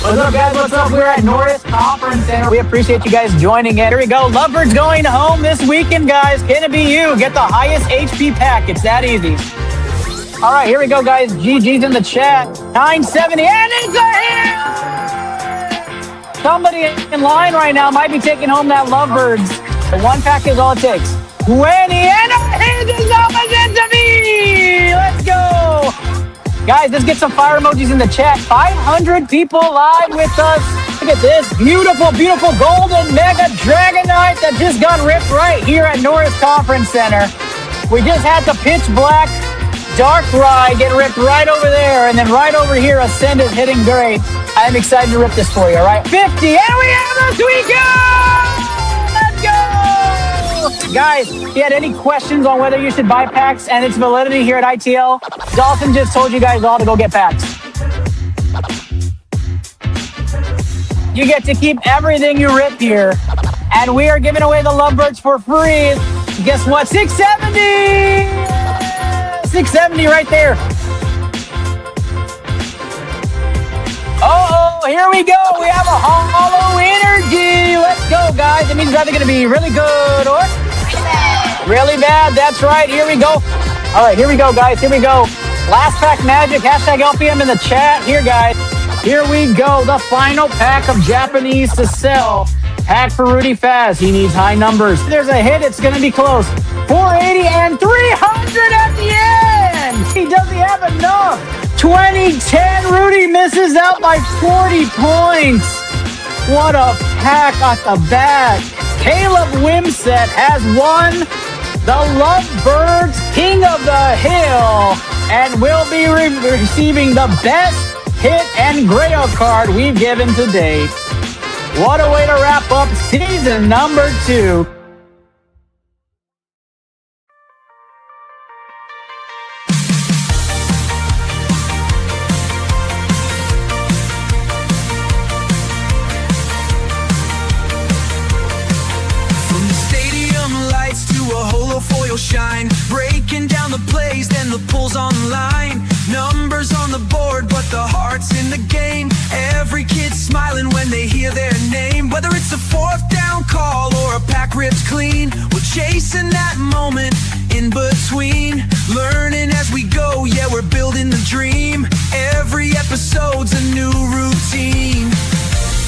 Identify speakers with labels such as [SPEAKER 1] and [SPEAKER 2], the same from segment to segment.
[SPEAKER 1] What's up, guys? What's up? We're at Norris Conference Center. We appreciate you guys joining in. Here we go. Lovebirds going home this weekend, guys. Can it be you? Get the highest HP pack. It's that easy. All right, here we go, guys. GG's in the chat. 970, and it's a hit! Somebody in line right now might be taking home that Lovebirds. The one pack is all it takes. 20, and a hit is opposite to me! Let's go! Guys, let's get some fire emojis in the chat. 500 people live with us. Look at this beautiful, beautiful golden mega Dragonite that just got ripped right here at Norris Conference Center. We just had the pitch black dark rye get ripped right over there, and then right over here, Ascend is hitting great. I'm excited to rip this for you, all right? 50, and we have a sweet go! Let's go! Guys, if you had any questions on whether you should buy packs and its validity here at ITL, Dalton just told you guys all to go get packs. You get to keep everything you rip here, and we are giving away the Lovebirds for free. Guess what? 670! 670 right there. Oh, here we go. We have a hollow energy. Let's go, guys. It means it's either going to be really good or really bad. That's right. Here we go. All right, here we go, guys. Here we go. Last pack magic. Hashtag LPM in the chat. Here, guys. Here we go. The final pack of Japanese to sell. Pack for Rudy Faz. He needs high numbers. There's a hit. It's going to be close. 480 and 300 at the end. He doesn't have enough. 2010. Rudy misses out by 40 points. What a pack at the back. Caleb Wimsett has won the Lovebirds King of the Hill and will be receiving the best hit and grail card we've given to date. What a way to wrap up season number 2.
[SPEAKER 2] Shine, breaking down the plays, then the pulls online. Numbers on the board, but the heart's in the game. Every kid smiling when they hear their name. Whether it's a fourth down call or a pack ripped clean, we're chasing that moment in between. Learning as we go, yeah, we're building the dream. Every episode's a new routine.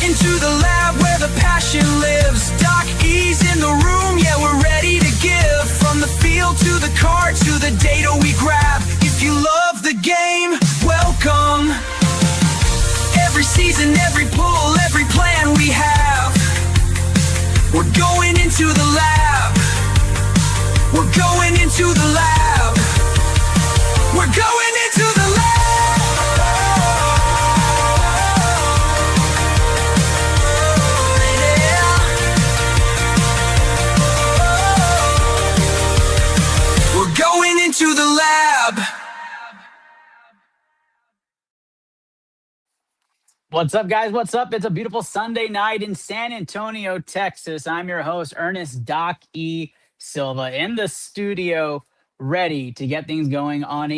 [SPEAKER 2] Into the lab where the passion lives. Doc E's in the room, yeah, we're ready to give. From the field to the card to the data we grab. If you love the game, welcome. Every season, every pull, every plan we have. We're going into the lab. We're going into the lab. We're going into the lab. To the lab.
[SPEAKER 1] What's up, guys? What's up? It's a beautiful Sunday night in San Antonio, Texas. I'm your host, Ernest Doc E. Silva, in the studio, ready to get things going on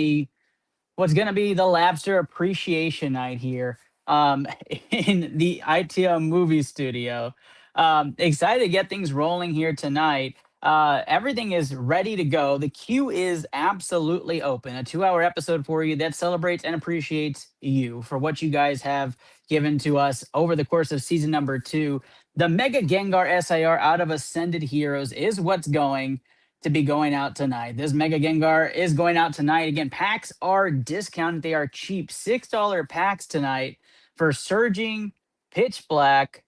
[SPEAKER 1] what's going to be the Labster Appreciation Night here in the ITL movie studio. Excited to get things rolling here tonight. Everything is ready to go. The queue is absolutely open. A 2-hour episode for you that celebrates and appreciates you for what you guys have given to us over the course of season number 2. The Mega Gengar SIR out of Ascended Heroes is what's going to be going out tonight. This Mega Gengar is going out tonight. Again, packs are discounted. They are cheap. $6 packs tonight for Surging, Pitch Black,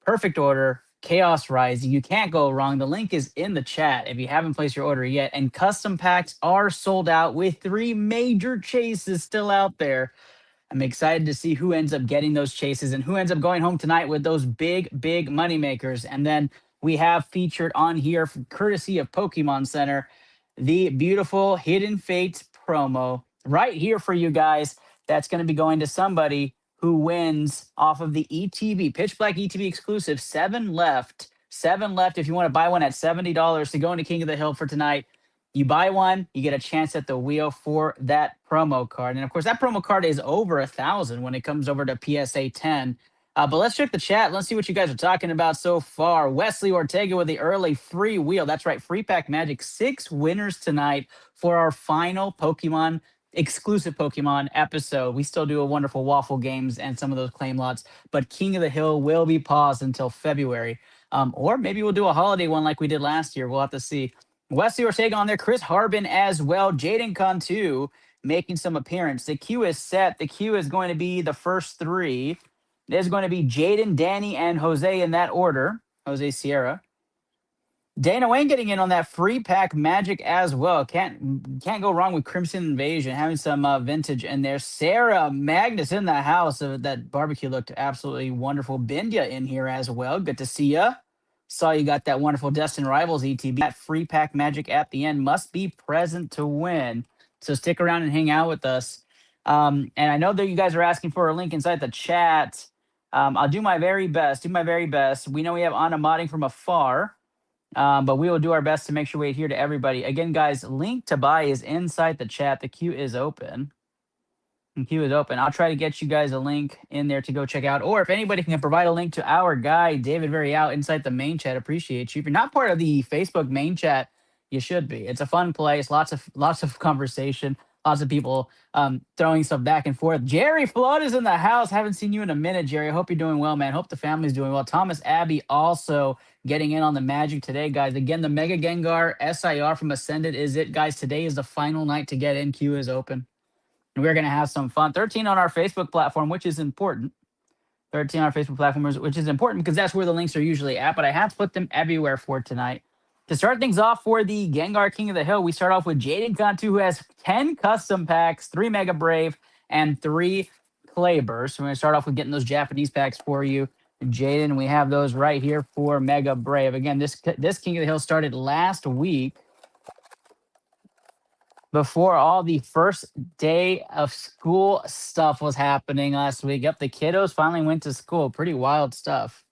[SPEAKER 1] Perfect Order, Chaos Rising. You can't go wrong. The link is in the chat if you haven't placed your order yet. And custom packs are sold out with 3 major chases still out there. I'm excited to see who ends up getting those chases and who ends up going home tonight with those big, big money makers. And then we have featured on here, from courtesy of Pokemon Center, the beautiful Hidden Fates promo right here for you guys. That's going to be going to somebody who wins off of the ETB, Pitch Black ETB exclusive. 7 left. 7 left if you want to buy one at $70 to go into King of the Hill for tonight. You buy one, you get a chance at the wheel for that promo card. And of course, that promo card is over 1,000 when it comes over to PSA 10. But let's check the chat. Let's see what you guys are talking about so far. Wesley Ortega with the early free wheel. That's right, free pack magic. 6 winners tonight for our final Pokemon exclusive Pokemon episode. We still do a wonderful waffle games and some of those claim lots, but King of the Hill will be paused until February. Or maybe we'll do a holiday one like we did last year. We'll have to see. Wesley Ortega on there, Chris Harbin as well, Jaden Cantu making some appearance. The queue is set. The queue is going to be the first 3. There's going to be Jaden, Danny, and Jose in that order. Jose Sierra. Dana Wayne getting in on that free pack magic as well. Can't go wrong with Crimson Invasion, having some vintage in there. Sarah Magnus in the house. That barbecue looked absolutely wonderful. Bindia in here as well. Good to see ya. Saw you got that wonderful Destin Rivals ETB. That free pack magic at the end must be present to win. So stick around and hang out with us. And I know that you guys are asking for a link inside the chat. I'll do my very best. We know we have Anna modding from afar. But we will do our best to make sure we adhere to everybody. Again, guys, link to buy is inside the chat. The queue is open. The queue is open. I'll try to get you guys a link in there to go check out. Or if anybody can provide a link to our guy, David Very Out, inside the main chat, appreciate you. If you're not part of the Facebook main chat, you should be. It's a fun place. Lots of conversation. Lots of people throwing stuff back and forth. Jerry Flood is in the house. Haven't seen you in a minute, Jerry. I hope you're doing well, man. Hope the family's doing well. Thomas Abbey also getting in on the magic today, guys. Again, the Mega Gengar SIR from Ascended is it, guys. Today is the final night to get in. Queue is open. And we're going to have some fun. 13 on our Facebook platform, which is important. 13 on our Facebook platform, which is important because that's where the links are usually at. But I have put them everywhere for tonight. To start things off for the Gengar King of the Hill, we start off with Jaden Cantu, who has 10 custom packs, 3 Mega Brave, and 3 Clay Bursts. We're going to start off with getting those Japanese packs for you. Jaden, we have those right here for Mega Brave. Again, this King of the Hill started last week before all the first day of school stuff was happening last week. Yep, the kiddos finally went to school. Pretty wild stuff.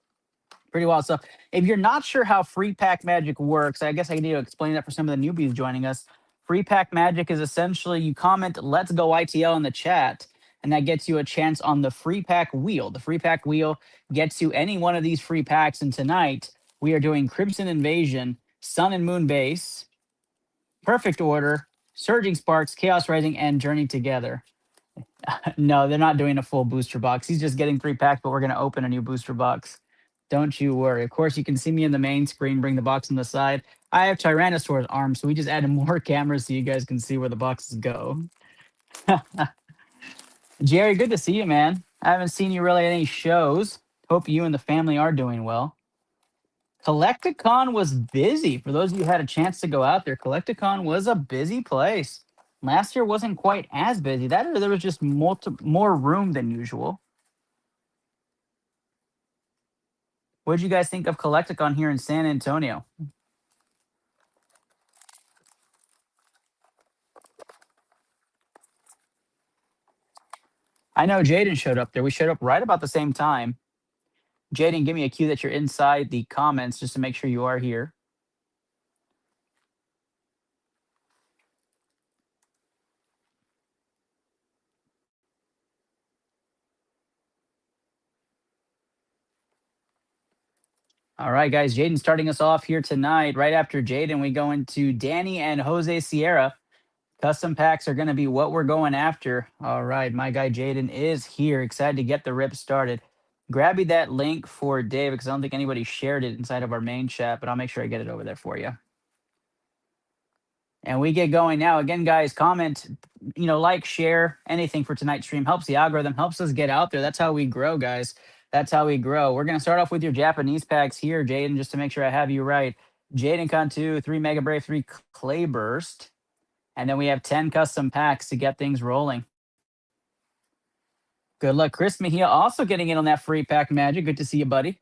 [SPEAKER 1] If you're not sure how free pack magic works, I guess I need to explain that for some of the newbies joining us. Free pack magic is essentially you comment "Let's go ITL" in the chat, and that gets you a chance on the free pack wheel. The free pack wheel gets you any one of these free packs. And tonight we are doing Crimson Invasion, Sun and Moon Base, Perfect Order, Surging Sparks, Chaos Rising, and Journey Together. No, they're not doing a full booster box. He's just getting 3 packs, but we're going to open a new booster box. Don't you worry. Of course, you can see me in the main screen, bring the box on the side. I have Tyrannosaur's arms, so we just added more cameras so you guys can see where the boxes go. Jerry, good to see you, man. I haven't seen you really at any shows. Hope you and the family are doing well. Collecticon was busy. For those of you who had a chance to go out there, Collecticon was a busy place. Last year wasn't quite as busy. That or there was just more room than usual. What did you guys think of Collecticon here in San Antonio? I know Jaden showed up there. We showed up right about the same time. Jaden, give me a cue that you're inside the comments just to make sure you are here. All right, guys. Jaden starting us off here tonight. Right after Jaden, we go into Danny and Jose Sierra. Custom packs are going to be what we're going after. All right, my guy Jaden is here. Excited to get the rip started. Grab me that link for Dave because I don't think anybody shared it inside of our main chat, but I'll make sure I get it over there for you. And we get going now. Again, guys, comment, like, share, anything for tonight's stream. Helps the algorithm, helps us get out there. That's how we grow, guys. That's how we grow. We're going to start off with your Japanese packs here, Jaden, just to make sure I have you right. Jaden Cantu, 3 Mega Brave, 3 Clay Burst. And then we have 10 custom packs to get things rolling. Good luck. Chris Mejia also getting in on that free pack magic. Good to see you, buddy.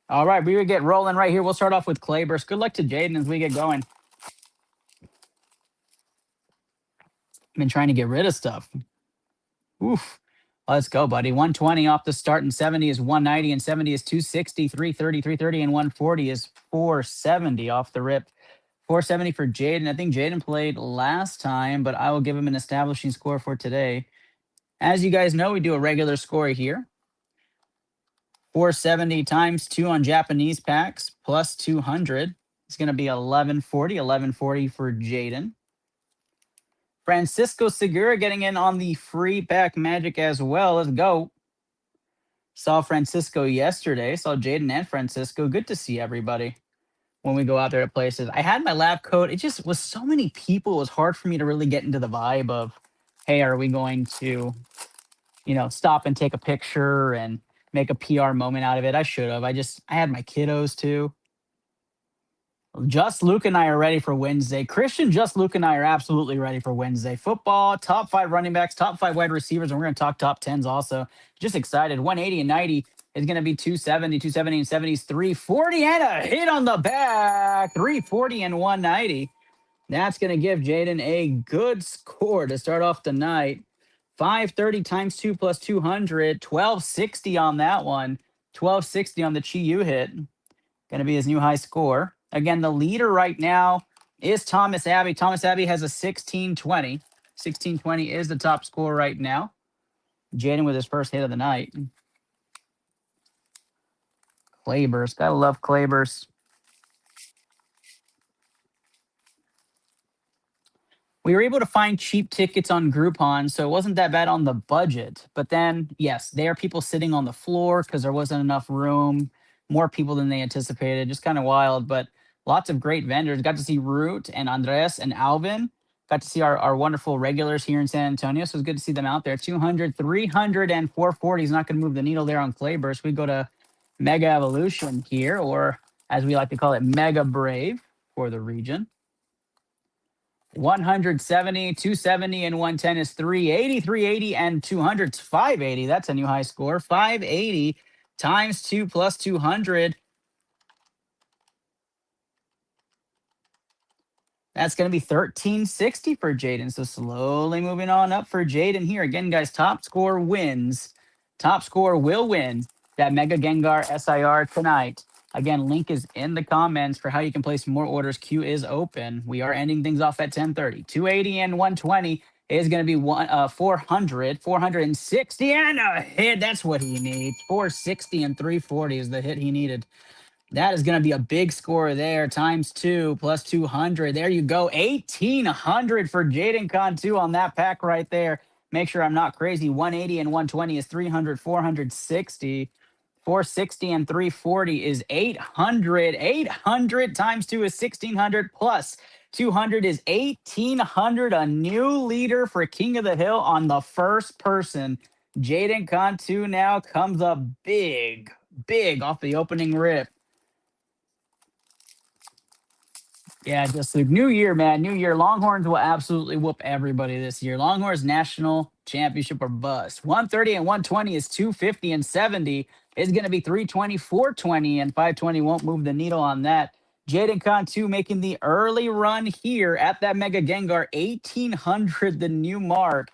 [SPEAKER 1] All right, we will get rolling right here. We'll start off with Clay Burst. Good luck to Jaden as we get going. Been trying to get rid of stuff. Oof. Let's go, buddy. 120 off the start, and 70 is 190, and 70 is 260, 330, 330, and 140 is 470 off the rip 470 for Jaden. I think Jaden played last time, but I will give him an establishing score for today. As you guys know, we do a regular score here. 470 times 2 on Japanese packs plus 200. It's going to be 1140 for Jaden. Francisco Segura getting in on the free pack magic as well. Let's go. Saw Francisco yesterday. Saw Jaden and Francisco. Good to see everybody when we go out there to places. I had my lab coat. It just was so many people. It was hard for me to really get into the vibe of, hey, are we going to, stop and take a picture and make a PR moment out of it? I should have. I had my kiddos too. Just Luke and I are ready for Wednesday. Christian, Just Luke and I are absolutely ready for Wednesday. Football, top 5 running backs, top 5 wide receivers, and we're going to talk top 10s also. Just excited. 180 and 90 is going to be 270, 270 and 70s, 340 and a hit on the back. 340 and 190. That's going to give Jaden a good score to start off the night. 530 times 2 plus 200, 1260 on that one. 1260 on the Chi Yu hit. Going to be his new high score. Again, the leader right now is Thomas Abbey. Thomas Abbey has a 1620. 1620 is the top score right now. Jaden with his first hit of the night. Clayburst. Gotta love Clayburst. We were able to find cheap tickets on Groupon, so it wasn't that bad on the budget. But then, yes, there are people sitting on the floor because there wasn't enough room. More people than they anticipated. Just kind of wild, but lots of great vendors. Got to see Root and Andres and Alvin. Got to see our wonderful regulars here in San Antonio. So it's good to see them out there. 200, 300, and 440 is not going to move the needle there on Clayburst. We go to Mega Evolution here, or as we like to call it, Mega Brave for the region. 170, 270, and 110 is 380, 380, and 200 is 580. That's a new high score. 580 times 2 plus 200. That's going to be 1360 for Jaden. So slowly moving on up for Jaden here. Again, guys, top score wins. Top score will win that Mega Gengar SIR tonight. Again, link is in the comments for how you can place more orders. Queue is open. We are ending things off at 10:30. 280 and 120 is going to be 400, 460, and a hit. That's what he needs. 460 and 340 is the hit he needed. That is going to be a big score there. Times 2 plus 200. There you go. 1,800 for Jaden Cantu on that pack right there. Make sure I'm not crazy. 180 and 120 is 300, 460. 460 and 340 is 800. 800 times 2 is 1,600 plus 200 is 1,800. A new leader for King of the Hill on the first person. Jaden Cantu now comes up big, big off the opening rip. Yeah, just the new year, man. New year. Longhorns will absolutely whoop everybody this year. Longhorns national championship or bust. 130 and 120 is 250 and 70 is going to be 320, 420, and 520 won't move the needle on that. Jaden Cantu making the early run here at that Mega Gengar. 1,800, the new mark.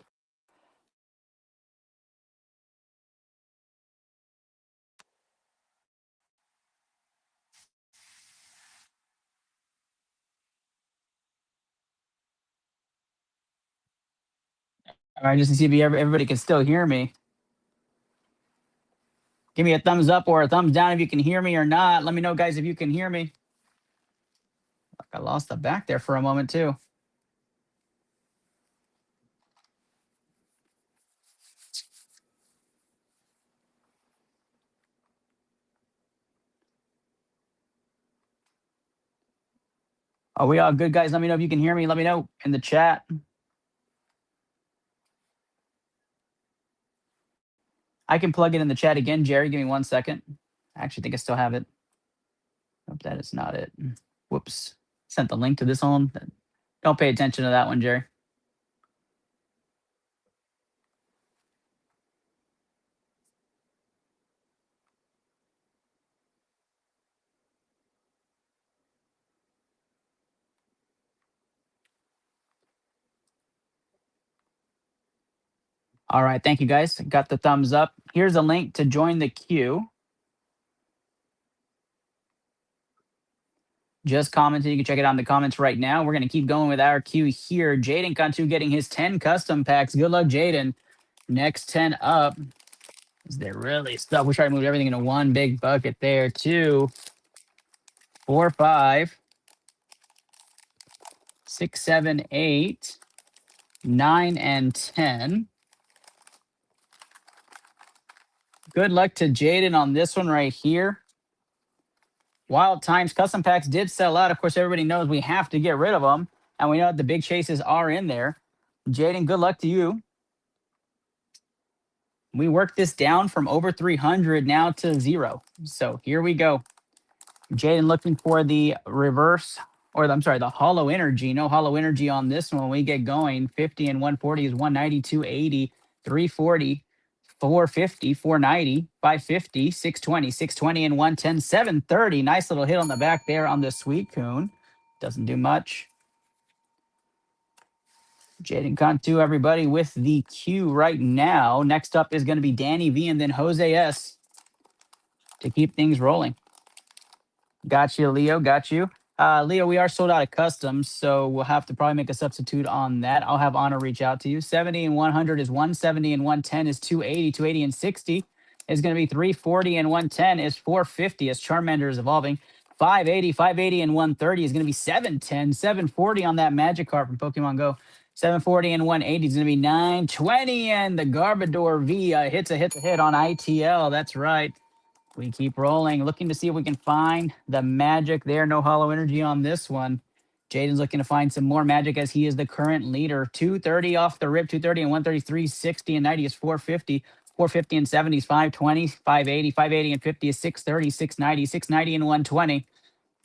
[SPEAKER 1] All right, just to see if everybody can still hear me. Give me a thumbs up or a thumbs down if you can hear me or not. Let me know, guys, if you can hear me. I lost the back there for a moment, too. Are we all good, guys? Let me know if you can hear me. Let me know in the chat. I can plug it in the chat again, Jerry. Give me 1 second. I actually think I still have it. Hope that is not it. Whoops. Sent the link to this one. Don't pay attention to that one, Jerry. All right. Thank you, guys. Got the thumbs up. Here's a link to join the queue. just commented. You can check it out in the comments right now. We're going to keep going with our queue here. Jaden Cantu getting his 10 custom packs. Good luck, Jaden. Next 10 up. Is there really stuff? We try to move everything into one big bucket there. 2, 4, 5, 6, 7, 8, 9, and 10. Good luck to Jaden on this one right here. Wild Times custom packs did sell out. Of course, everybody knows we have to get rid of them. And we know that the big chases are in there. Jaden, good luck to you. We worked this down from over 300 now to 0. So here we go. Jaden looking for the reverse, or I'm sorry, the hollow energy. No hollow energy on this one when we get going. 50 and 140 is 190, 280, 340, 450, 490, 550, 620, 620 and 110, 730. Nice little hit on the back there on the Sweet Coon. Doesn't do much. Jaden Cantu, everybody, with the queue right now. Next up is going to be Danny V and then Jose S to keep things rolling. Got you, Leo. Got you. Leo, we are sold out of customs, so we'll have to probably make a substitute on that. I'll have Anna reach out to you. 70 and 100 is 170 and 110 is 280. 280 and 60 is going to be 340 and 110 is 450 as Charmander is evolving. 580, 580 and 130 is going to be 710. 740 on that Magikarp from Pokemon Go. 740 and 180 is going to be 920, and the Garbodor V hits a hit on ITL. That's right. We keep rolling, looking to see if we can find the magic there. No hollow energy on this one. Jaden's looking to find some more magic as he is the current leader. 230 off the rip, 230 and 130, 360 and 90 is 450. 450 and 70 is 520, 580, 580 and 50 is 630, 690, 690 and 120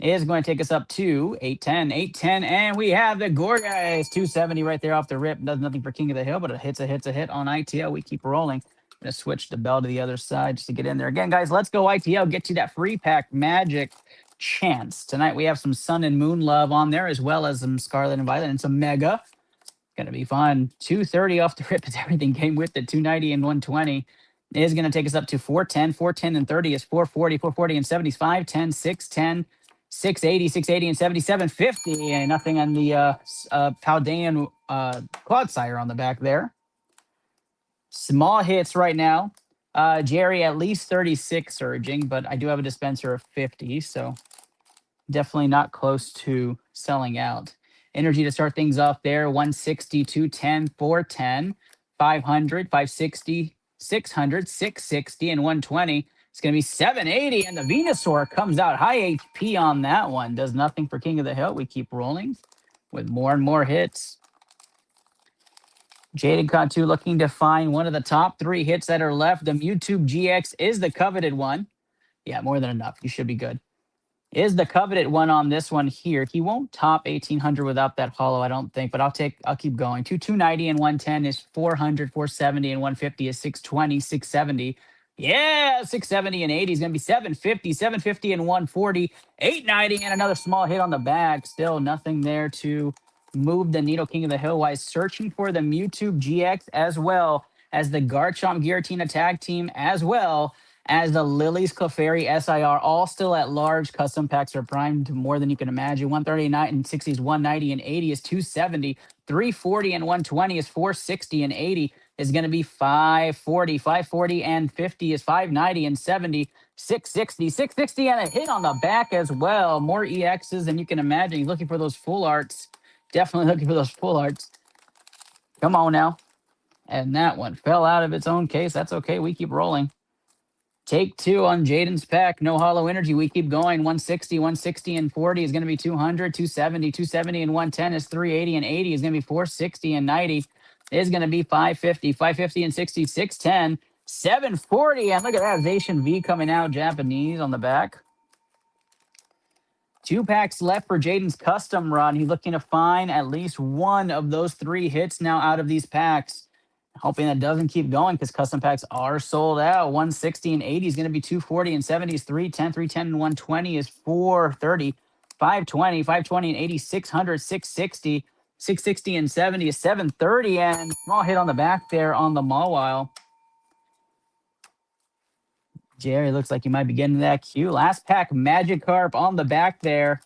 [SPEAKER 1] is going to take us up to 810, 810, and we have the Gorgeous 270 right there off the rip. Does nothing for King of the Hill, but it hits a hit on ITL. We keep rolling. Going to switch the bell to the other side just to get in there. Again, guys, let's go ITL. Get you that free pack magic chance. Tonight we have some Sun and Moon Love on there as well as some Scarlet and Violet and some Mega. Going to be fun. 230 off the rip as everything came with it. 290 and 120 is going to take us up to 410. 410 and 30 is 440. 440 and 70 is 510. 610. 680, 680 and 70, 750. And nothing on the Paldean Clodsire on the back there. Small hits right now. Jerry, at least 36 surging, but I do have a dispenser of 50, so definitely not close to selling out. Energy to start things off there, 160, 210, 410, 500, 560, 600, 660, and 120. It's going to be 780, and the Venusaur comes out high HP on that one. Does nothing for King of the Hill. We keep rolling with more and more hits. Jaden Cantu looking to find one of the top 3 hits that are left. The Mewtwo GX is the coveted one. Yeah, more than enough. You should be good. Is the coveted one on this one here. He won't top 1800 without that hollow, I don't think, but I'll keep going. 290 and 110 is 400, 470 and 150 is 620, 670. Yeah, 670 and 80 is going to be 750, 750 and 140, 890 and another small hit on the back. Still nothing there to move the needle. King of the Hill wise searching for the Mewtwo GX as well as the Garchomp Giratina tag team as well as the Lily's Clefairy SIR, all still at large. Custom packs are primed more than you can imagine. 139 and 60 is 190 and 80 is 270. 340 and 120 is 460 and 80 is going to be 540. 540 and 50 is 590 and 70. 660. 660 and a hit on the back as well. More EXs than you can imagine. You're looking for those full arts. Definitely looking for those full arts. Come on now. And that one fell out of its own case. That's okay. We keep rolling. Take 2 on Jaden's pack. No hollow energy. We keep going. 160, 160 and 40 is going to be 200, 270, 270 and 110 is 380 and 80 is going to be 460 and 90 is going to be 550, 550 and 60, 610, 740. And look at that. Zacian V coming out Japanese on the back. 2 packs left for Jaden's custom run. He's looking to find at least one of those 3 hits now out of these packs. Hoping that doesn't keep going because custom packs are sold out. 160 and 80 is going to be 240 and 70 is 310. 310 and 120 is 430. 520. 520 and 80, 600, 660. 660 and 70 is 730. And small hit on the back there on the Mawile. Jerry looks like he might be getting that cue. Last pack, Magikarp on the back there.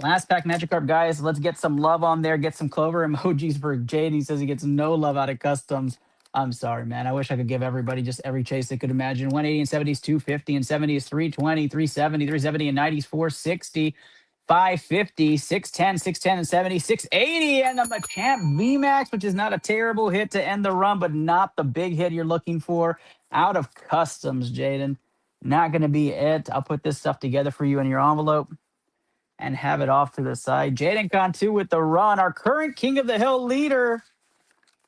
[SPEAKER 1] Last pack Magikarp, guys. Let's get some love on there. Get some clover emojis for Jade. He says he gets no love out of customs. I'm sorry, man. I wish I could give everybody just every chase they could imagine. 180 and 70 is 250 and 70 is 320, 370, 370 and 90 is 460, 550, 610, 610 and 70, 680 and the Machamp VMAX, which is not a terrible hit to end the run, but not the big hit you're looking for out of customs, Jaden. Not going to be it. I'll put this stuff together for you in your envelope and have it off to the side. Jaden Cantu with the run. Our current King of the Hill leader.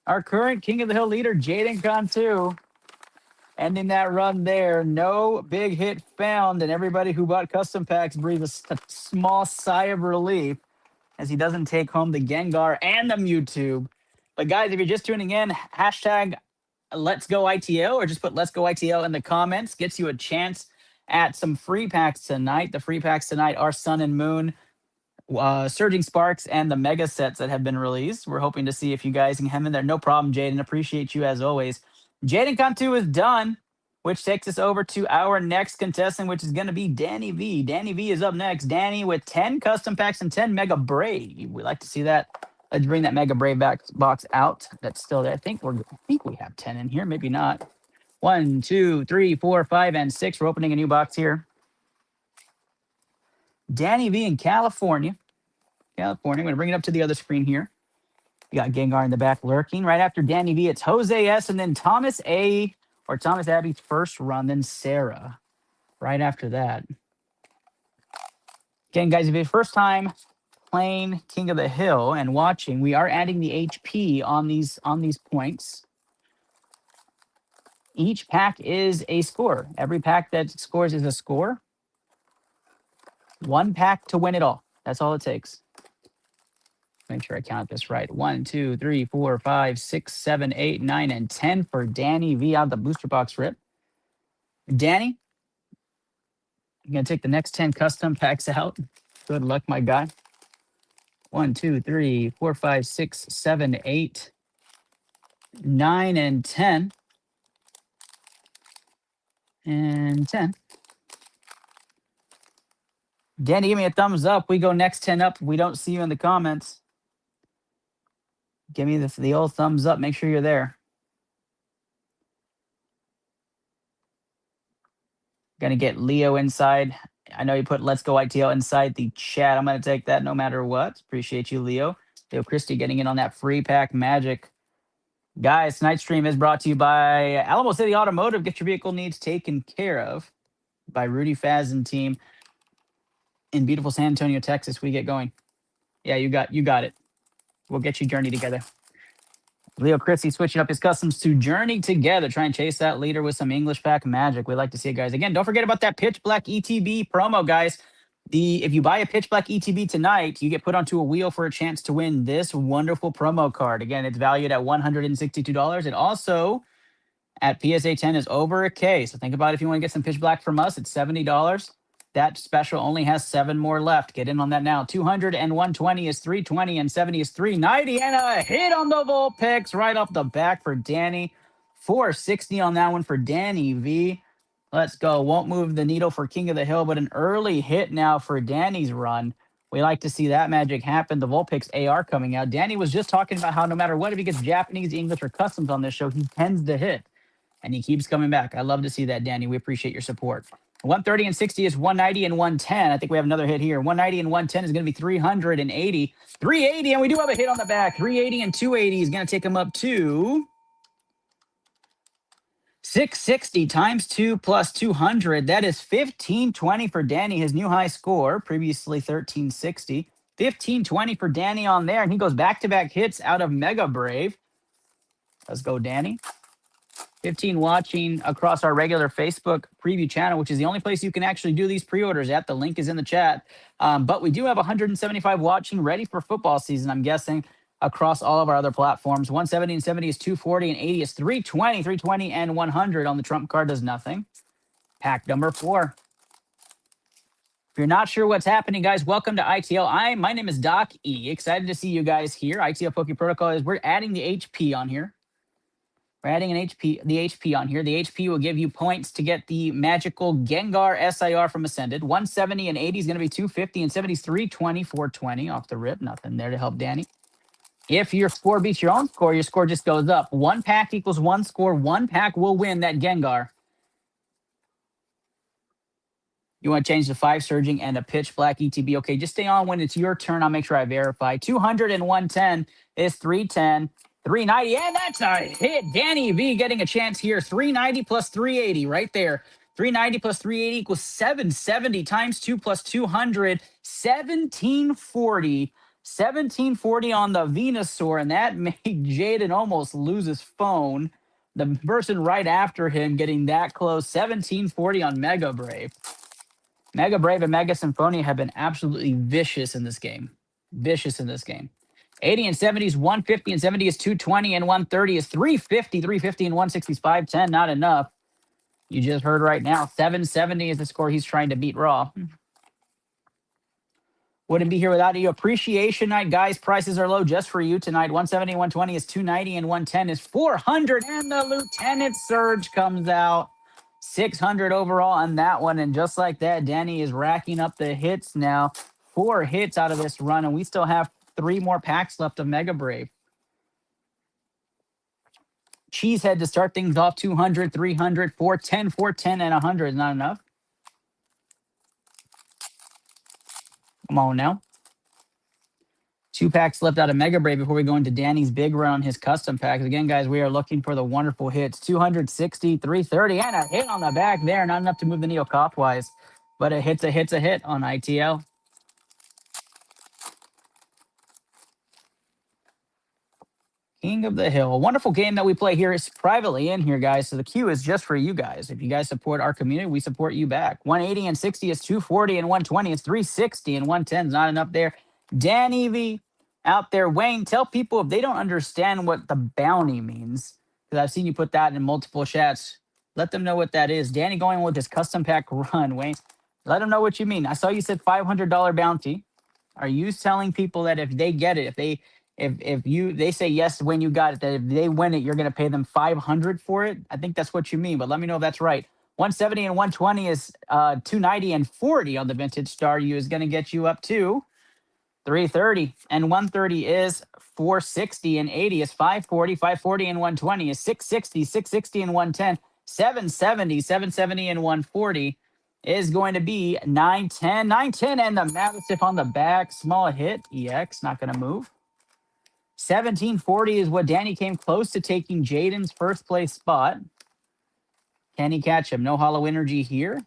[SPEAKER 1] Jaden Cantu, ending that run there. No big hit found, and everybody who bought custom packs breathes a small sigh of relief as he doesn't take home the Gengar and the Mewtwo. But guys, if you're just tuning in, hashtag Let's Go ITL, or just put Let's Go ITL in the comments. Gets you a chance at some free packs tonight. The free packs tonight are Sun and Moon, Surging Sparks, and the mega sets that have been released. We're hoping to see if you guys can have in there. No problem, Jaden. Appreciate you as always. Jaden Cantu is done, which takes us over to our next contestant, which is going to be Danny V. Danny V is up next. Danny with 10 custom packs and 10 Mega Brave. We like to see that. Let's bring that Mega Brave box out. That's still there. I think we have 10 in here. Maybe not. 1, 2, 3, 4, 5, and 6. We're opening a new box here. Danny V in California. I'm going to bring it up to the other screen here. You got Gengar in the back lurking. Right after Danny V, it's Jose S. and then Thomas A. or Thomas Abbey's first run, then Sarah. Right after that. Again, guys, if it's your first time playing King of the Hill and watching, we are adding the HP on these points. Each pack is a score. Every pack that scores is a score. One pack to win it all. That's all it takes. Make sure I count this right. 1, 2, 3, 4, 5, 6, 7, 8, 9, and 10 for Danny V out of the booster box rip. Danny, I'm going to take the next 10 custom packs out. Good luck, my guy. 1, 2, 3, 4, 5, 6, 7, 8, 9, and 10. And 10. Danny, give me a thumbs up. We go next 10 up. We don't see you in the comments. Give me the old thumbs up. Make sure you're there. Gonna get Leo inside. I know you put Let's Go ITL inside the chat. I'm gonna take that no matter what. Appreciate you, Leo. Leo Christie getting in on that free pack magic. Guys, tonight's stream is brought to you by Alamo City Automotive. Get your vehicle needs taken care of by Rudy Faz and team in beautiful San Antonio, Texas. We get going. Yeah, you got it. We'll get you Journey together. Leo Christie switching up his customs to Journey together. Try and chase that leader with some English pack magic. We like to see it, guys. Again, don't forget about that Pitch Black ETB promo, guys. If you buy a Pitch Black ETB tonight, you get put onto a wheel for a chance to win this wonderful promo card. Again, it's valued at $162. It also, at PSA 10, is over $1K. So think about it. If you want to get some Pitch Black from us, it's $70. That special only has 7 more left. Get in on that now. 200 and 120 is 320 and 70 is 390. And a hit on the Vulpix right off the back for Danny. 460 on that one for Danny V. Let's go. Won't move the needle for King of the Hill, but an early hit now for Danny's run. We like to see that magic happen. The Vulpix AR coming out. Danny was just talking about how no matter what, if he gets Japanese, English, or customs on this show, he tends to hit. And he keeps coming back. I love to see that, Danny. We appreciate your support. 130 and 60 is 190 and 110. I think we have another hit here. 190 and 110 is going to be 380. 380, and we do have a hit on the back. 380 and 280 is going to take him up to 660 times 2 plus 200. That is 1520 for Danny, his new high score, previously 1360. 1520 for Danny on there, and he goes back-to-back hits out of Mega Brave. Let's go, Danny. 15 watching across our regular Facebook preview channel, which is the only place you can actually do these pre-orders at. The link is in the chat. But we do have 175 watching ready for football season, I'm guessing, across all of our other platforms. 170 and 70 is 240 and 80 is 320. 320 and 100 on the trump card does nothing. Pack number 4. If you're not sure what's happening, guys, welcome to ITL. My name is Doc E. Excited to see you guys here. ITL Poke Protocol is we're adding the HP on here. We're adding the HP on here. The HP will give you points to get the magical Gengar SIR from Ascended. 170 and 80 is going to be 250 and 70 is 320, 420 off the rip. Nothing there to help Danny. If your score beats your own score, your score just goes up. 1 pack equals 1 score. 1 pack will win that Gengar. You want to change the 5 surging and a pitch black ETB. Okay, just stay on when it's your turn. I'll make sure I verify. 200 and 110 is 310. 390, and that's a hit. Danny V getting a chance here. 390 plus 380 right there. 390 plus 380 equals 770 times 2 plus 200. 1740. 1740 on the Venusaur, and that made Jaden almost lose his phone. The person right after him getting that close. 1740 on Mega Brave. Mega Brave and Mega Symphonia have been absolutely vicious in this game. Vicious in this game. 80 and 70 is 150 and 70 is 220 and 130 is 350. 350 and 160 is 510. Not enough. You just heard right now. 770 is the score he's trying to beat raw. Wouldn't be here without you. Appreciation night, guys. Prices are low just for you tonight. 170, 120 is 290 and 110 is 400. And the Lieutenant Surge comes out. 600 overall on that one. And just like that, Danny is racking up the hits now. 4 hits out of this run, and we still have 3 more packs left of Mega Brave. Cheesehead to start things off. 200, 300, 410, 410, and 100 is not enough. Come on now. 2 packs left out of Mega Brave before we go into Danny's big run on his custom packs. Again, guys, we are looking for the wonderful hits. 260, 330, and a hit on the back there. Not enough to move the needle cost-wise, but a hit's a hit on ITL. King of the Hill. A wonderful game that we play here. It's privately in here, guys, so the queue is just for you guys. If you guys support our community, we support you back. 180 and 60 is 240 and 120 is 360 and 110 is not enough there. Danny V out there. Wayne, tell people if they don't understand what the bounty means, because I've seen you put that in multiple chats. Let them know what that is. Danny going with his custom pack run, Wayne. Let them know what you mean. I saw you said $500 bounty. Are you telling people that if they get it, if they say yes when you got it, that if they win it, you're going to pay them $500 for it? I think that's what you mean, but let me know if that's right. 170 and 120 is 290 and 40 on the Vintage Star U is going to get you up to 330, and 130 is 460, and 80 is 540. 540 and 120 is 660. 660 and 110, 770. 770 and 140 is going to be 910. 910, and the Mastiff on the back. Small hit. EX, not going to move. 1740 is what Danny came close to taking Jaden's first place spot. Can he catch him? No hollow energy here.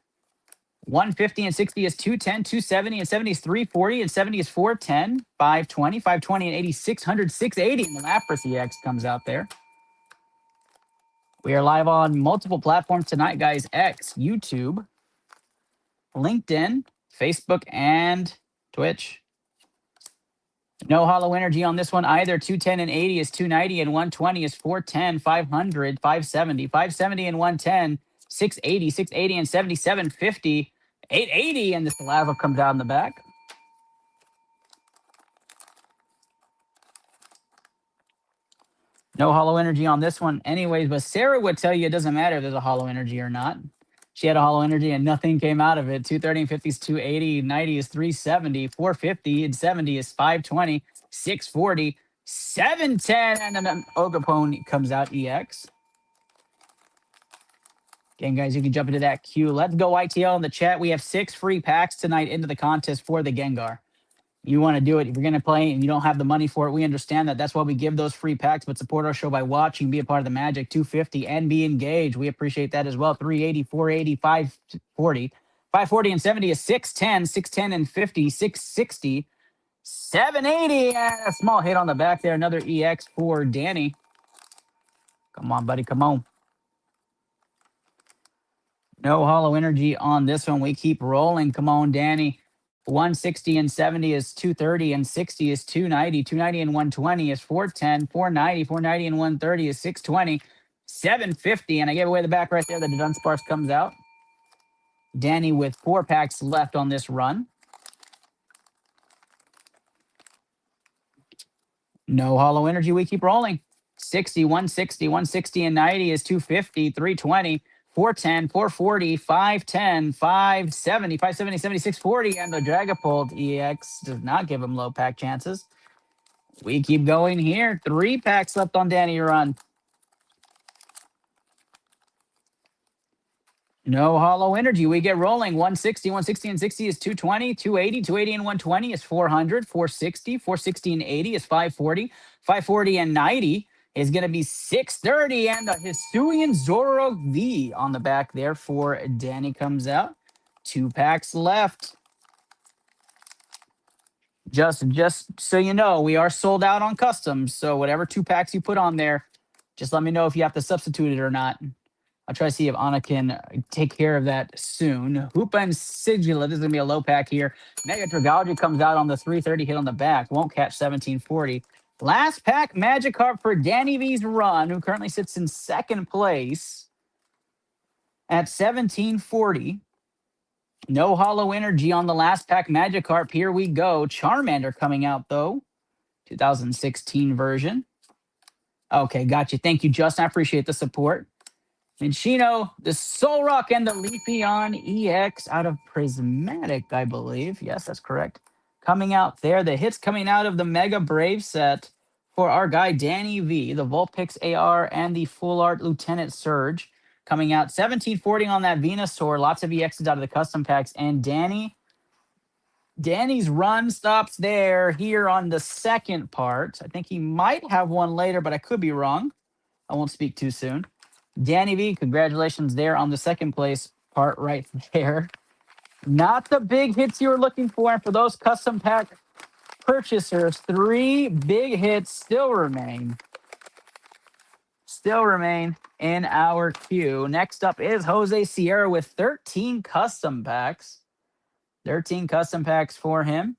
[SPEAKER 1] 150 and 60 is 210, 270 and 70 is 340, and 70 is 410, 520, 520 and 80, 600, 680. And the Lapras EX comes out there. We are live on multiple platforms tonight, guys. X, YouTube, LinkedIn, Facebook, and Twitch. No hollow energy on this one either. 210 and 80 is 290, and 120 is 410, 500, 570, 570 and 110, 680, 680 and 70, 750, 880, and this lava comes out in the back. No hollow energy on this one anyways, but Sarah would tell you it doesn't matter if there's a hollow energy or not. She had a hollow energy and nothing came out of it. 230 and 50 is 280, 90 is 370, 450 and 70 is 520, 640, 710, and then Ogapone comes out EX. Again, guys, you can jump into that queue. Let's go ITL in the chat. We have 6 free packs tonight into the contest for the Gengar. You want to do it. If you're going to play and you don't have the money for it, we understand that. That's why we give those free packs, but support our show by watching, be a part of the magic. 250 and be engaged. We appreciate that as well. 380, 480, 540. 540 and 70 is 610, 610 and 50, 660, 780, and a small hit on the back there. Another EX for Danny. Come on, buddy. Come on. No hollow energy on this one. We keep rolling. Come on, Danny. 160 and 70 is 230, and 60 is 290. 290 and 120 is 410. 490. 490 and 130 is 620. 750, and I gave away the back right there. The Dunsparce comes out. Danny with 4 packs left on this run. No hollow energy. We keep rolling. 60, 160, 160 and 90 is 250, 320, 410, 440, 510, 570, 570, 70, 640, and the Dragapult EX does not give him low pack chances. We keep going here. 3 packs left on Danny Run. No hollow energy. We get rolling. 160, 160 and 60 is 220, 280, 280 and 120 is 400, 460, 460 and 80 is 540, 540 and 90 is going to be 630, and the Hisuian Zoroark V on the back there for Danny comes out. 2 packs left. Just so you know, we are sold out on customs. So whatever 2 packs you put on there, just let me know if you have to substitute it or not. I'll try to see if Anna can take care of that soon. Hoopa and Sigila, this is going to be a low pack here. Mega Dragalge comes out on the 330 hit on the back. Won't catch 1740. Last pack Magikarp for Danny V's Run, who currently sits in 2nd place at 1740. No hollow energy on the last pack Magikarp. Here we go. Charmander coming out, though. 2016 version. Okay, got you. Thank you, Justin. I appreciate the support. Minchino, the Solrock, and the Leafeon EX out of Prismatic, I believe. Yes, that's correct. Coming out there. The hits coming out of the Mega Brave set for our guy Danny V. The Vulpix AR and the Full Art Lieutenant Surge. Coming out 1740 on that Venusaur. Lots of EXs out of the custom packs. And Danny's run stops there here on the second part. I think he might have one later, but I could be wrong. I won't speak too soon. Danny V, congratulations there on the 2nd place part right there. Not the big hits you were looking for. And for those custom pack purchasers, 3 big hits still remain. In our queue. Next up is Jose Sierra with 13 custom packs. 13 custom packs for him.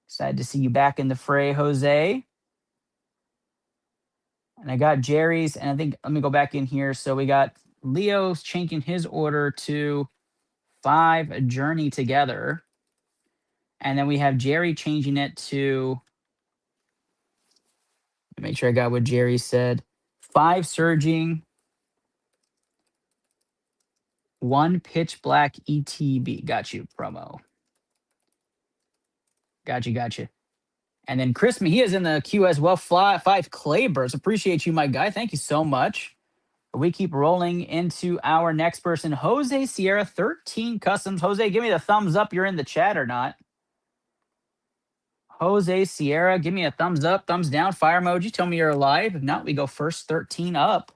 [SPEAKER 1] Excited to see you back in the fray, Jose. And I got Jerry's, and I think, let me go back in here. So we got Leo's changing his order to 5 Journey Together. And then we have Jerry changing it to, make sure I got what Jerry said, 5 Surging, 1 Pitch Black ETB. Got you, promo. Got you. And then Chris, he is in the queue as well. 5 Claybirds. Appreciate you, my guy. Thank you so much. We keep rolling into our next person, Jose Sierra, 13 customs. Jose, give me the thumbs up. You're in the chat or not? Jose Sierra, give me a thumbs up, thumbs down, fire emoji. Tell me you're alive. If not, we go first 13 up.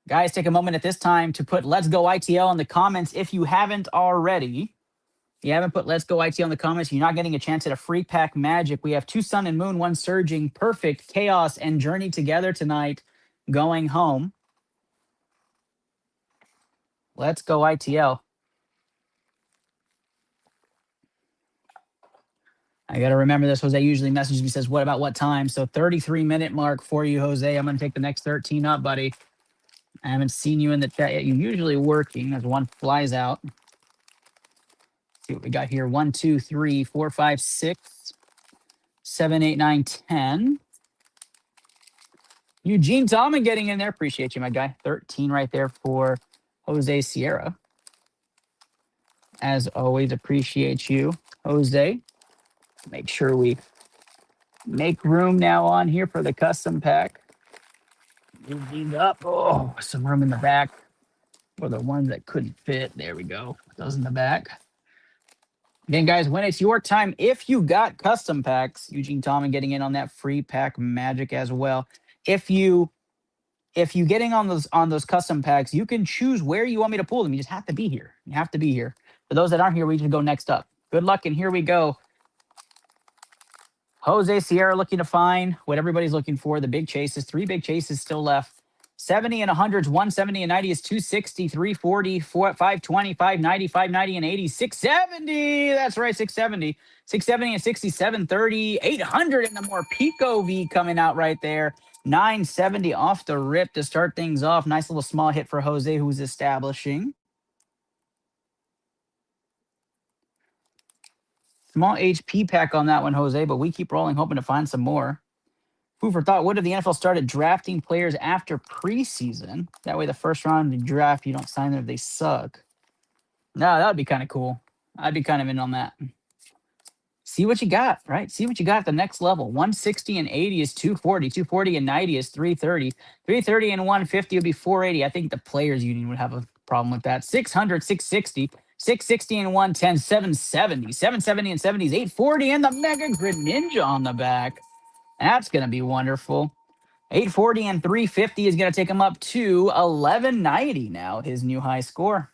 [SPEAKER 1] Guys, take a moment at this time to put Let's Go ITL in the comments if you haven't already. If you haven't put Let's Go ITL in the comments, you're not getting a chance at a free pack Magic. We have 2 Sun and Moon, 1 Surging, Perfect, Chaos, and Journey Together tonight going home. Let's Go ITL. I got to remember this. Jose usually messages me, says, what about what time? So 33-minute mark for you, Jose. I'm going to take the next 13 up, buddy. I haven't seen you in the chat yet. You're usually working as one flies out. See what we got here. 1, 2, 3, 4, 5, 6, 7, 8, 9, 10. Eugene Tallman getting in there. Appreciate you, my guy. 13 right there for Jose Sierra. As always, appreciate you, Jose. Make sure we make room now on here for the custom pack. Move these up. Oh, some room in the back for the ones that couldn't fit. There we go. Those in the back. Again, guys, when it's your time, if you got custom packs, Eugene Tallman getting in on that free pack Magic as well. If you getting on those custom packs, you can choose where you want me to pull them. You just have to be here. You have to be here. For those that aren't here, we just go next up. Good luck, and here we go. Jose Sierra looking to find what everybody's looking for, the big chases. 3 big chases still left. 70 and 100s, 170 and 90 is 260, 340, 520, 590, 590 and 80, 670. That's right, 670. 670 and 60, 730, 800 and the more Pico V coming out right there. 970 off the rip to start things off. Nice little small hit for Jose, who's establishing. Small HP pack on that one, Jose, but we keep rolling, hoping to find some more. Food for thought. What if the NFL started drafting players after preseason? That way, the first round of the draft, you don't sign them if they suck. No, that would be kind of cool. I'd be kind of in on that. See what you got, right? See what you got at the next level. 160 and 80 is 240. 240 and 90 is 330. 330 and 150 would be 480. I think the players union would have a problem with that. 600, 660. 660 and 110, 770. 770 and 70 is 840. And the Mega Grid Ninja on the back. That's going to be wonderful. 840 and 350 is going to take him up to 1190 now, his new high score.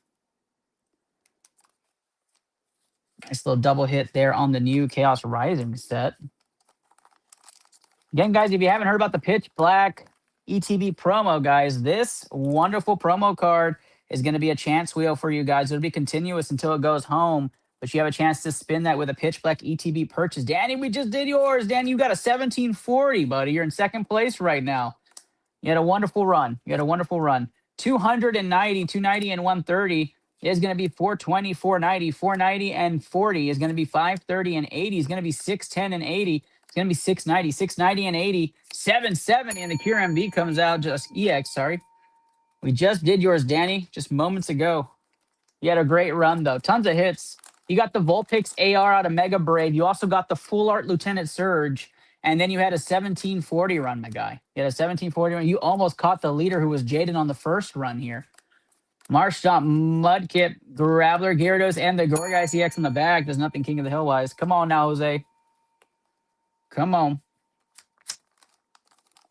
[SPEAKER 1] Nice little double hit there on the new Chaos Rising set. Again, guys, if you haven't heard about the Pitch Black ETB promo, guys, this wonderful promo card is going to be a chance wheel for you guys. It'll be continuous until it goes home, but you have a chance to spin that with a Pitch Black ETB purchase. Danny, we just did yours. Danny, you got a 1740, buddy. You're in second place right now. You had a wonderful run. 290, 290, and 130 is going to be 420, 490, 490, and 40 is going to be 530 and 80 is going to be 610 and 80. It's going to be 690, 690 and 80, 770, and the Cure MV comes out just EX, sorry. We just did yours, Danny, just moments ago. You had a great run, though. Tons of hits. You got the Vulpix AR out of Mega Braid. You also got the Full Art Lieutenant Surge. And then you had a 1740 run, my guy. You had a 1740 run. You almost caught the leader who was Jaden on the first run here. Marshtomp, Mudkip, Graveler, Gyarados, and the Gorgai CX in the back. There's nothing King of the Hill wise. Come on now, Jose. Come on.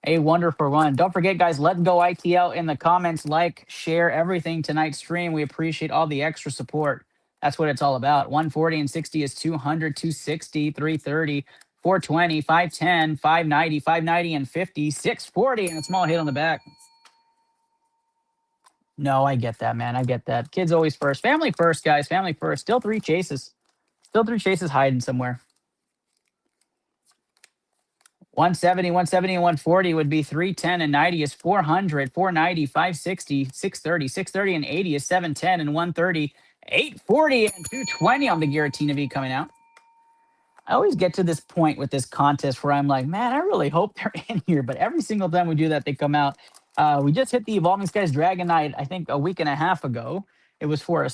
[SPEAKER 1] A wonderful run. Don't forget, guys, let go ITL in the comments. Like, share everything tonight's stream. We appreciate all the extra support. That's what it's all about. 140 and 60 is 200, 260, 330, 420, 510, 590, 590, and 50, 640, and a small hit on the back. No, I get that, man. I get that. Kids always first. Family first, guys. Family first. Still three chases. Hiding somewhere. 170, 170, and 140 would be 310 and 90 is 400, 490, 560, 630, 630, and 80 is 710 and 130, 840 and 220 on the Giratina V coming out. I always get to this point with this contest where I'm like, man, I really hope they're in here. But every single time we do that, they come out. We just hit the Evolving Skies Dragon Knight, I think, a week and a half ago. It was for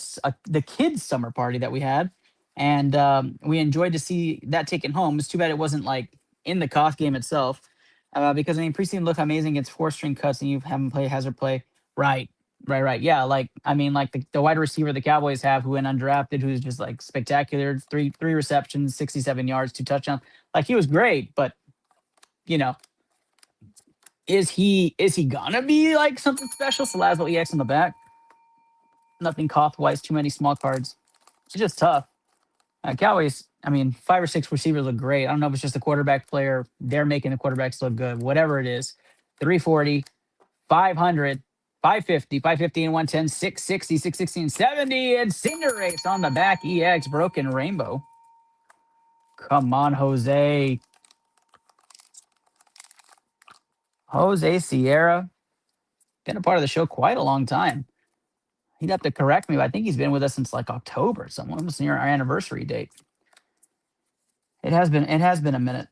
[SPEAKER 1] the kids' summer party that we had. And we enjoyed to see that taken home. It's too bad it wasn't like in the Koth game itself. Because, I mean, preseason looked amazing against 4-string cuts and you haven't played Hazard Play. Right. Yeah, like the wide receiver the Cowboys have who went undrafted, who's just like spectacular. Three receptions, 67 yards, 2 touchdowns. Like he was great, but you know, is he gonna be like something special? Salazzo EX in the back. Nothing Koth-wise, too many small cards. It's just tough. Cowboys, I mean, 5 or 6 receivers look great. I don't know if it's just the quarterback player. They're making the quarterbacks look good. Whatever it is. 340, 500. 550, 550 and 110, 660, 660 and 70, and Cinderace on the back, EX, Broken Rainbow. Come on, Jose. Jose Sierra. Been a part of the show quite a long time. He'd have to correct me, but I think he's been with us since like October, somewhere almost near our anniversary date. It has been a minute.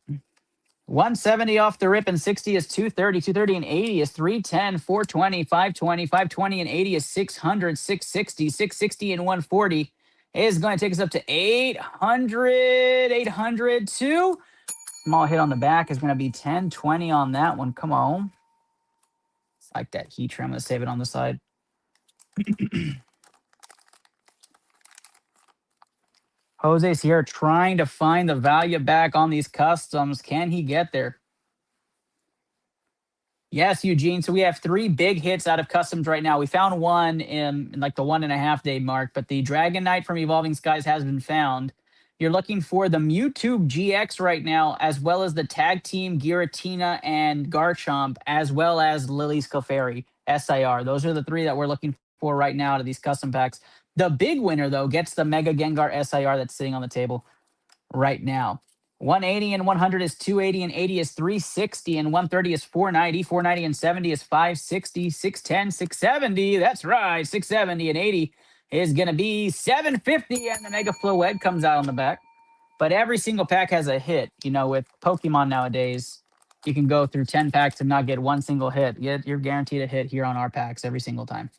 [SPEAKER 1] 170 off the rip and 60 is 230. 230 and 80 is 310. 420, 520, 520 and 80 is 600. 660, 660 and 140 is going to take us up to 800. 802. Small hit on the back is going to be 1020 on that one. Come on. It's like that heat trim. I'm going to save it on the side. Jose's here trying to find the value back on these customs. Can he get there? Yes, Eugene. So we have 3 big hits out of customs right now. We found one in like the 1.5 day mark, but the Dragon Knight from Evolving Skies has been found. You're looking for the Mewtwo GX right now, as well as the Tag Team Giratina and Garchomp, as well as Lily's Clefairy SIR. Those are the 3 that we're looking for right now out of these custom packs. The big winner, though, gets the Mega Gengar SIR that's sitting on the table right now. 180 and 100 is 280 and 80 is 360 and 130 is 490. 490 and 70 is 560, 610, 670. That's right, 670 and 80 is going to be 750, and the Mega Flow Egg comes out on the back. but every single pack has a hit. You know, with Pokemon nowadays, you can go through 10 packs and not get one single hit. Yet you're guaranteed a hit here on our packs every single time.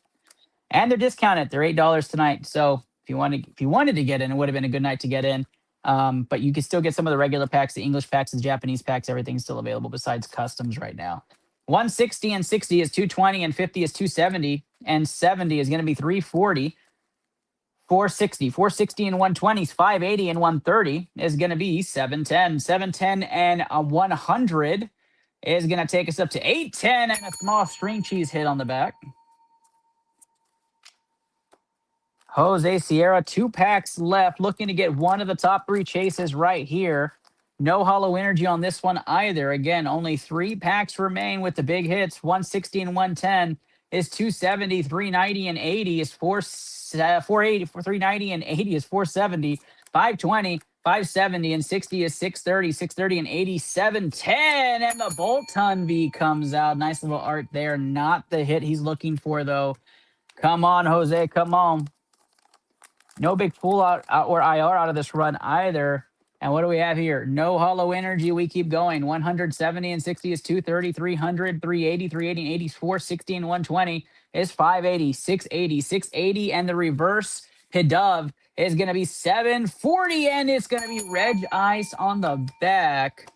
[SPEAKER 1] And they're discounted. They're $8 tonight. So if you wanted to get in, it would have been a good night to get in. But you can still get some of the regular packs, the English packs, the Japanese packs. Everything's still available besides customs right now. 160 and 60 is 220 and 50 is 270 and 70 is going to be 340. 460 and 120 is 580 and 130 is going to be 710. 710 and 100 is going to take us up to 810 and a small string cheese hit on the back. Jose Sierra, 2 packs left, looking to get one of the top 3 chases right here. No hollow energy on this one either. Again, only 3 packs remain with the big hits. 160 and 110 is 270, 390 and 80 is 480, 390 and 80 is 470, 520, 570 and 60 is 630, 630 and 80, 710. And the Bolton V comes out. Nice little art there. Not the hit he's looking for, though. Come on, Jose. Come on. No big pull out or IR out of this run either. And what do we have here? No hollow energy. We keep going. 170 and 60 is 230, 300, 380, 380 and 80 is 460 and 120 is 580, 680, 680. And the reverse Pidove is going to be 740. And it's going to be Reg Ice on the back.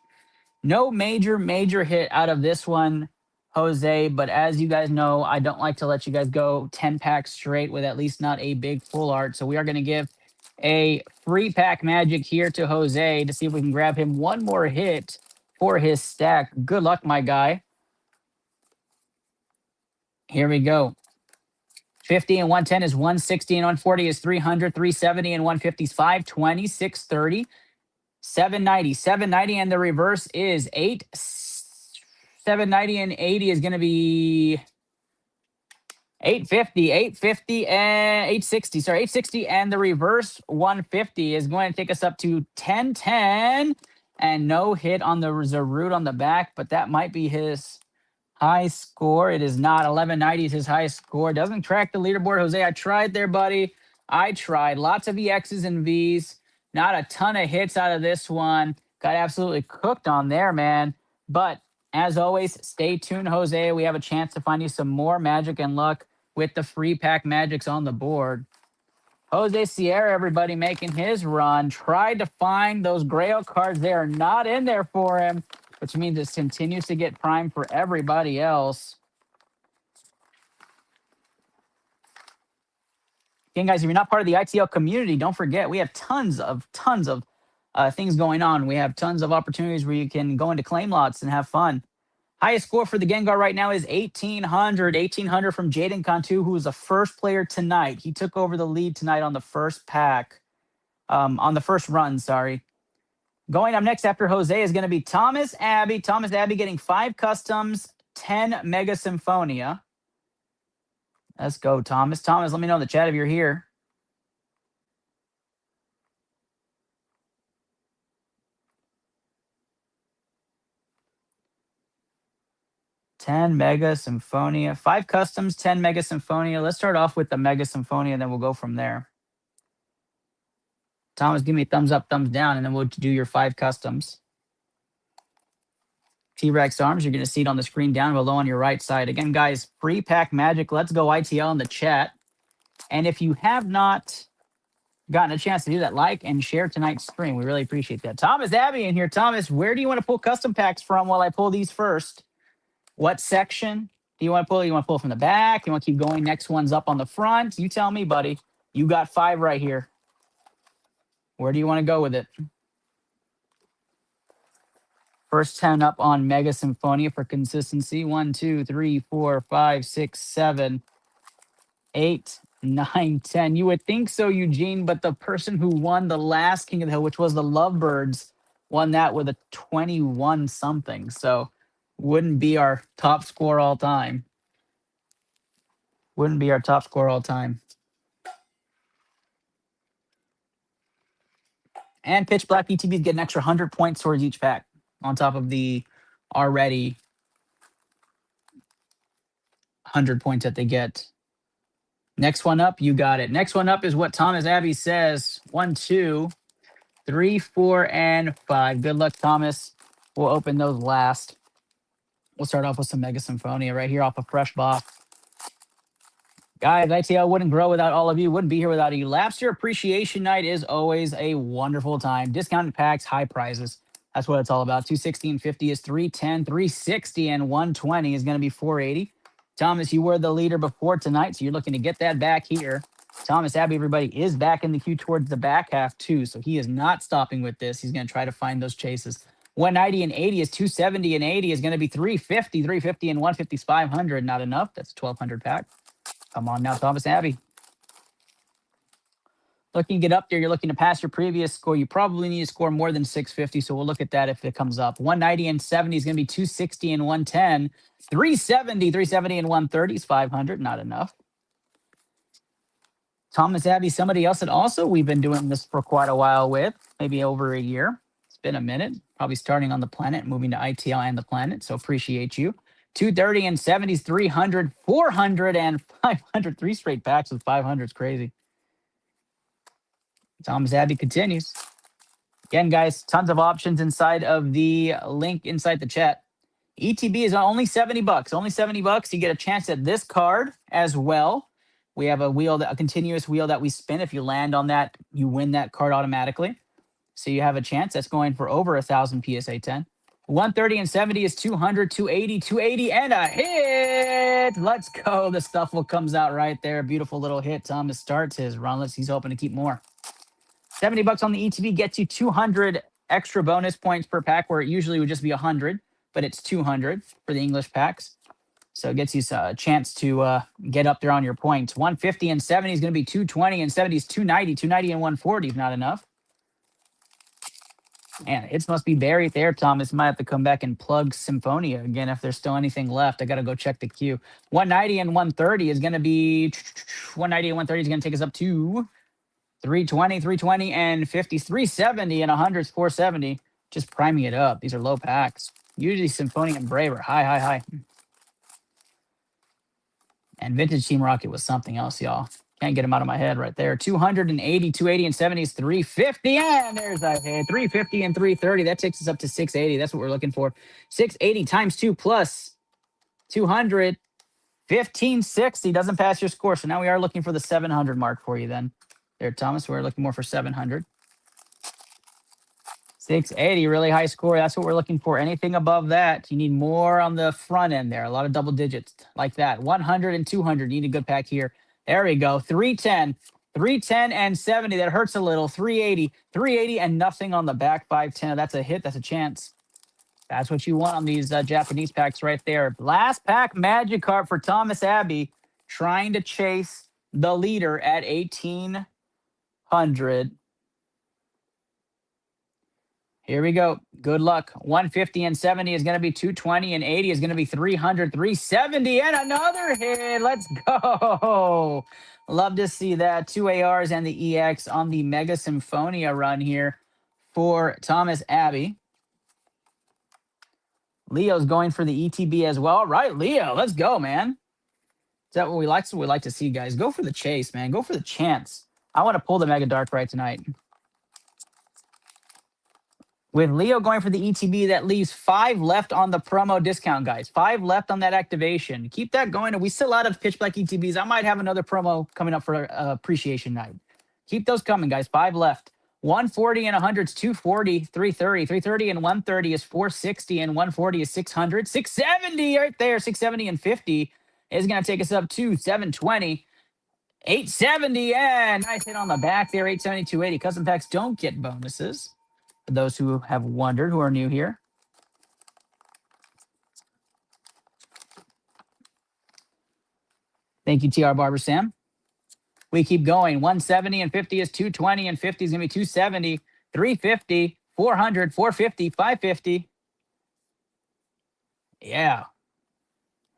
[SPEAKER 1] No major hit out of this one, Jose, but as you guys know, I don't like to let you guys go 10 packs straight with at least not a big full art. So we are going to give a free pack magic here to Jose to see if we can grab him one more hit for his stack. Good luck, my guy. Here we go. 50 and 110 is 160 and 140 is 300, 370 and 150 is 520, 630, 790, and the reverse is 790 and 80 is going to be 850 and 860. Sorry, 860 and the reverse 150 is going to take us up to 1010 and no hit on the root on the back, but that might be his high score. It is not. 1190 is his high score. Doesn't track the leaderboard, Jose. I tried there, buddy. I tried. Lots of EXs and Vs. Not a ton of hits out of this one. Got absolutely cooked on there, man. But as always, stay tuned, Jose. We have a chance to find you some more magic and luck with the free pack magics on the board. Jose Sierra, everybody making his run. Tried to find those Grail cards. They are not in there for him, which means it continues to get primed for everybody else. Again, guys, if you're not part of the ITL community, don't forget, we have tons of things going on. We have tons of opportunities where you can go into claim lots and have fun. Highest score for the Gengar right now is 1,800. 1,800 from Jaden Cantu, who was the first player tonight. He took over the lead tonight on the first pack, on the first run, sorry. Going up next after Jose is going to be Thomas Abbey. Thomas Abbey getting 5 customs, 10 Mega Symphonia. Let's go, Thomas. Thomas, let me know in the chat if you're here. $10 Mega Symphonia. 5 customs, 10 Mega Symphonia. Let's start off with the Mega Symphonia, then we'll go from there. Thomas, give me a thumbs up, thumbs down, and then we'll do your 5 customs. T-Rex Arms, you're going to see it on the screen down below on your right side. Again, guys, free pack magic. Let's go ITL in the chat. And if you have not gotten a chance to do that, like and share tonight's stream. We really appreciate that. Thomas Abbey in here. Thomas, where do you want to pull custom packs from while I pull these first? What section do you want to pull? You want to pull from the back? You want to keep going? Next one's up on the front. You tell me, buddy. You got 5 right here. Where do you want to go with it? First 10 up on Mega Symphonia for consistency. 1, 2, 3, 4, 5, 6, 7, 8, 9, 10. You would think so, Eugene, but the person who won the last King of the Hill, which was the Lovebirds, won that with a 21 something. So wouldn't be our top score all time. Wouldn't be our top score all time. And Pitch Black ETBs get an extra 100 points towards each pack on top of the already 100 points that they get. Next one up, you got it. Next one up is what Thomas Abbey says. 1, 2. 3, 4, and 5. Good luck, Thomas. We'll open those last. We'll start off with some Mega Symphonia right here off a fresh box. Guys, ITL wouldn't grow without all of you, wouldn't be here without you. Labster Appreciation Night is always a wonderful time. Discounted packs, high prizes. That's what it's all about. 216.50 is 310, 360, and 120 is going to be 480. Thomas, you were the leader before tonight, so you're looking to get that back here. Thomas Abbey, everybody, is back in the queue towards the back half, too, so he is not stopping with this. He's going to try to find those chases. 190 and 80 is 270 and 80 is going to be 350. 350 and 150 is 500. Not enough. That's a 1,200 pack. Come on now, Thomas Abbey. Looking to get up there, you're looking to pass your previous score. You probably need to score more than 650, so we'll look at that if it comes up. 190 and 70 is going to be 260 and 110. 370 and 130 is 500. Not enough. Thomas Abbey, somebody else that also we've been doing this for quite a while with, maybe over a year. It's been a minute. Probably starting on the planet, moving to ITL and the planet, so appreciate you. 230 and 70s, 300, 400, and 500. 3 straight packs with 500 is crazy. Thomas Abbey continues. Again, guys, tons of options inside of the link inside the chat. ETB is only 70 bucks. Only 70 bucks. You get a chance at this card as well. We have a wheel, a continuous wheel that we spin. If you land on that, you win that card automatically. So you have a chance. That's going for over 1,000 PSA 10. 130 and 70 is 200, 280, 280, and a hit. Let's go. The Stuffle comes out right there. Beautiful little hit. Thomas starts his run. He's hoping to keep more. 70 bucks on the ETB gets you 200 extra bonus points per pack, where it usually would just be 100, but it's 200 for the English packs. So it gets you a chance to get up there on your points. 150 and 70 is going to be 220, and 70 is 290. 290 and 140 is not enough. Man, hits must be buried there, Thomas. Might have to come back and plug Symphonia again if there's still anything left. I got to go check the queue. 190 and 130 is going to be 190 and 130 is going to take us up to 320, 320 and 50, 370 and 100 is 470. Just priming it up. These are low packs. Usually Symphonia and Brave are high. And Vintage Team Rocket was something else, y'all. Can't get him out of my head right there. 280, 280, and 70 is 350. And there's that hit. 350 and 330. That takes us up to 680. That's what we're looking for. 680 times 2 plus 200. 1560 doesn't pass your score. So now we are looking for the 700 mark for you then. There, Thomas. We're looking more for 700. 680, really high score. That's what we're looking for. Anything above that, you need more on the front end there. A lot of double digits like that. 100 and 200. You need a good pack here. There we go. 310. 310 and 70. That hurts a little. 380. 380 and nothing on the back. 510. That's a hit. That's a chance. That's what you want on these Japanese packs right there. Last pack Magikarp for Thomas Abbey. Trying to chase the leader at 1,800. Here we go. Good luck. 150 and 70 is going to be 220, and 80 is going to be 300, 370, and another hit. Let's go. Love to see that. 2 ARs and the EX on the Mega Symphonia run here for Thomas Abbey. Leo's going for the ETB as well. All right, Leo, let's go, man. Is that what we like? So we like to see, guys. Go for the chase, man. Go for the chance. I want to pull the Mega Dark right tonight. With Leo going for the ETB, that leaves 5 left on the promo discount, guys. 5 left on that activation. Keep that going. We still out of Pitch Black ETBs. I might have another promo coming up for Appreciation Night. Keep those coming, guys. 5 left. 140 and 100 is 240, 330. 330 and 130 is 460, and 140 is 600. 670 right there. 670 and 50 is going to take us up to 720. 870, and nice hit on the back there. 870, 280. Custom packs don't get bonuses. For those who have wondered, who are new here. Thank you, TR Barber Sam. We keep going. 170 and 50 is 220, and 50 is going to be 270, 350, 400, 450, 550. Yeah.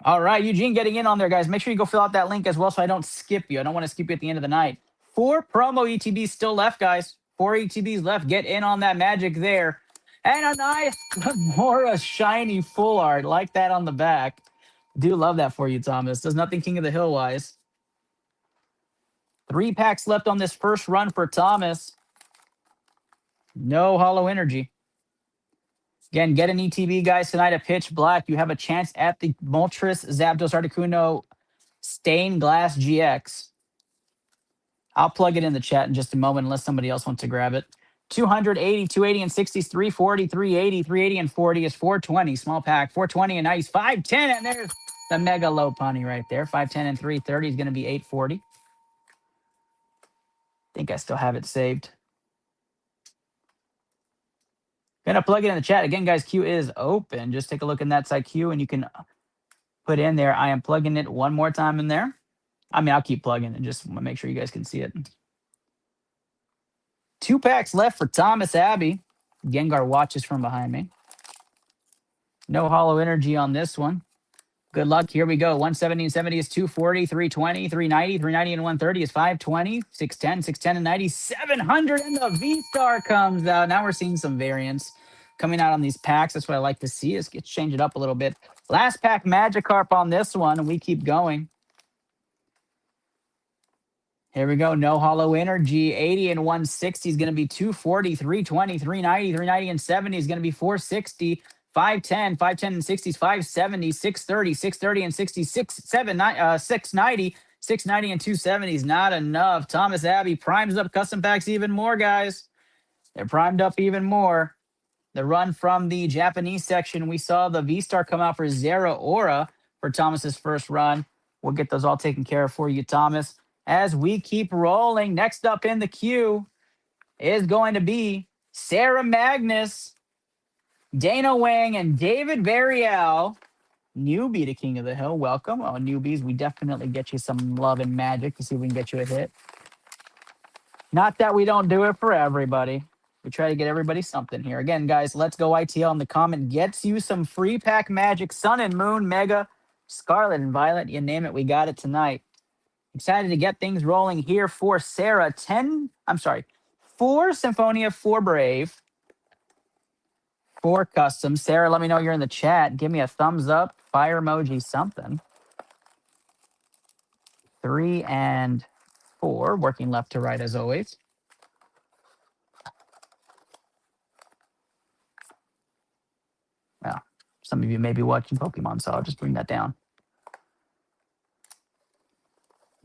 [SPEAKER 1] All right, Eugene getting in on there, guys. Make sure you go fill out that link as well so I don't skip you. I don't want to skip you at the end of the night. 4 promo ETBs still left, guys. 4 ETBs left. Get in on that magic there. And a nice Gamora shiny full art. Like that on the back. Do love that for you, Thomas. Does nothing King of the Hill wise. 3 packs left on this first run for Thomas. No hollow energy. Again, get an ETB, guys, tonight at Pitch Black. You have a chance at the Moltres Zapdos Articuno Stained Glass GX. I'll plug it in the chat in just a moment unless somebody else wants to grab it. 280, 280 and 60s, 340, 380, 380 and 40 is 420. Small pack, 420 and nice, 510. And there's the mega low punny right there. 510 and 330 is going to be 840. I think I still have it saved. Gonna plug it in the chat. Again, guys, queue is open. Just take a look in that side queue and you can put in there. I am plugging it one more time in there. I mean, I'll keep plugging it. Just want to make sure you guys can see it. 2 packs left for Thomas Abbey. Gengar watches from behind me. No hollow energy on this one. Good luck. Here we go. 170 and 70 is 240, 320, 390, 390 and 130 is 520, 610, 610 and 90, 700, and the V-Star comes out. Now we're seeing some variance coming out on these packs. That's what I like to see, is get change it up a little bit. Last pack Magikarp on this one, and we keep going. Here we go. No hollow energy. 80 and 160 is going to be 240, 320, 390, 390 and 70 is going to be 460. 510, 510 and 60s, 570, 630, 630 and 66, 690, 690 and 270s. Not enough. Thomas Abbey primes up custom packs even more, guys. They're primed up even more. The run from the Japanese section, we saw the V-Star come out for Zera Aura for Thomas's first run. We'll get those all taken care of for you, Thomas. As we keep rolling, next up in the queue is going to be Sarah Magnus, Dana Wang, and David Varial. Newbie to King of the Hill. Welcome. Oh, newbies, we definitely get you some love and magic to see if we can get you a hit. Not that we don't do it for everybody. We try to get everybody something here. Again, guys, let's go ITL in the comment. Gets you some free pack magic. Sun and Moon, Mega, Scarlet and Violet. You name it, we got it tonight. Excited to get things rolling here for Sarah. 4 Symphonia, 4 Brave, 4 Custom. Sarah, let me know you're in the chat. Give me a thumbs up, fire emoji, something. 3 and 4, working left to right as always. Well, some of you may be watching Pokemon, so I'll just bring that down.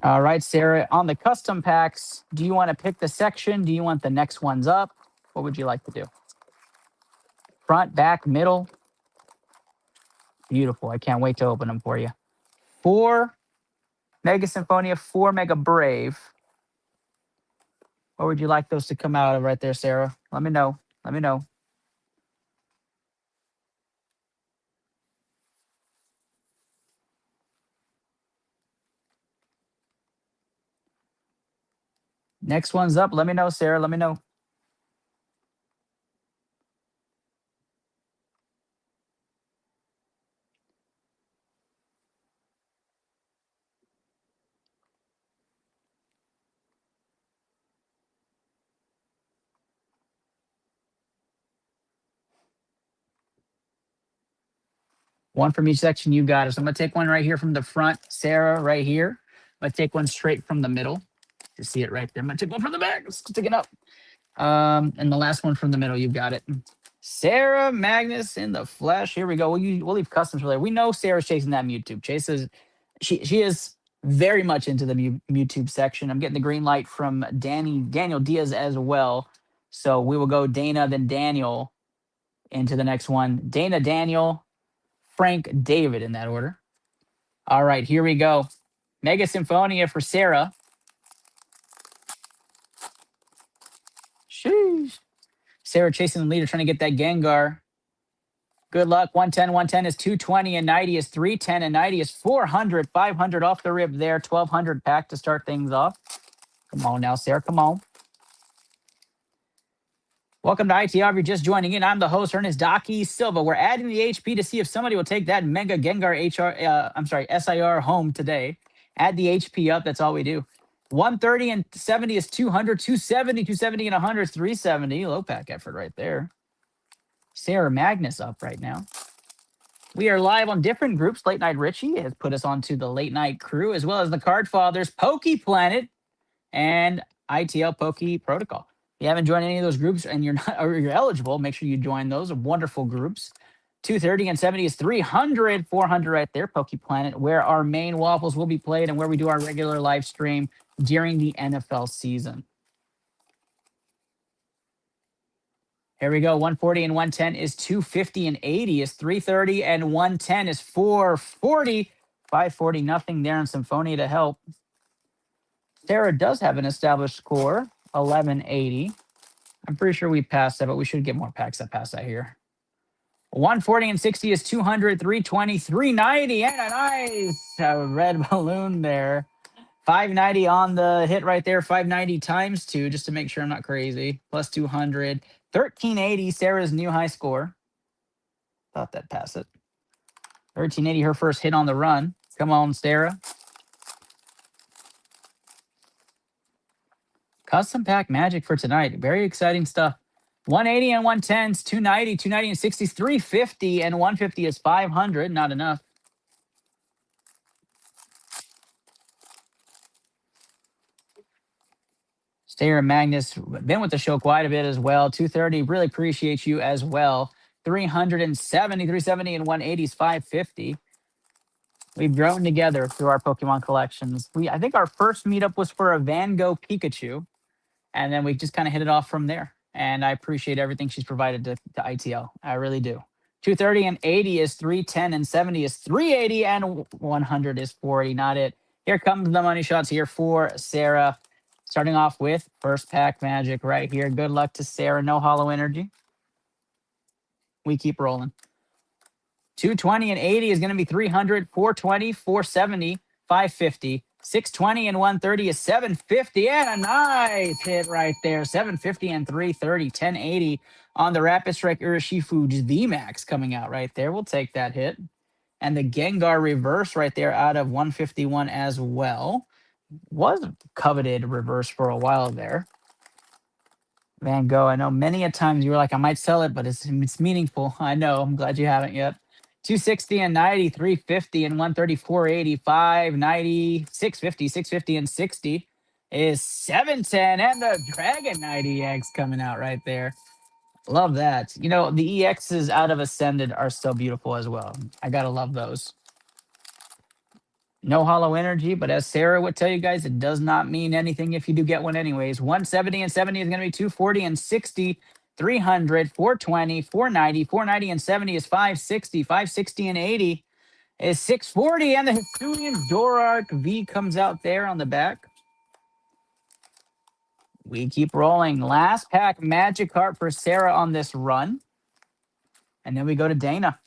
[SPEAKER 1] All right, Sarah, on the custom packs, do you want to pick the section? Do you want the next ones up? What would you like to do? Front, back, middle? Beautiful. I can't wait to open them for you. 4 Mega Symphonia, 4 Mega Brave. What would you like those to come out of right there, Sarah? Let me know. Let me know. Next one's up. Let me know, Sarah. Let me know. One from each section, you got it. So I'm going to take one right here from the front, Sarah, right here. I'm going to take one straight from the middle. You see it right there. I'm going to take one from the back. Let's stick it up. And the last one from the middle, you've got it. Sarah Magnus in the flesh. Here we go. We'll leave customs for later. We know Sarah's chasing that Mewtwo. She is very much into the Mewtwo section. I'm getting the green light from Daniel Diaz as well. So we will go Dana, then Daniel into the next one. Dana, Daniel, Frank, David in that order. All right, here we go. Mega Symphonia for Sarah. Sheesh. Sarah chasing the leader, trying to get that Gengar. Good luck. 110, 110 is 220, and 90 is 310, and 90 is 400. 500 off the rib there. 1,200 pack to start things off. Come on now, Sarah. Come on. Welcome to ITL. If you're just joining in, I'm the host, Ernest Docky Silva. We're adding the HP to see if somebody will take that Mega Gengar SIR home today. Add the HP up. That's all we do. 130 and 70 is 200. 270, 270 and 100 is 370. Low pack effort right there. Sarah Magnus up right now. We are live on different groups. Late Night Richie has put us onto the Late Night Crew, as well as the Card Fathers, Poke Planet, and ITL Poke Protocol. you haven't joined any of those groups and you're not, or you're eligible, make sure you join those wonderful groups. 230 and 70 is 300, 400 right there, Poke Planet, where our main waffles will be played and where we do our regular live stream during the NFL season. Here we go. 140 and 110 is 250 and 80 is 330 and 110 is 440. 540, nothing there on Symphonia to help. Sarah does have an established score, 1180. I'm pretty sure we passed that, but we should get more packs that pass that here. 140 and 60 is 200, 320, 390, and a nice red balloon there. 590 on the hit right there, 590 times 2, just to make sure I'm not crazy. Plus 200, 1380, Sarah's new high score. Thought that'd pass it. 1380, her first hit on the run. Come on, Sarah. Custom pack magic for tonight. Very exciting stuff. 180 and 110 is 290, 290 and 60 is 350, and 150 is 500. Not enough. Sarah Magnus, been with the show quite a bit as well. 230, really appreciate you as well. 370, 370 and 180 is 550. We've grown together through our Pokemon collections. I think our first meetup was for a Van Gogh Pikachu, and then we just kind of hit it off from there. And I appreciate everything she's provided to ITL. I really do. 230 and 80 is 310 and 70 is 380 and 100 is 40. Not it. Here comes the money shots here for Sarah. Starting off with first pack magic right here. Good luck to Sarah. No hollow energy. We keep rolling. 220 and 80 is going to be 300, 420, 470, 550. 620 and 130 is 750. And a nice hit right there. 750 and 330. 1080 on the Rapid Strike Urshifu's VMAX coming out right there. We'll take that hit. And the Gengar reverse right there out of 151 as well. Was coveted reverse for a while there. Van Gogh, I know many a times you were like, I might sell it, but it's meaningful. I know. I'm glad you haven't yet. 260 and 90, 350 and 130, 480, 590, 650, 650 and 60 is 710. And the Dragon Knight EX coming out right there. Love that. You know, the EXs out of Ascended are so beautiful as well. I got to love those. No hollow energy, but as Sarah would tell you guys, it does not mean anything if you do get one anyways. 170 and 70 is going to be 240 and 60, 300, 420, 490, 490 and 70 is 560, 560 and 80 is 640, and the Hisuian Dorark V comes out there on the back. We keep rolling. Last pack magic card for Sarah on this run. And then we go to Dana.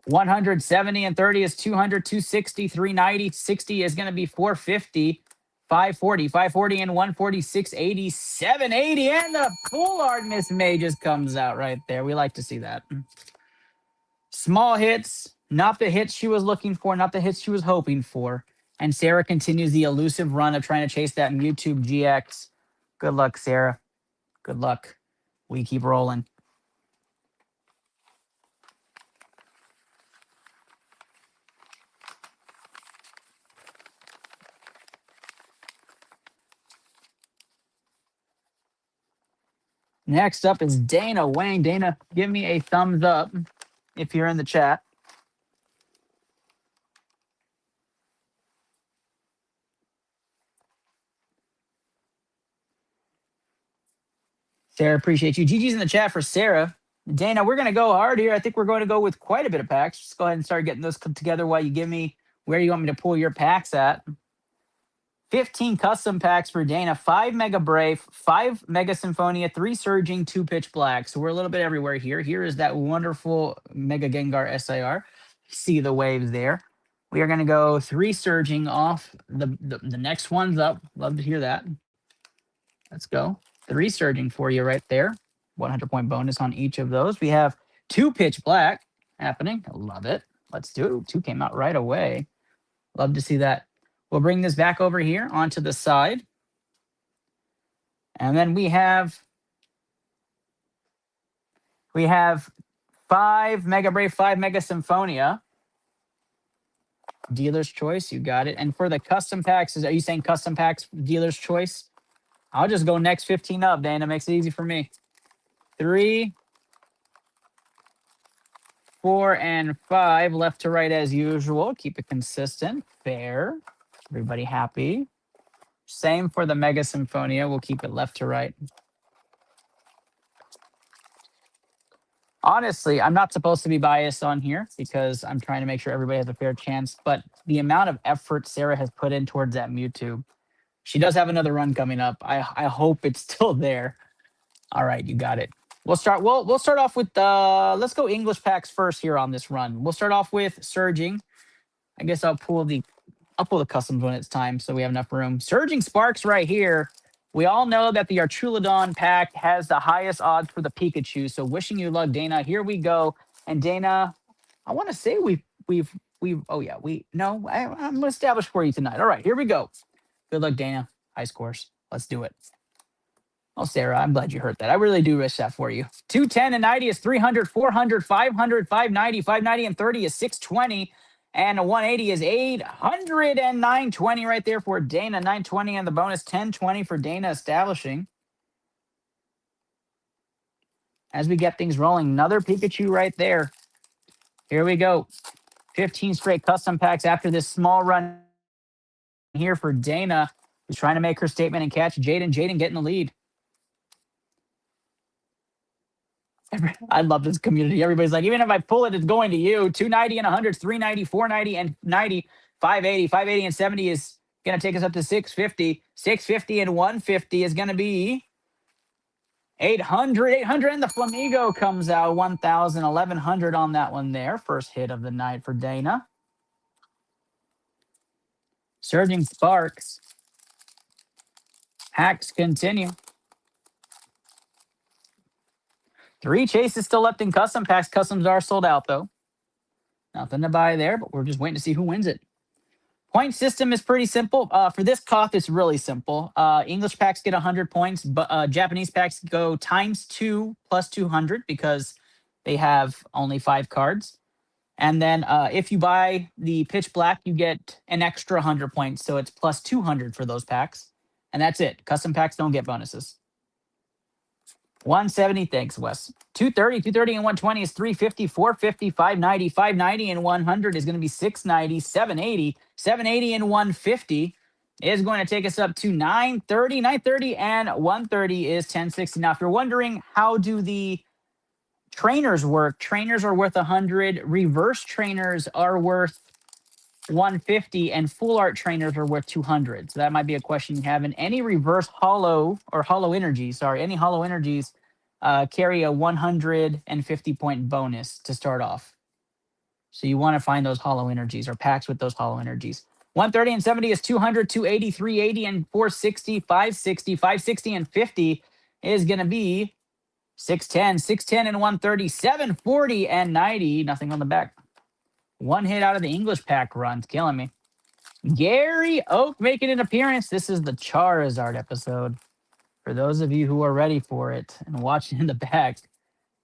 [SPEAKER 1] 170 and 30 is 200, 260, 390, 60 is going to be 450, 540, 540 and 140, 680, 780, and the full art Miss May just comes out right there. We like to see that. Small hits, not the hits she was looking for, not the hits she was hoping for. And Sarah continues the elusive run of trying to chase that Mewtwo GX. Good luck, Sarah. Good luck. We keep rolling. Next up is Dana Wayne. Dana, give me a thumbs up if you're in the chat. Sarah, appreciate you. GG's in the chat for Sarah. Dana, we're going to go hard here. I think we're going to go with quite a bit of packs. Just go ahead and start getting those together while you give me where you want me to pull your packs at. 15 custom packs for Dana, 5 Mega Brave, 5 Mega Symphonia, 3 Surging, 2 Pitch Black. So we're a little bit everywhere here. Here is that wonderful Mega Gengar SIR. See the waves there. We are going to go 3 Surging off. The next one's up. Love to hear that. Let's go. 3 Surging for you right there. 100 point bonus on each of those. We have 2 Pitch Black happening. I love it. Let's do it. 2 came out right away. Love to see that. We'll bring this back over here onto the side. And then we have 5 Mega Brave, 5 Mega Symphonia. Dealer's choice, you got it. And for the custom packs, are you saying custom packs, dealer's choice? I'll just go next 15 up, Dana. Makes it easy for me. 3, 4, and 5 left to right as usual. Keep it consistent. Fair. Everybody happy. Same for the Mega Symphonia. We'll keep it left to right. Honestly, I'm not supposed to be biased on here because I'm trying to make sure everybody has a fair chance. But the amount of effort Sarah has put in towards that Mewtwo, she does have another run coming up. I hope it's still there. All right, you got it. We'll start. We'll start off with let's go English packs first here on this run. We'll start off with Surging. I guess I'll pull the customs when it's time so we have enough room. Surging Sparks right here. We all know that the Archulodon pack has the highest odds for the Pikachu. So wishing you luck, Dana. Here we go. And Dana, I want to say we've oh yeah, I'm gonna establish for you tonight. All right, here we go. Good luck, Dana. High scores. Let's do it. Oh, Sarah, I'm glad you heard that. I really do wish that for you. 210 and 90 is 300, 400, 500, 590, 590 and 30 is 620. And a 180 is 800 and 920 right there for Dana. 920 and the bonus 1020 for Dana establishing. As we get things rolling, another Pikachu right there. Here we go. 15 straight custom packs after this small run here for Dana, who's trying to make her statement and catch Jaden. Jaden getting the lead. I love this community. Everybody's like, even if I pull it, it's going to you. 290 and 100, 390, 490 and 90, 580, 580 and 70 is going to take us up to 650. 650 and 150 is going to be 800. 800 and the Flamigo comes out. 1,000, 1,100 on that one there. First hit of the night for Dana. Surging Sparks. Hacks continue. 3 chases still left in custom packs. Customs are sold out, though. Nothing to buy there, but we're just waiting to see who wins it. Point system is pretty simple. For this Koth, it's really simple. English packs get 100 points, but Japanese packs go ×2 plus 200 because they have only 5 cards. And then if you buy the Pitch Black, you get an extra 100 points. So it's plus 200 for those packs. And that's it. Custom packs don't get bonuses. 170, thanks, Wes. 230 and 120 is 350, 450, 590, 590 and 100 is going to be 690, 780, 780 and 150 is going to take us up to 930, 930 and 130 is 1060. Now, if you're wondering how do the trainers work, trainers are worth 100, reverse trainers are worth 150, and full art trainers are worth 200. So that might be a question you have. And any reverse hollow or hollow energies, any hollow energies carry a 150 point bonus to start off. So you want to find those hollow energies or packs with those hollow energies. 130 and 70 is 200, 280, 380 and 460, 560, 560 and 50 is going to be 610, 610 and 130, 740 and 90. Nothing on the back. One hit out of the English pack runs, killing me. Gary Oak making an appearance. This is the Charizard episode. For those of you who are ready for it and watching in the back,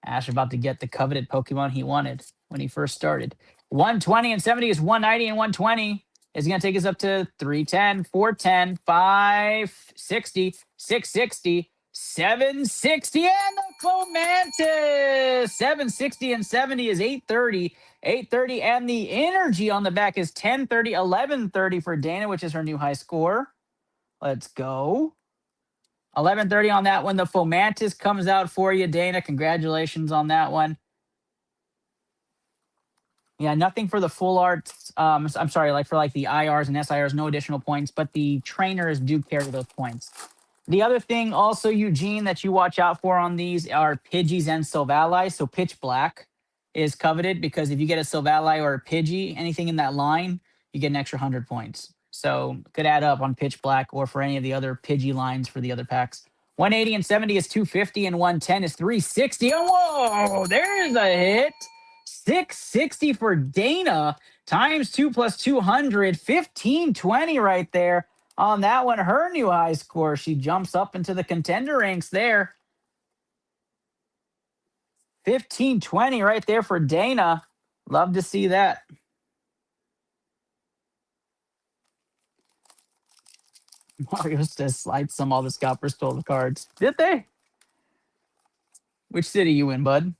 [SPEAKER 1] Ash about to get the coveted Pokemon he wanted when he first started. 120 and 70 is 190 and 120 is going to take us up to 310, 410, 560, 660, 760, and the Fomantis. 760 and 70 is 830. 830, and the energy on the back is 1030, 1130 for Dana, which is her new high score. Let's go. 1130 on that one. The Fomantis comes out for you, Dana. Congratulations on that one. Yeah, nothing for the full arts. I'm sorry, for the IRs and SIRs, no additional points, but the trainers do carry those points. The other thing also, Eugene, that you watch out for on these are Pidgeys and Silvally. So Pitch Black is coveted because if you get a Silvally or a Pidgey, anything in that line, you get an extra 100 points. So could add up on Pitch Black or for any of the other Pidgey lines for the other packs. 180 and 70 is 250 and 110 is 360. Oh, whoa, there's a hit. 660 for Dana times 2 plus 200, 1520 right there on that one. Her new high score. She jumps up into the contender ranks there. 1520 right there for Dana. Love to see that. Mario says slide some. All the scalpers stole the cards. Did they? Which city you in, bud?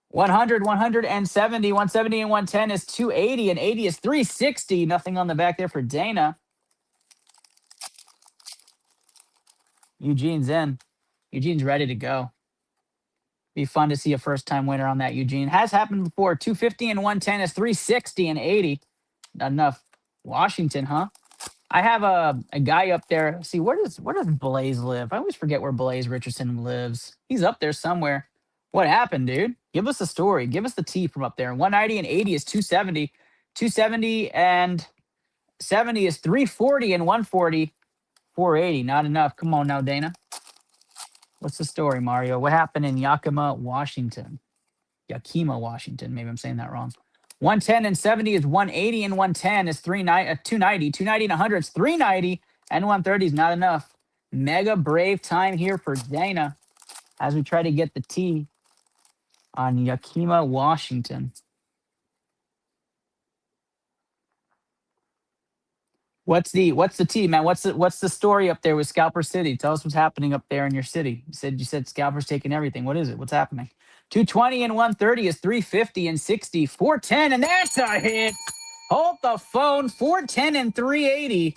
[SPEAKER 1] 100, 170, 170 and 110 is 280, and 80 is 360. Nothing on the back there for Dana. Eugene's in. Eugene's ready to go. Be fun to see a first-time winner on that, Eugene. Has happened before. 250 and 110 is 360 and 80. Not enough. Washington, huh? I have a guy up there. See, where does Blaze live? I always forget where Blaze Richardson lives. He's up there somewhere. What happened, dude? Give us a story. Give us the tea from up there. 190 and 80 is 270. 270 and 70 is 340, and 140, 480. Not enough. Come on now, Dana. What's the story, Mario? What happened in Yakima, Washington? Yakima, Washington. Maybe I'm saying that wrong. 110 and 70 is 180, and 110 is 290. 290 and 100 is 390, and 130 is not enough. Mega brave time here for Dana as we try to get the T on Yakima, Washington. What's the T, man? What's the story up there with Scalper City? Tell us what's happening up there in your city. You said Scalper's taking everything. What is it? What's happening? 220 and 130 is 350 and 60. 410, and that's a hit. Hold the phone. 410 and 380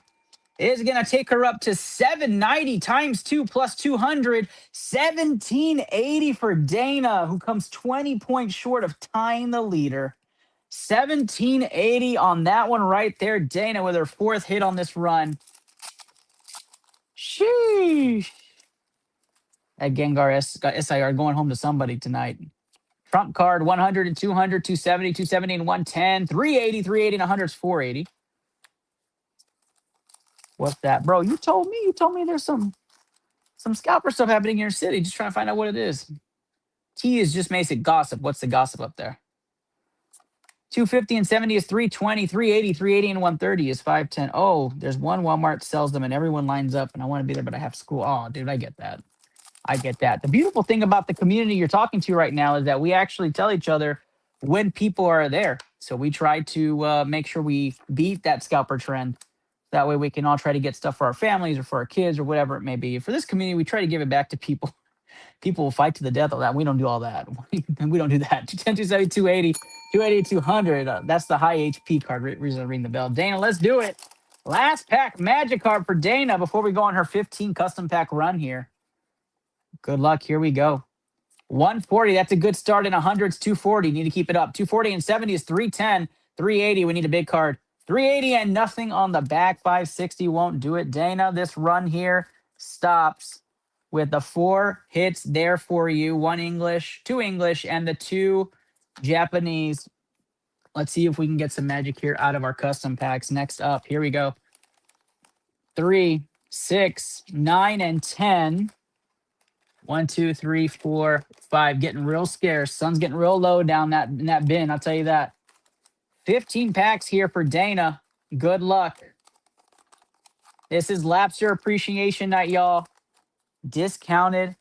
[SPEAKER 1] is going to take her up to 790 times 2 plus 200. 1780 for Dana, who comes 20 points short of tying the leader. 1780 on that one right there. Dana with her fourth hit on this run. Sheesh. That Gengar SIR going home to somebody tonight. Trump card 100 and 200, 270, 270 and 110, 380, 380 and 100 is 480. What's that? Bro, you told me there's some scalper stuff happening in your city. Just trying to find out what it is. T is just basic gossip. What's the gossip up there? 250 and 70 is 320, 380, 380 and 130 is 510. Oh, there's one Walmart sells them and everyone lines up and I want to be there, but I have school. Oh, dude, I get that. The beautiful thing about the community you're talking to right now is that we actually tell each other when people are there. So we try to make sure we beat that scalper trend. That way we can all try to get stuff for our families or for our kids or whatever it may be. For this community, we try to give it back to people. People will fight to the death on that. We don't do all that. We don't do that. 210, 270, 280, 280, 200. That's the high HP card. Reason to ring the bell. Dana, let's do it. Last pack magic card for Dana before we go on her 15 custom pack run here. Good luck. Here we go. 140. That's a good start. In 100's 240. Need to keep it up. 240 and 70 is 310. 380. We need a big card. 380 and nothing on the back. 560 won't do it. Dana, this run here stops with the 4 hits there for you. 1 English, 2 English, and the 2 Japanese. Let's see if we can get some magic here out of our custom packs. Next up, here we go. 3, 6, 9, and 10. 1, 2, 3, 4, 5. Getting real scarce. Sun's getting real low down in that bin. I'll tell you that. 15 packs here for Dana. Good luck. This is Labster Appreciation Night, y'all. Discounted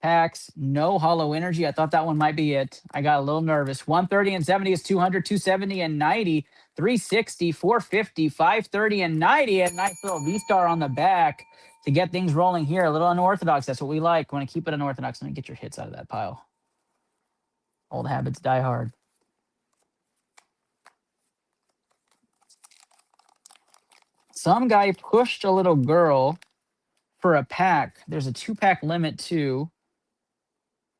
[SPEAKER 1] packs, no hollow energy. I thought that one might be it. I got a little nervous. 130 and 70 is 200, 270 and 90, 360, 450, 530 and 90. A nice little V-star on the back to get things rolling here. A little unorthodox. That's what we like. Want to keep it unorthodox and get your hits out of that pile. Old habits die hard. Some guy pushed a little girl for a pack. There's a 2-pack limit too.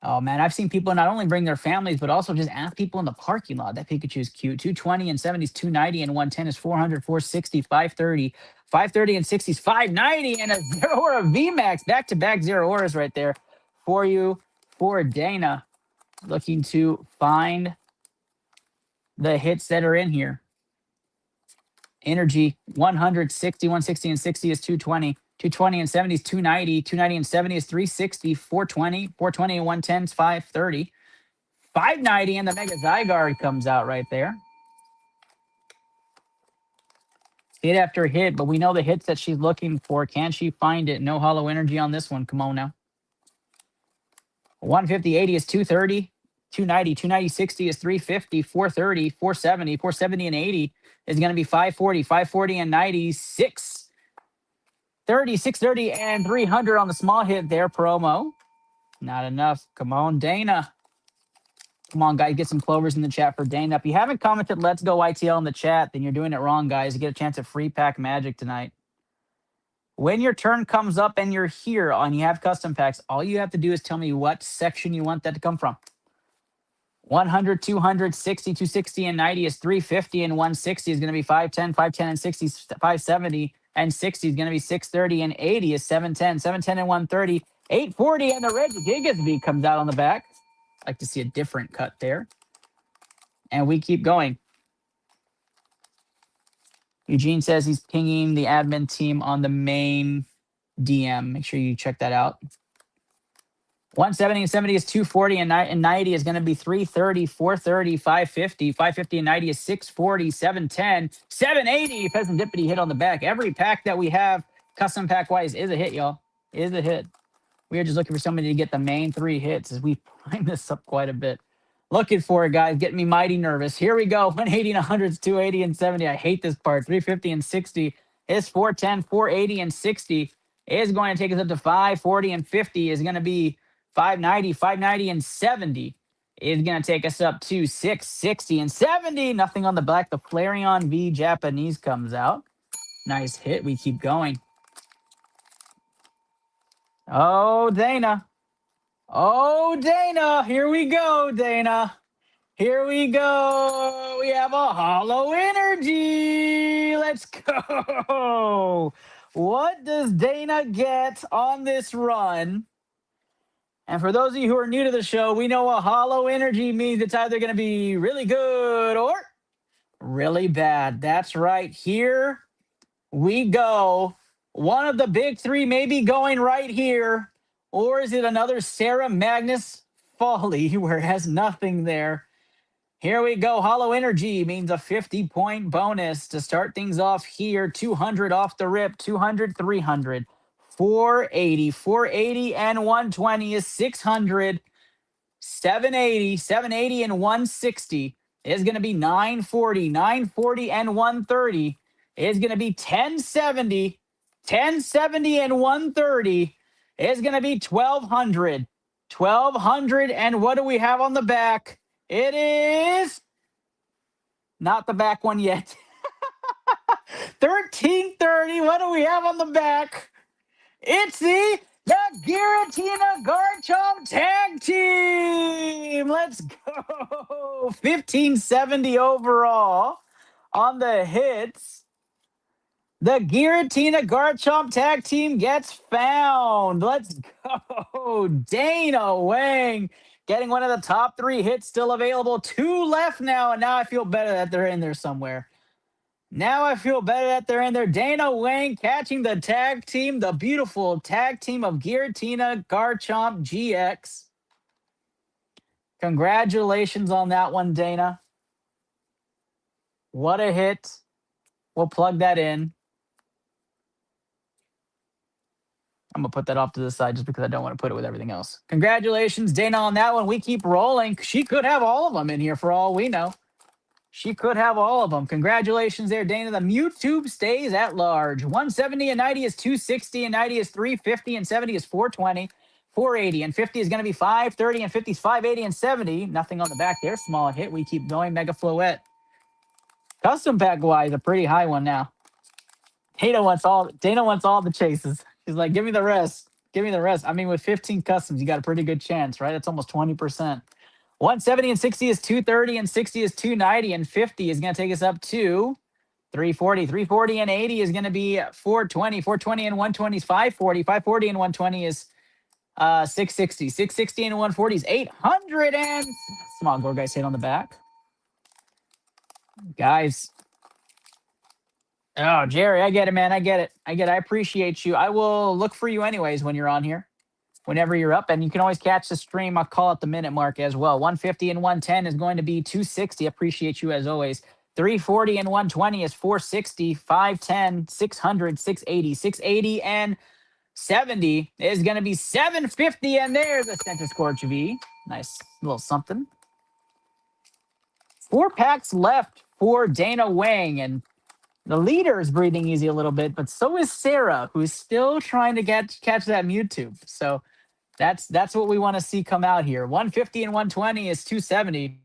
[SPEAKER 1] Oh man, I've seen people not only bring their families, but also just ask people in the parking lot. That Pikachu is cute. 220 and 70 is 290 and 110 is 400, 460, 530. 530 and 60 is 590 and a 0 or a VMAX. Back-to-back 0 auras right there for you, for Dana. Looking to find the hits that are in here. Energy, 160, 160 and 60 is 220. 220 and 70 is 290. 290 and 70 is 360. 420. 420 and 110 is 530. 590 and the Mega Zygarde comes out right there. Hit after hit, but we know the hits that she's looking for. Can she find it? No hollow energy on this one. Come on now. 150, 80 is 230. 290, 290, 60 is 350. 430, 470. 470 and 80 is going to be 540. 540 and 96. 30, 630, and 300 on the small hit there, promo. Not enough. Come on, Dana. Come on, guys, get some clovers in the chat for Dana. If you haven't commented "Let's Go ITL" in the chat, then you're doing it wrong, guys. You get a chance at free pack magic tonight. When your turn comes up and you're here and you have custom packs, all you have to do is tell me what section you want that to come from. 100, 200, 60, 260, and 90 is 350, and 160 is going to be 510, 510, and 60 is 570, and 60 is going to be 630, and 80 is 710, 710, and 130, 840, and the Reggie Gigasby comes out on the back. Like to see a different cut there. And we keep going. Eugene says he's pinging the admin team on the main DM. Make sure you check that out. 170 and 70 is 240, and 90 is going to be 330, 430, 550. 550 and 90 is 640, 710, 780. Peasant Dippity hit on the back. Every pack that we have, custom pack wise, is a hit, y'all. Is a hit. We are just looking for somebody to get the main 3 hits as we prime this up quite a bit. Looking for it, guys. Getting me mighty nervous. Here we go. 180 and 100 is 280 and 70. I hate this part. 350 and 60 is 410. 480 and 60 is going to take us up to 540 and 50 is going to be 590. 590 and 70 is going to take us up to 660 and 70. Nothing on the back. The Flareon V Japanese comes out. Nice hit. We keep going. Oh, Dana. Oh, Dana. Here we go, Dana. Here we go. We have a Hollow Energy. Let's go. What does Dana get on this run? And for those of you who are new to the show, we know a Hollow Energy means it's either going to be really good or really bad. That's right. Here we go. One of the big 3 may be going right here. Or is it another Sarah Magnus Folly where it has nothing there? Here we go. Hollow Energy means a 50-point bonus to start things off here. 200 off the rip. 200, 300, 480. 480 and 120 is 600. 780. 780 and 160 is going to be 940. 940 and 130 is going to be 1070. 1070 and 130 is going to be 1200. 1200 and what do we have on the back? It is not the back one yet. 1330. What do we have on the back? It's the Giratina Garchomp Tag Team. Let's go. 1570 overall on the hits. The Giratina Garchomp Tag Team gets found. Let's go. Dana Wang getting one of the top 3 hits still available. 2 left now, and now I feel better that they're in there somewhere. Now I feel better that they're in there. Dana Wang catching the tag team, the beautiful tag team of Giratina Garchomp GX. Congratulations on that one, Dana. What a hit. We'll plug that in. I'm going to put that off to the side just because I don't want to put it with everything else. Congratulations, Dana, on that one. We keep rolling. She could have all of them in here for all we know. She could have all of them. Congratulations there, Dana. The Mewtwo stays at large. 170 and 90 is 260 and 90 is 350 and 70 is 420. 480 and 50 is going to be 530 and 50 is 580 and 70. Nothing on the back there. Small hit. We keep going. Mega Floette. Custom pack wise, a pretty high one now. Dana wants all the chases. She's like, give me the rest. Give me the rest. I mean, with 15 customs, you got a pretty good chance, right? That's almost 20%. 170 and 60 is 230 and 60 is 290 and 50 is going to take us up to 340. 340 and 80 is going to be 420. 420 and 120 is 540. 540 and 120 is 660. 660 and 140 is 800 and small gore guys hit on the back. Guys. Oh, Jerry, I get it, man. I get it. I appreciate you. I will look for you anyways when you're on here, whenever you're up. And you can always catch the stream. I'll call it the minute mark as well. 150 and 110 is going to be 260. Appreciate you as always. 340 and 120 is 460. 510, 600, 680. 680 and 70 is going to be 750. And there's a Center Scorch V. Nice little something. 4 packs left for Dana Wang. And The leader is breathing easy a little bit, but so is Sarah, who's still trying to catch that Mewtwo. So that's what we want to see come out here. 150 and 120 is 270.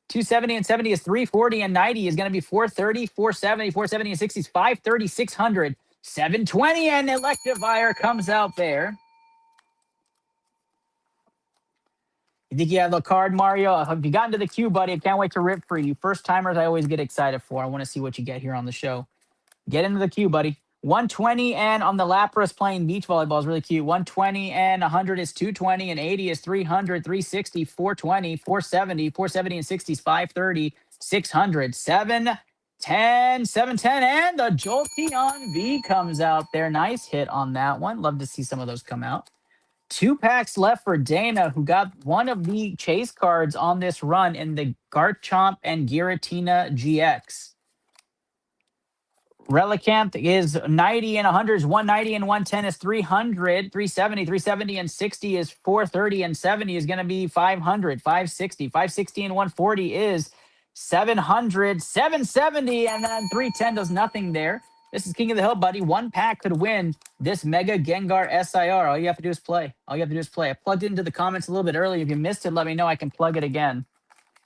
[SPEAKER 1] 270 and 70 is 340, and 90 is going to be 430, 470, 470 and 60 is 530, 600, 720, and Electivire comes out there. You think you have the card, Mario? Have you gotten to the queue, buddy? I can't wait to rip for you. First timers, I always get excited for. I want to see what you get here on the show. Get into the queue, buddy. 120 and on the Lapras playing beach volleyball is really cute. 120 and 100 is 220 and 80 is 300, 360, 420, 470, 470 and 60 is 530, 600, 710, 710, and the Jolteon V comes out there. Nice hit on that one. Love to see some of those come out. 2 packs left for Dana, who got one of the chase cards on this run in the Garchomp and Giratina GX. Relicanth is 90 and 100 is 190 and 110 is 300, 370, 370 and 60 is 430 and 70 is going to be 500, 560, 560 and 140 is 700, 770 and then 310 does nothing there. This is King of the Hill, buddy. One pack could win this Mega Gengar SIR. All you have to do is play. All you have to do is play. I plugged it into the comments a little bit earlier. If you missed it, let me know. I can plug it again.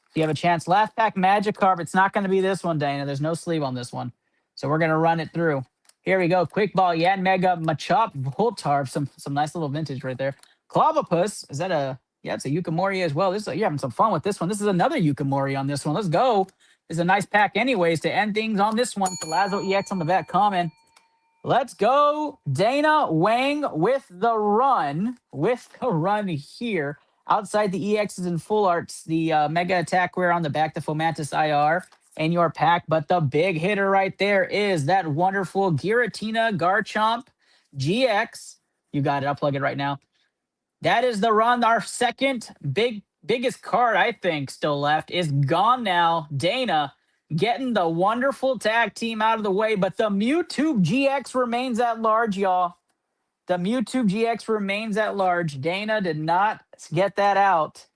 [SPEAKER 1] If you have a chance. Last pack Magikarp. It's not going to be this one, Dana. There's no sleeve on this one. So we're going to run it through. Here we go. Quick Ball, Yan Mega, Machop, Voltarb. Some nice little vintage right there. Clavapus. Is that a... Yeah, it's a Yukimori as well. You're having some fun with this one. This is another Yukimori on this one. Let's go. This is a nice pack anyways to end things on this one. Palazzo EX on the back comment. Let's go. Dana Wang with the run. With the run here. Outside the EXs and full arts, the Mega Attack Wear on the back, the Fomantis IR. In your pack, but the big hitter right there is that wonderful Giratina Garchomp GX. You got it. I'll plug it right now. That is the run. Our second biggest card, I think, still left is gone now. Dana getting the wonderful tag team out of the way, but the Mewtwo GX remains at large, y'all. The Mewtwo GX remains at large. Dana did not get that out.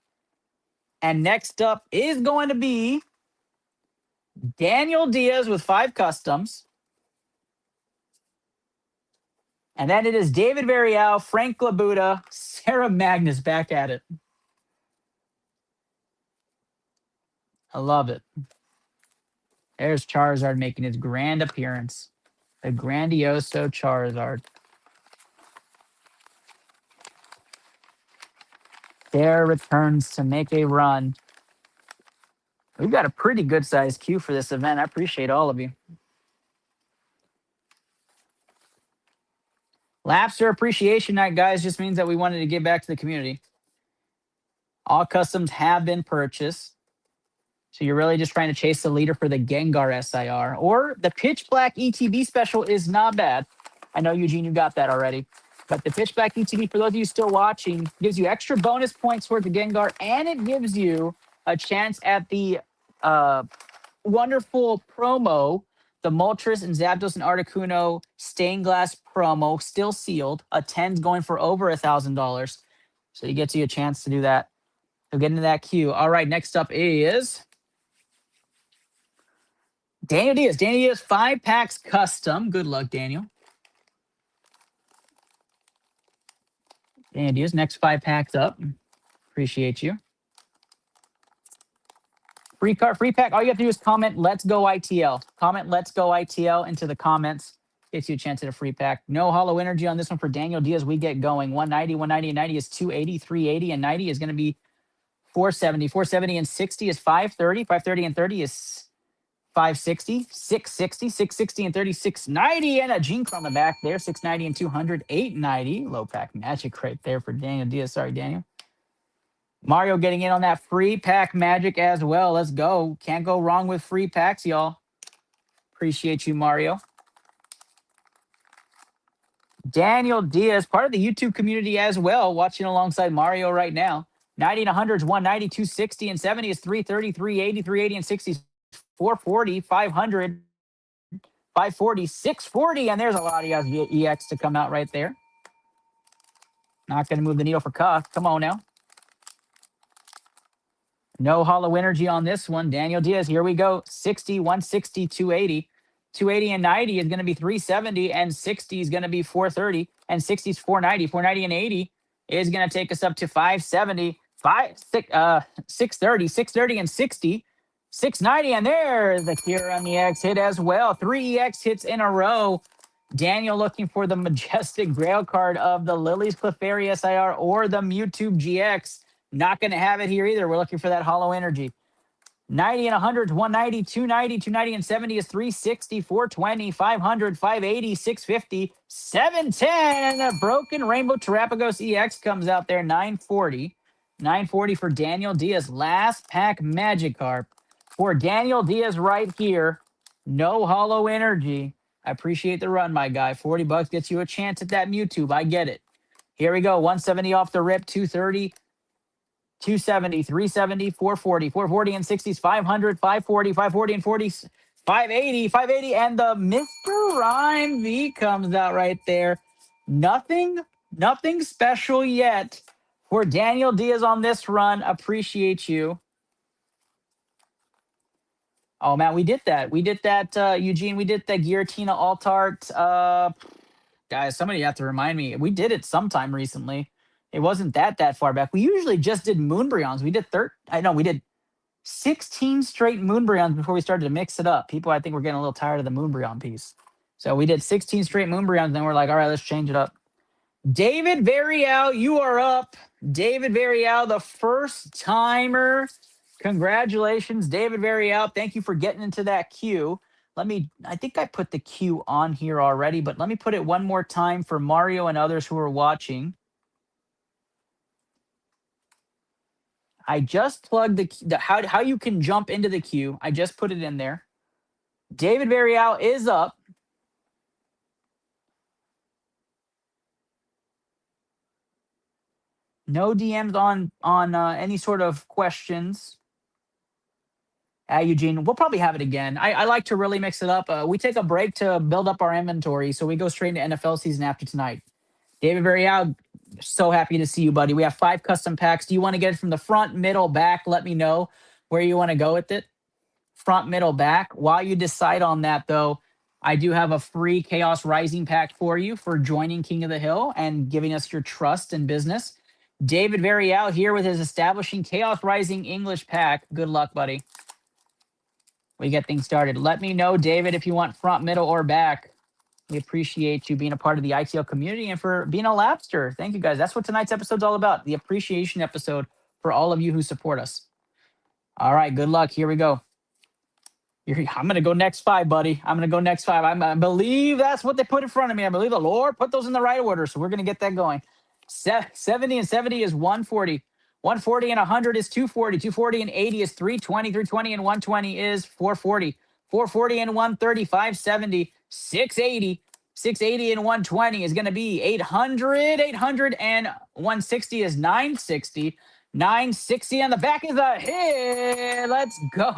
[SPEAKER 1] And next up is going to be Daniel Diaz with 5 customs. And then it is David Varial, Frank Labuda, Sarah Magnus back at it. I love it. There's Charizard making his grand appearance. The Grandioso Charizard. There returns to make a run. We've got a pretty good sized queue for this event. I appreciate all of you. Labster Appreciation Night, guys, just means that we wanted to give back to the community. All customs have been purchased. So you're really just trying to chase the leader for the Gengar SIR. Or the Pitch Black ETB special is not bad. I know, Eugene, you got that already. But the Pitch Black ETB, for those of you still watching, gives you extra bonus points towards the Gengar, and it gives you a chance at the wonderful promo, the Moltres and Zapdos and Articuno stained glass promo, still sealed. A 10's going for over $1,000. So you get you a chance to do that. So get into that queue. All right, next up is Daniel Diaz. Daniel Diaz, 5 packs custom. Good luck, Daniel. Daniel Diaz, next 5 packs up. Appreciate you. Free card, free pack. All you have to do is comment, let's go ITL. Comment, let's go ITL into the comments. Gets you a chance at a free pack. No hollow energy on this one for Daniel Diaz. We get going. 190, 190, and 90 is 280, 380, and 90 is going to be 470. 470 and 60 is 530. 530 and 30 is 560. 660. 660 and 30, 690. And a Jinx on the back there. 690 and 200, 890. Low pack magic right there for Daniel Diaz. Sorry, Daniel. Mario getting in on that free pack magic as well. Let's go. Can't go wrong with free packs, y'all. Appreciate you, Mario. Daniel Diaz, part of the YouTube community as well, watching alongside Mario right now. 90 and 100 is 190, 260 and 70 is 330, 380, 380 and 60 is 440, 500, 540, 640, and there's a lot of EX to come out right there. Not going to move the needle for Cuff. Come on now. No hollow energy on this one. Daniel Diaz, here we go. 60, 160, 280. 280 and 90 is going to be 370, and 60 is going to be 430, and 60 is 490. 490 and 80 is going to take us up to 570, 630, 630 and 60, 690, and there's the Kira on the X hit as well. 3 EX hits in a row. Daniel looking for the majestic grail card of the Lily's Clefairy SIR or the Mewtwo GX. Not going to have it here either. We're looking for that hollow energy. 90 and 100 is 190, 290, 290 and 70 is 360, 420, 500, 580, 650, 710. And a broken Rainbow Terapagos EX comes out there, 940. 940 for Daniel Diaz. Last pack Magikarp for Daniel Diaz right here. No hollow energy. I appreciate the run, my guy. $40 gets you a chance at that Mewtwo. I get it. Here we go. 170 off the rip, 230. 270, 370, 440, 440 and 60s, 500, 540, 540 and 40s, 580, 580, and the Mr. Rhyme V comes out right there. Nothing special yet for Daniel Diaz on this run. Appreciate you. Oh, man, we did that. We did that, Eugene. We did that Giratina Altart. Guys, somebody have to remind me. We did it sometime recently. It wasn't that far back. We usually just did Moonbreons. We did 16 straight Moonbreons before we started to mix it up. People, I think, were getting a little tired of the Moonbreon piece. So we did 16 straight Moonbreons, and then we're like, all right, let's change it up. David Varial, you are up. David Varial, the first timer. Congratulations, David Varial. Thank you for getting into that queue. I think I put the queue on here already, but let me put it one more time for Mario and others who are watching. I just plugged how you can jump into the queue. I just put it in there. David Varial is up. No DMs on any sort of questions. Eugene, we'll probably have it again. I like to really mix it up. We take a break to build up our inventory, so we go straight into NFL season after tonight. David Varial, so happy to see you, buddy. We have 5 custom packs. Do you want to get it from the front, middle, back? Let me know where you want to go with it. Front, middle, back. While you decide on that, though, I do have a free Chaos Rising pack for you for joining King of the Hill and giving us your trust and business. David Varial here with his establishing Chaos Rising English pack. Good luck, buddy. We get things started. Let me know, David, if you want front, middle, or back. We appreciate you being a part of the iTL community and for being a Labster. Thank you, guys. That's what tonight's episode's all about, the appreciation episode for all of you who support us. All right, good luck. Here we go. I'm going to go next 5, buddy. I'm going to go next 5. I believe that's what they put in front of me. I believe the Lord put those in the right order, so we're going to get that going. 70 and 70 is 140. 140 and 100 is 240. 240 and 80 is 320. 320 and 120 is 440. 440 and 130, 570. 680. 680 and 120 is going to be 800. 800 and 160 is 960. 960 on the back is a hit. Let's go.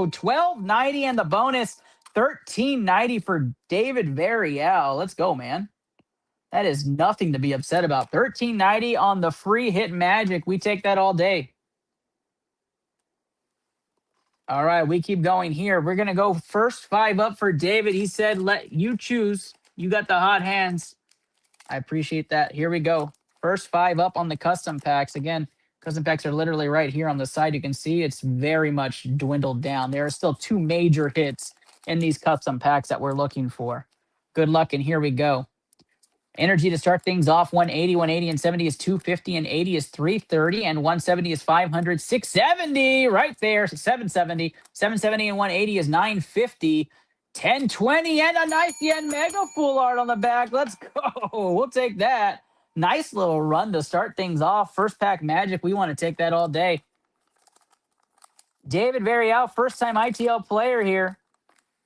[SPEAKER 1] 1290 and the bonus. 1390 for David Varial. Let's go, man. That is nothing to be upset about. 1390 on the free hit magic. We take that all day. All right, we keep going here. We're going to go first 5 up for David. He said, let you choose. You got the hot hands. I appreciate that. Here we go. First 5 up on the custom packs. Again, custom packs are literally right here on the side. You can see it's very much dwindled down. There are still 2 major hits in these custom packs that we're looking for. Good luck, and here we go. Energy to start things off, 180, 180 and 70 is 250, and 80 is 330, and 170 is 500, 670 right there, 770, 770 and 180 is 950, 1020, and a nice yen mega full art on the back. Let's go. We'll take that. Nice little run to start things off. First pack magic. We want to take that all day. David Varial, first time ITL player here.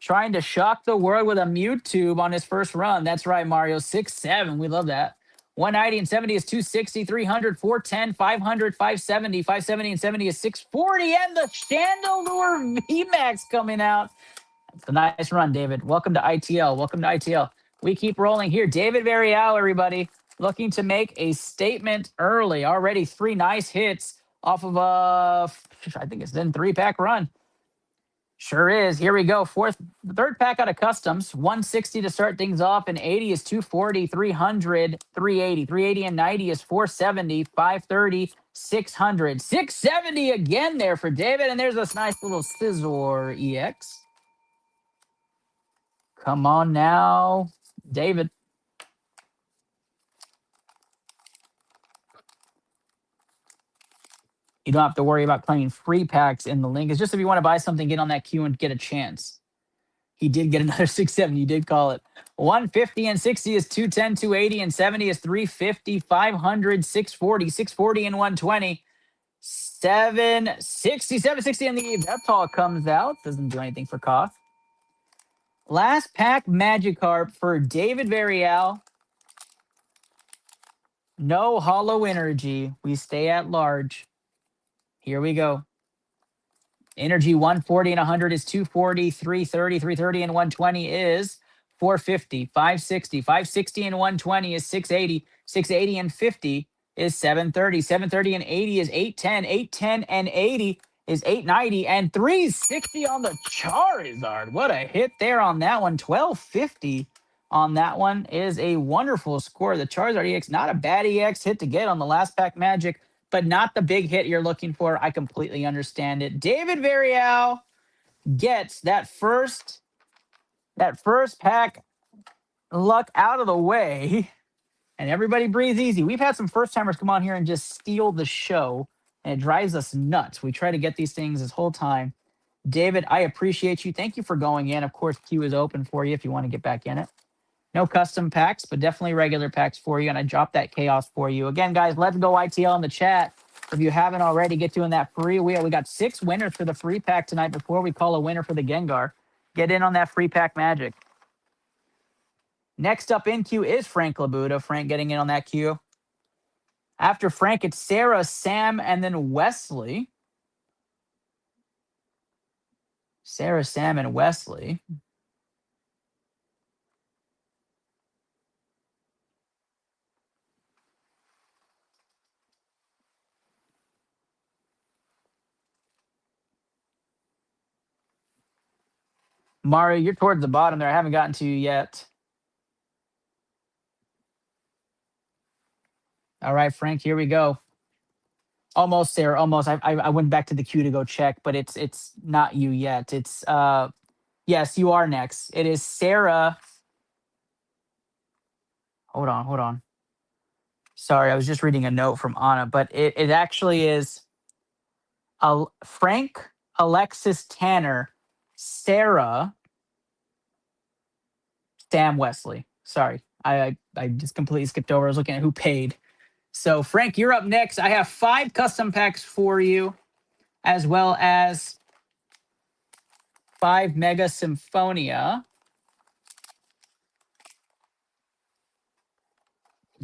[SPEAKER 1] Trying to shock the world with a Mewtwo on his first run. That's right, Mario. 6-7. We love that. 190 and 70 is 260, 300, 410, 500, 570, 570 and 70 is 640, and the Chandelure VMAX coming out. That's a nice run, David. Welcome to ITL. Welcome to ITL. We keep rolling here. David Varial, everybody, looking to make a statement early. Already 3 nice hits. off of I think it's then 3-pack run. Sure is. Here we go. Third pack out of customs. 160 to start things off, and 80 is 240, 300, 380. 380 and 90 is 470, 530, 600. 670 again there for David, and there's this nice little Scizor EX. Come on now, David. You don't have to worry about claiming free packs in the link. It's just if you want to buy something, get on that queue and get a chance. He did get another 670. You did call it. 150 and 60 is 210, 280 and 70 is 350, 500, 640, 640 and 120. 760, 760 on the eve. That's all comes out. Doesn't do anything for cost. Last pack Magikarp for David Varial. No hollow energy. We stay at large. Here we go. Energy 140 and 100 is 240, 330, 330 and 120 is 450, 560, 560 and 120 is 680, 680 and 50 is 730, 730 and 80 is 810, 810 and 80 is 890 and 360 on the Charizard. What a hit there on that one. 1250 on that one is a wonderful score. The Charizard EX, not a bad EX hit to get on the last pack Magic, but not the big hit you're looking for. I completely understand it. David Varial gets that first pack luck out of the way, and everybody breathes easy. We've had some first timers come on here and just steal the show, and it drives us nuts. We try to get these things this whole time. David, I appreciate you. Thank you for going in. Of course, queue is open for you if you want to get back in it. No custom packs, but definitely regular packs for you. And I dropped that chaos for you. Again, guys, let's go ITL in the chat. If you haven't already, get doing that free wheel. We got 6 winners for the free pack tonight before we call a winner for the Gengar. Get in on that free pack magic. Next up in queue is Frank Labuda. Frank getting in on that queue. After Frank, it's Sarah, Sam, and then Wesley. Sarah, Sam, and Wesley. Mario, you're towards the bottom there. I haven't gotten to you yet. All right, Frank, here we go. Almost, Sarah, almost. I went back to the queue to go check, but it's not you yet. It's yes, you are next. It is Sarah. Hold on. Sorry, I was just reading a note from Anna, but it actually is Frank, Alexis Tanner, Sarah, Sam Wesley. Sorry, I just completely skipped over. I was looking at who paid. So Frank, you're up next. I have 5 custom packs for you, as well as 5 Mega Symphonia.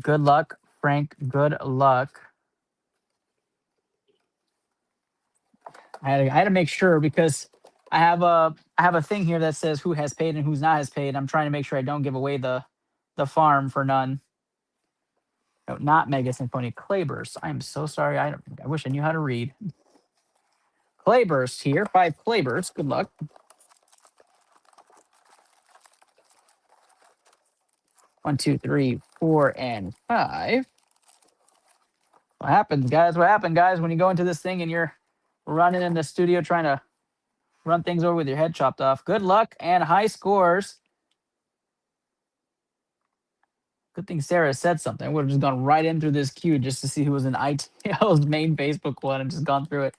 [SPEAKER 1] Good luck, Frank. Good luck. I had to make sure because I have a thing here that says who has paid and who's not has paid. I'm trying to make sure I don't give away the farm for none. No, not Mega Symphony. Clayburst. I am so sorry. I wish I knew how to read. Clayburst here. 5 Clayburst. Good luck. One, two, three, 4, and 5. What happens, guys? What happened, guys, when you go into this thing and you're running in the studio trying to run things over with your head chopped off? Good luck and high scores. Good thing Sarah said something. I would have just gone right in through this queue just to see who was in ITL's main Facebook one and just gone through it.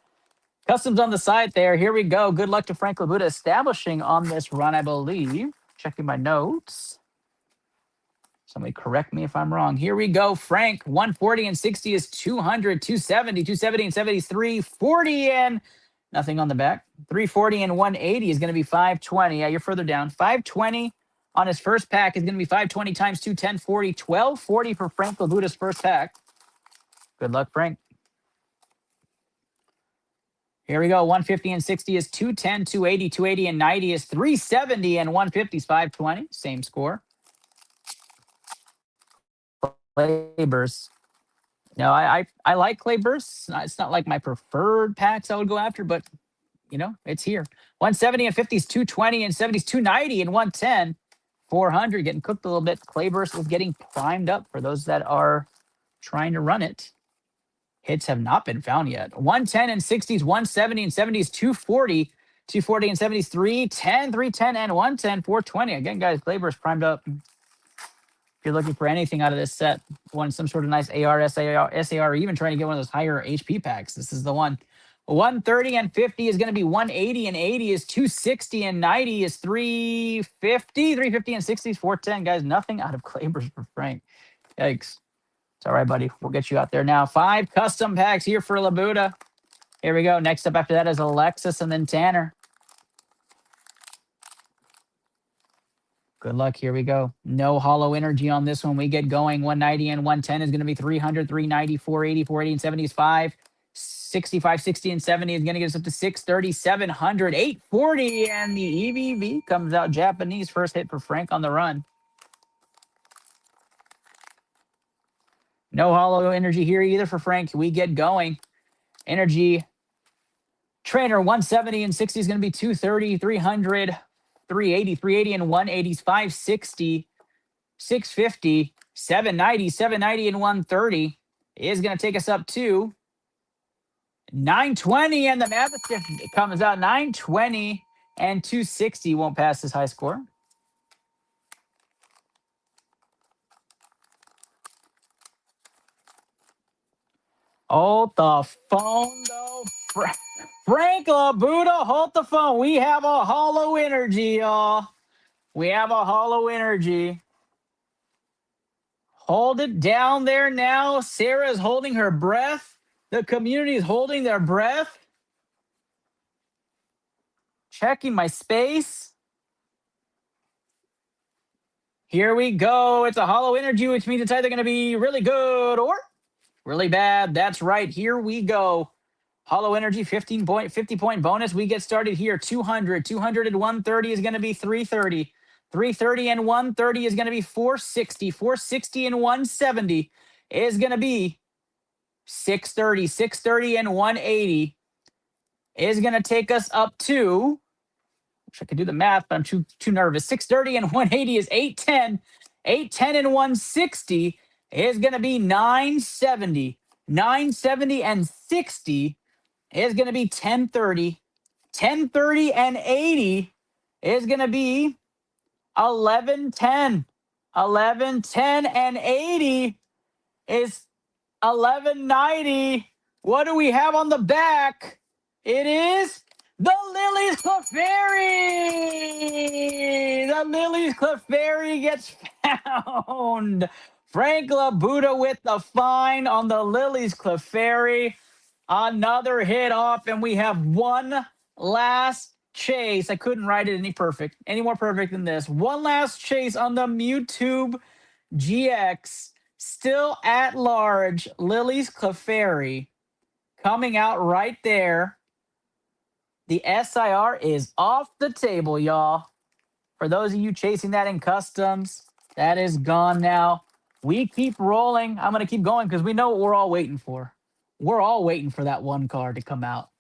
[SPEAKER 1] Customs on the side there. Here we go. Good luck to Frank Labuda establishing on this run, I believe. Checking my notes. Somebody correct me if I'm wrong. Here we go. Frank, 140 and 60 is 200, 270, 270 and 70 is 340 and nothing on the back. 340 and 180 is going to be 520. Yeah, you're further down. 520 on his first pack is going to be 520 times 2, 1040, 1240 for Frank Labuda's first pack. Good luck, Frank. Here we go. 150 and 60 is 210, 280, 280 and 90 is 370 and 150 is 520. Same score. Labors. No, I like clay bursts. It's not like my preferred packs I would go after, but it's here. 170 and 50s, 220 and 70s, 290 and 110, 400 getting cooked a little bit. Clay burst is getting primed up for those that are trying to run it. Hits have not been found yet. 110 and 60s, 170 and 70s, 240, 240 and 70s, 310, 310 and 110, 420. Again, guys, clay burst primed up. If you're looking for anything out of this set, want some sort of nice AR, SAR, or even trying to get one of those higher HP packs, this is the one. 130 and 50 is going to be 180 and 80 is 260 and 90 is 350, 350 and 60 is 410. Guys, nothing out of Clavers for Frank. Yikes. It's all right, buddy. We'll get you out there now. 5 custom packs here for Labuda. Here we go. Next up after that is Alexis and then Tanner. Good luck. Here we go. No hollow energy on this one. We get going. 190 and 110 is going to be 300, 390, 480, 480 and 70 is 5. 65, 60 and 70 is going to get us up to 630, 700, 840. And the EVV comes out Japanese. First hit for Frank on the run. No hollow energy here either for Frank. We get going. Energy Trainer 170 and 60 is going to be 230, 300, 380, 380 and 180 is 560, 650, 790, 790 and 130 is going to take us up to 920. And the Mavic comes out 920 and 260 won't pass this high score. Hold the phone, though. Frank Labuda, hold the phone. We have a hollow energy, y'all. We have a hollow energy. Hold it down there now. Sarah's holding her breath. The community is holding their breath. Checking my space. Here we go. It's a hollow energy, which means it's either going to be really good or really bad. That's right. Here we go. Hollow energy, 50 point bonus. We get started here. 200, 200 and 130 is going to be 330. 330 and 130 is going to be 460. 460 and 170 is going to be 630. 630 and 180 is going to take us up to, wish I could do the math, but I'm too nervous. 630 and 180 is 810. 810 and 160 is going to be 970. 970 and 60 is going to be 1030. 1030 and 80 is going to be 1110. 1110 and 80 is 1190. What do we have on the back? It is the Lily's Clefairy. The Lily's Clefairy gets found. Frank Labuda with the find on the Lily's Clefairy. Another hit off, and we have one last chase. I couldn't write it any more perfect than this. One last chase on the Mewtwo GX. Still at large, Lily's Clefairy coming out right there. The SIR is off the table, y'all. For those of you chasing that in customs, that is gone now. We keep rolling. I'm going to keep going because we know what we're all waiting for. We're all waiting for that one card to come out.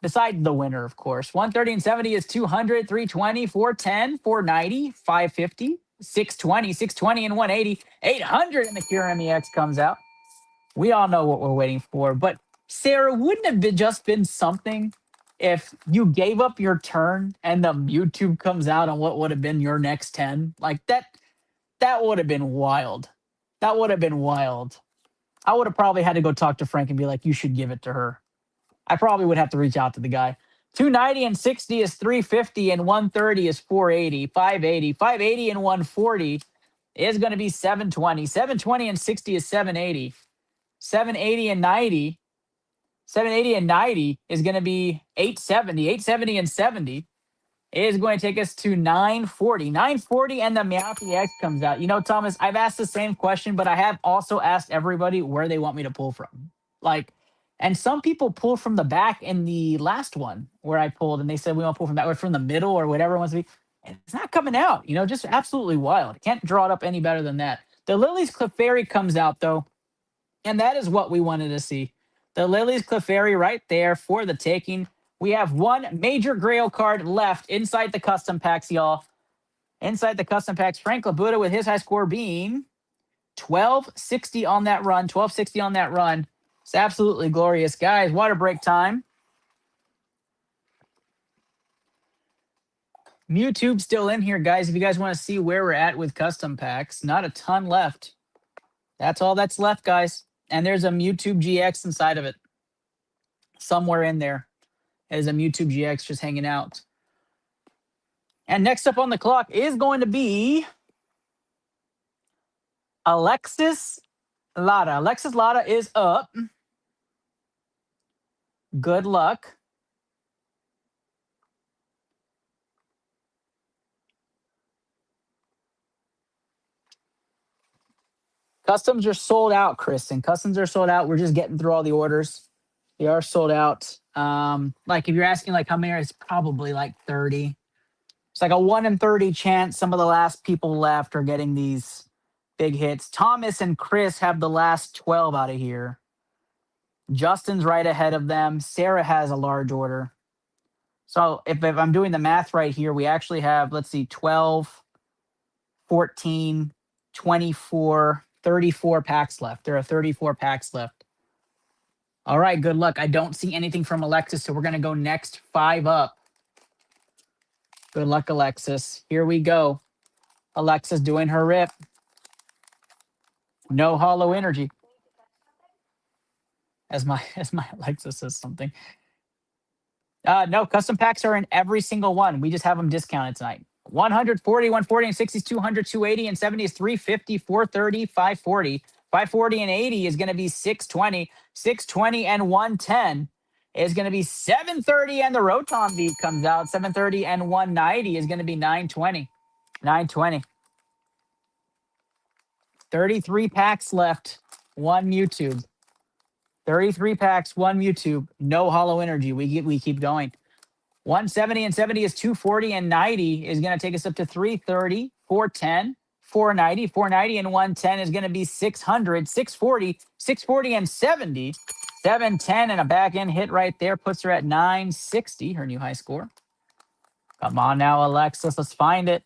[SPEAKER 1] Besides the winner, of course. 130 and 70 is 200, 320, 410, 490, 550, 620, 620 and 180. 800 and the Cure MEX comes out. We all know what we're waiting for. But Sarah, wouldn't it have just been something if you gave up your turn and the Mewtwo comes out on what would have been your next 10? Like that would have been wild. That would have been wild. I would have probably had to go talk to Frank and be like, you should give it to her. I probably would have to reach out to the guy. 290 and 60 is 350 and 130 is 480. 580. 580 and 140 is going to be 720. 720 and 60 is 780. 780 and 90. 780 and 90 is going to be 870. 870 and 70 is going to take us to 940. 940 and the Meowth X comes out. You know, Thomas, I've asked the same question, but I have also asked everybody where they want me to pull from. And some people pull from the back in the last one where I pulled, and they said we want to pull from that or from the middle or whatever it wants to be. And it's not coming out, just absolutely wild. Can't draw it up any better than that. The Lily's Clefairy comes out, though. And that is what we wanted to see. The Lilies Clefairy right there for the taking. We have one major grail card left inside the custom packs, y'all. Inside the custom packs, Frank Labuda with his high score being 1260 on that run. 1260 on that run. It's absolutely glorious. Guys, water break time. Mewtube still in here, guys. If you guys want to see where we're at with custom packs, not a ton left. That's all that's left, guys. And there's a Mewtwo GX inside of it. Somewhere in there is a Mewtwo GX just hanging out. And next up on the clock is going to be Alexis Lada. Alexis Lada is up. Good luck. Customs are sold out, Kristen. Customs are sold out. We're just getting through all the orders. They are sold out. Like if you're asking like how many, it's probably like 30. It's like a 1 in 30 chance some of the last people left are getting these big hits. Thomas and Chris have the last 12 out of here. Justin's right ahead of them. Sarah has a large order. So if I'm doing the math right here, we actually have, let's see, 12, 14, 24, 34 packs left. There are 34 packs left. All right, good luck. I don't see anything from Alexis, so we're going to go next 5 up. Good luck, Alexis. Here we go. Alexis doing her rip. No hollow energy. As my Alexis says something. No, custom packs are in every single one. We just have them discounted tonight. 140, 140 and 60 is 200, 280 and 70 is 350, 430, 540. 540 and 80 is going to be 620. 620 and 110 is going to be 730, and the Rotom beat comes out. 730 and 190 is going to be 920. 920. 33 packs left. One Mewtwo. 33 packs, one Mewtwo. No hollow energy. We keep going. 170 and 70 is 240, and 90 is going to take us up to 330, 410, 490. 490 and 110 is going to be 600, 640, 640 and 70. 710 and a back end hit right there puts her at 960, her new high score. Come on now, Alexis. Let's find it.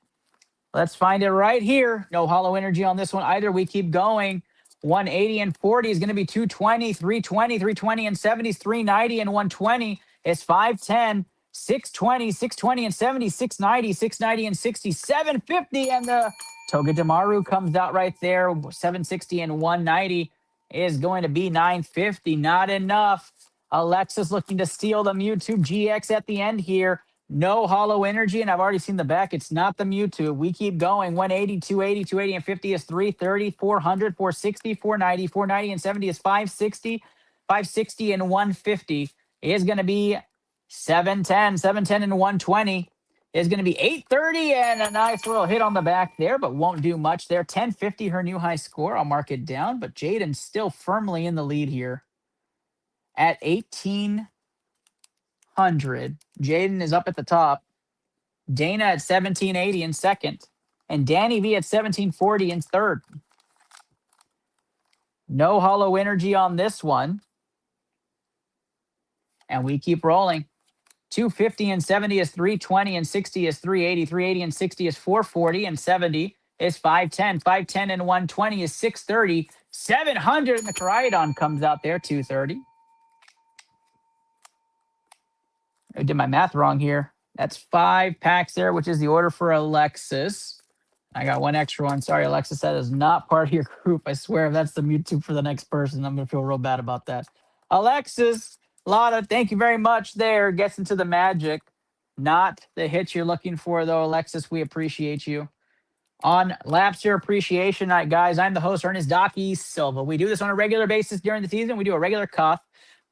[SPEAKER 1] Let's find it right here. No hollow energy on this one either. We keep going. 180 and 40 is going to be 220, 320, 320 and 70 is 390, and 120 is 510. 620, 620 and 70, 690, 690 and 60, 750, and the Togedemaru comes out right there. 760 and 190 is going to be 950. Not enough. Alexis looking to steal the Mewtwo GX at the end here. No hollow energy, and I've already seen the back. It's not the Mewtwo. We keep going. 180, 280, 280 and 50 is 330, 400, 460, 490, 490 and 70 is 560, 560 and 150 is going to be 710, 710 and 120 is going to be 830, and a nice little hit on the back there, but won't do much there. 1050, her new high score. I'll mark it down, but Jaden's still firmly in the lead here at 1800. Jaden is up at the top. Dana at 1780 in second, and Danny V at 1740 in third. No hollow energy on this one. And we keep rolling. 250 and 70 is 320, and 60 is 380. 380 and 60 is 440, and 70 is 510. 510 and 120 is 630. 700, and the Koraidon comes out there, 230. I did my math wrong here. That's 5 packs there, which is the order for Alexis. I got one extra one. Sorry, Alexis, that is not part of your group. I swear, if that's the Mewtwo for the next person, I'm going to feel real bad about that. Alexis Lada, thank you very much there. Gets into the magic. Not the hits you're looking for, though, Alexis. We appreciate you. On Labster Appreciation Night, guys, I'm the host, Ernest Docky Silva. We do this on a regular basis during the season. We do a regular cuff.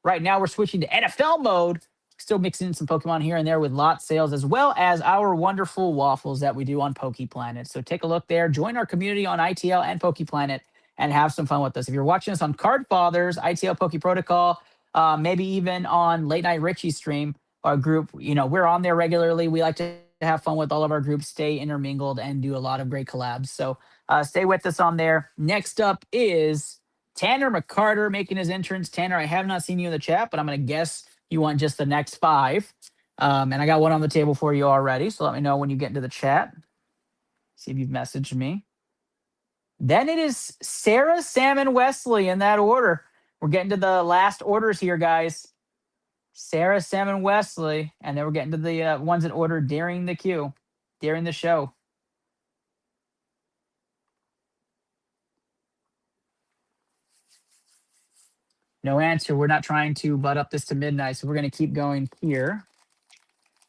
[SPEAKER 1] Right now, we're switching to NFL mode. Still mixing in some Pokemon here and there with lot sales, as well as our wonderful waffles that we do on PokePlanet. So take a look there. Join our community on ITL and PokePlanet and have some fun with us. If you're watching us on Card Fathers, ITL Poke Protocol, maybe even on Late Night Richie stream, our group, we're on there regularly. We like to have fun with all of our groups, stay intermingled, and do a lot of great collabs. So stay with us on there. Next up is Tanner McCarter making his entrance. Tanner, I have not seen you in the chat, but I'm going to guess you want just the next 5. And I got one on the table for you already. So let me know when you get into the chat. See if you've messaged me. Then it is Sarah, Sam, and Wesley in that order. We're getting to the last orders here, guys. Sarah, Sam, and Wesley. And then we're getting to the ones in order during the queue, during the show. No answer. We're not trying to butt up this to midnight, so we're going to keep going here.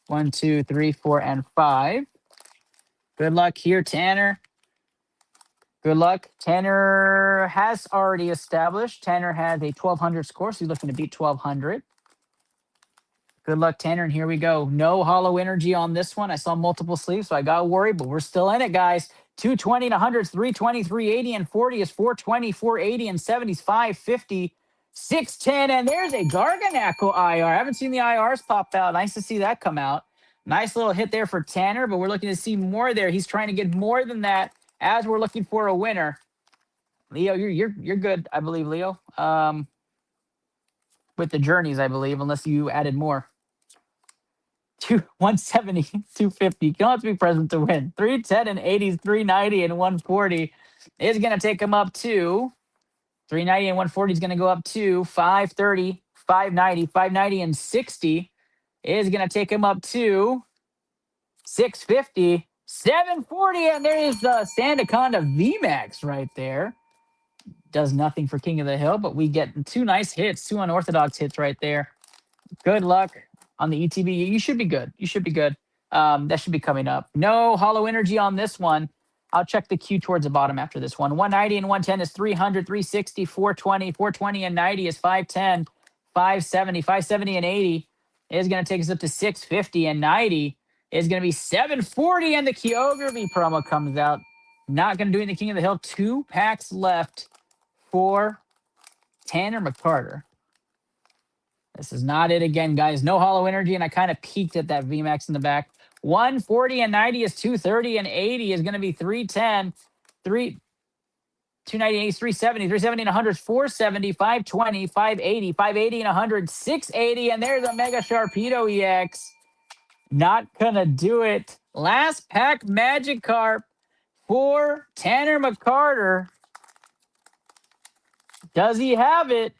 [SPEAKER 1] 1, 2, 3, 4, and 5. Good luck here, Tanner. Good luck. Tanner has already established. Tanner has a 1,200 score, so he's looking to beat 1,200. Good luck, Tanner, and here we go. No hollow energy on this one. I saw multiple sleeves, so I got worried, but we're still in it, guys. 220 and 100 is 320, 380 and 40 is 420, 480 and 70 is 550, 610, and there's a Garganackle IR. I haven't seen the IRs pop out. Nice to see that come out. Nice little hit there for Tanner, but we're looking to see more there. He's trying to get more than that as we're looking for a winner. Leo, you're good, I believe, Leo. With the journeys, I believe, unless you added more. 170, 250. You don't have to be present to win. 310 and 80, 390 and 140 is going to take him up to 390 and 140 is going to go up to 530, 590, 590 and 60 is going to take him up to 650, 740. And there's the Sandaconda VMAX right there. Does nothing for King of the Hill, but we get 2 nice hits, 2 unorthodox hits right there. Good luck on the ETB. You should be good. You should be good. That should be coming up. No hollow energy on this one. I'll check the queue towards the bottom after this one. 190 and 110 is 300, 360, 420, 420 and 90 is 510, 570, 570 and 80 is going to take us up to 650 and 90 is going to be 740 and the Kyogre promo comes out. Not going to do it in the King of the Hill. 2 packs left for Tanner McCarter. This is not it again, guys. No hollow energy, and I kind of peeked at that VMAX in the back. 140 and 90 is 230, and 80 is going to be 310. 298 is 370, 370 and 100 is 470, 520, 580, 580 and 100, 680, and there's a Mega Sharpedo EX. Not going to do it. Last pack Magikarp for Tanner McCarter. Does he have it?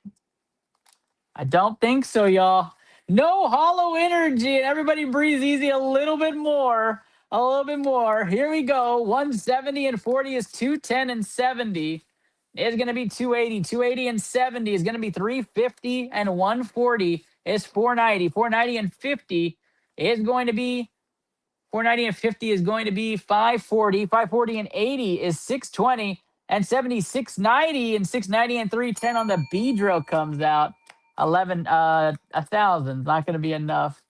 [SPEAKER 1] I don't think so, y'all. No hollow energy, and everybody breathes easy a little bit more. A little bit more. Here we go. 170 and 40 is 210 and 70. Is going to be 280. 280 and 70 is going to be 350 and 140 is 490. 490 and 50 is going to be 490 and 50 is going to be 540. 540 and 80 is 620 and 70, 690 and 690 and 310 on the Beedrill comes out. 1,000 not going to be enough.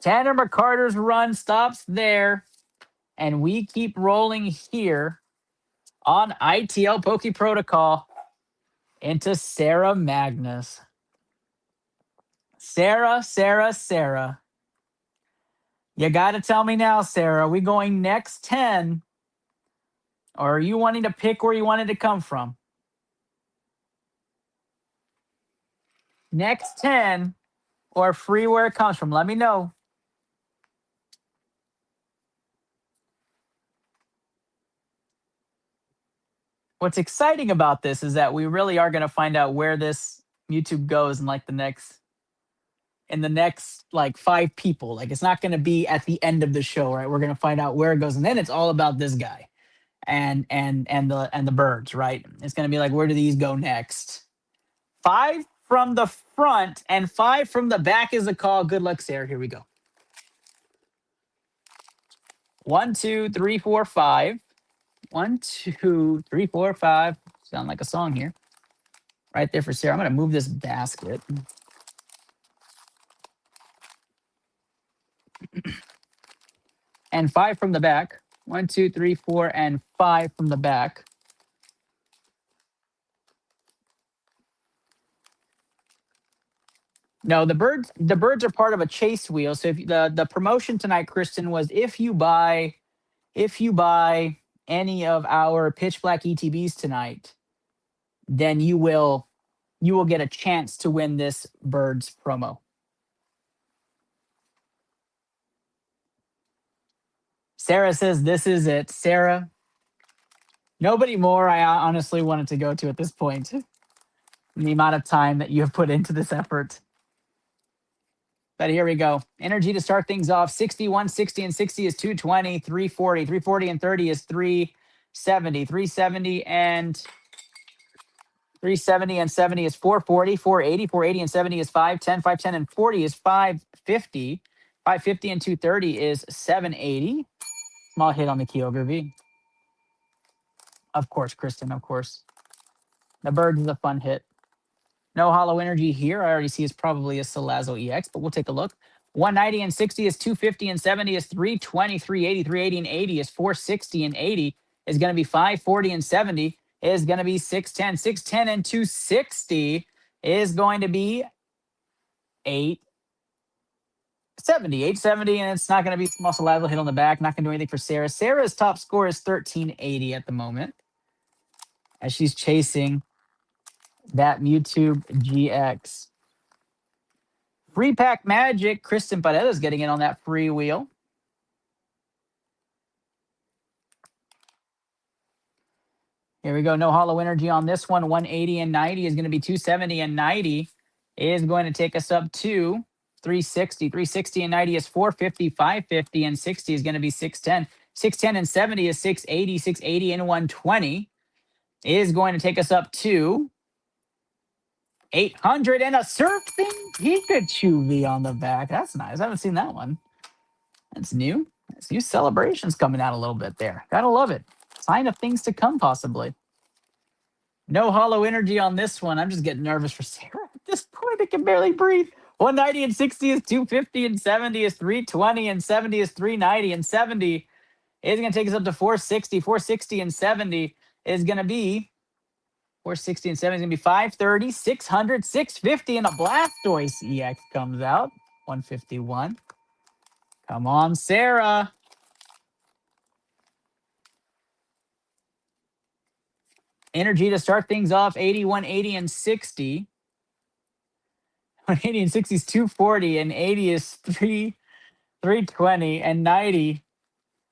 [SPEAKER 1] Tanner McCarter's run stops there, and we keep rolling here on ITL Poke Protocol into Sarah Magnus. Sarah. You got to tell me now, Sarah, are we going next 10, or are you wanting to pick where you wanted to come from? Next 10 or free where it comes from. Let me know. What's exciting about this is that we really are going to find out where this YouTube goes in like the next like 5 people. Like it's not going to be at the end of the show, right? We're going to find out where it goes, and then it's all about this guy and the birds, right? It's going to be like, where do these go next? 5 from the front and 5 from the back is the call. Good luck, Sarah. Here we go. 1, 2, 3, 4, 5. 1, 2, 3, 4, 5. Sound like a song here. Right there for Sarah. I'm going to move this basket. And 5 from the back. 1, 2, 3, 4, and 5 from the back. No, the birds are part of a chase wheel. So if the promotion tonight, Kristen, was if you buy any of our pitch black ETBs tonight, then you will get a chance to win this Birds promo. Sarah says this is it. Sarah, nobody more I honestly wanted to go to at this point. The amount of time that you have put into this effort. But here we go. Energy to start things off. 61, 60, and 60 is 220, 340. 340 and 30 is 370. 370 and 370 and 70 is 440. 480. 480 and 70 is 510. 510 and 40 is 550. 550 and 230 is 780. Small hit on the Kyogre V. Of course, Kristen, of course. The Bird is a fun hit. No hollow energy here. I already see it's probably a Salazzle EX, but we'll take a look. 190 and 60 is 250 and 70 is 320, 380, 380 and 80 is 460 and 80 is going to be 540 and 70 is going to be 610. 610 and 260 is going to be 870. 870, and it's not going to be small Salazzle hit on the back. Not going to do anything for Sarah. Sarah's top score is 1380 at the moment as she's chasing that Mewtwo GX. Free pack magic. Kristen Paredes getting in on that free wheel. Here we go. No hollow energy on this one. 180 and 90 is going to be 270 and 90 is going to take us up to 360. 360 and 90 is 450. 550 and 60 is going to be 610. 610 and 70 is 680. 680 and 120 is going to take us up to 800 and a surfing Pikachu V on the back. That's nice. I haven't seen that one. That's new. That's new celebrations coming out a little bit there. Gotta love it. Sign of things to come, possibly. No hollow energy on this one. I'm just getting nervous for Sarah at this point. I can barely breathe. 190 and 60 is 250 and 70 is 320 and 70 is 390 and 70 is going to take us up to 460. 460 and 70 is going to be 460 and 70 is going to be 530, 600, 650, and a Blastoise EX comes out. 151. Come on, Sarah. Energy to start things off, 80, 180, and 60. 180 and 60 is 240, and 80 is 320, and 90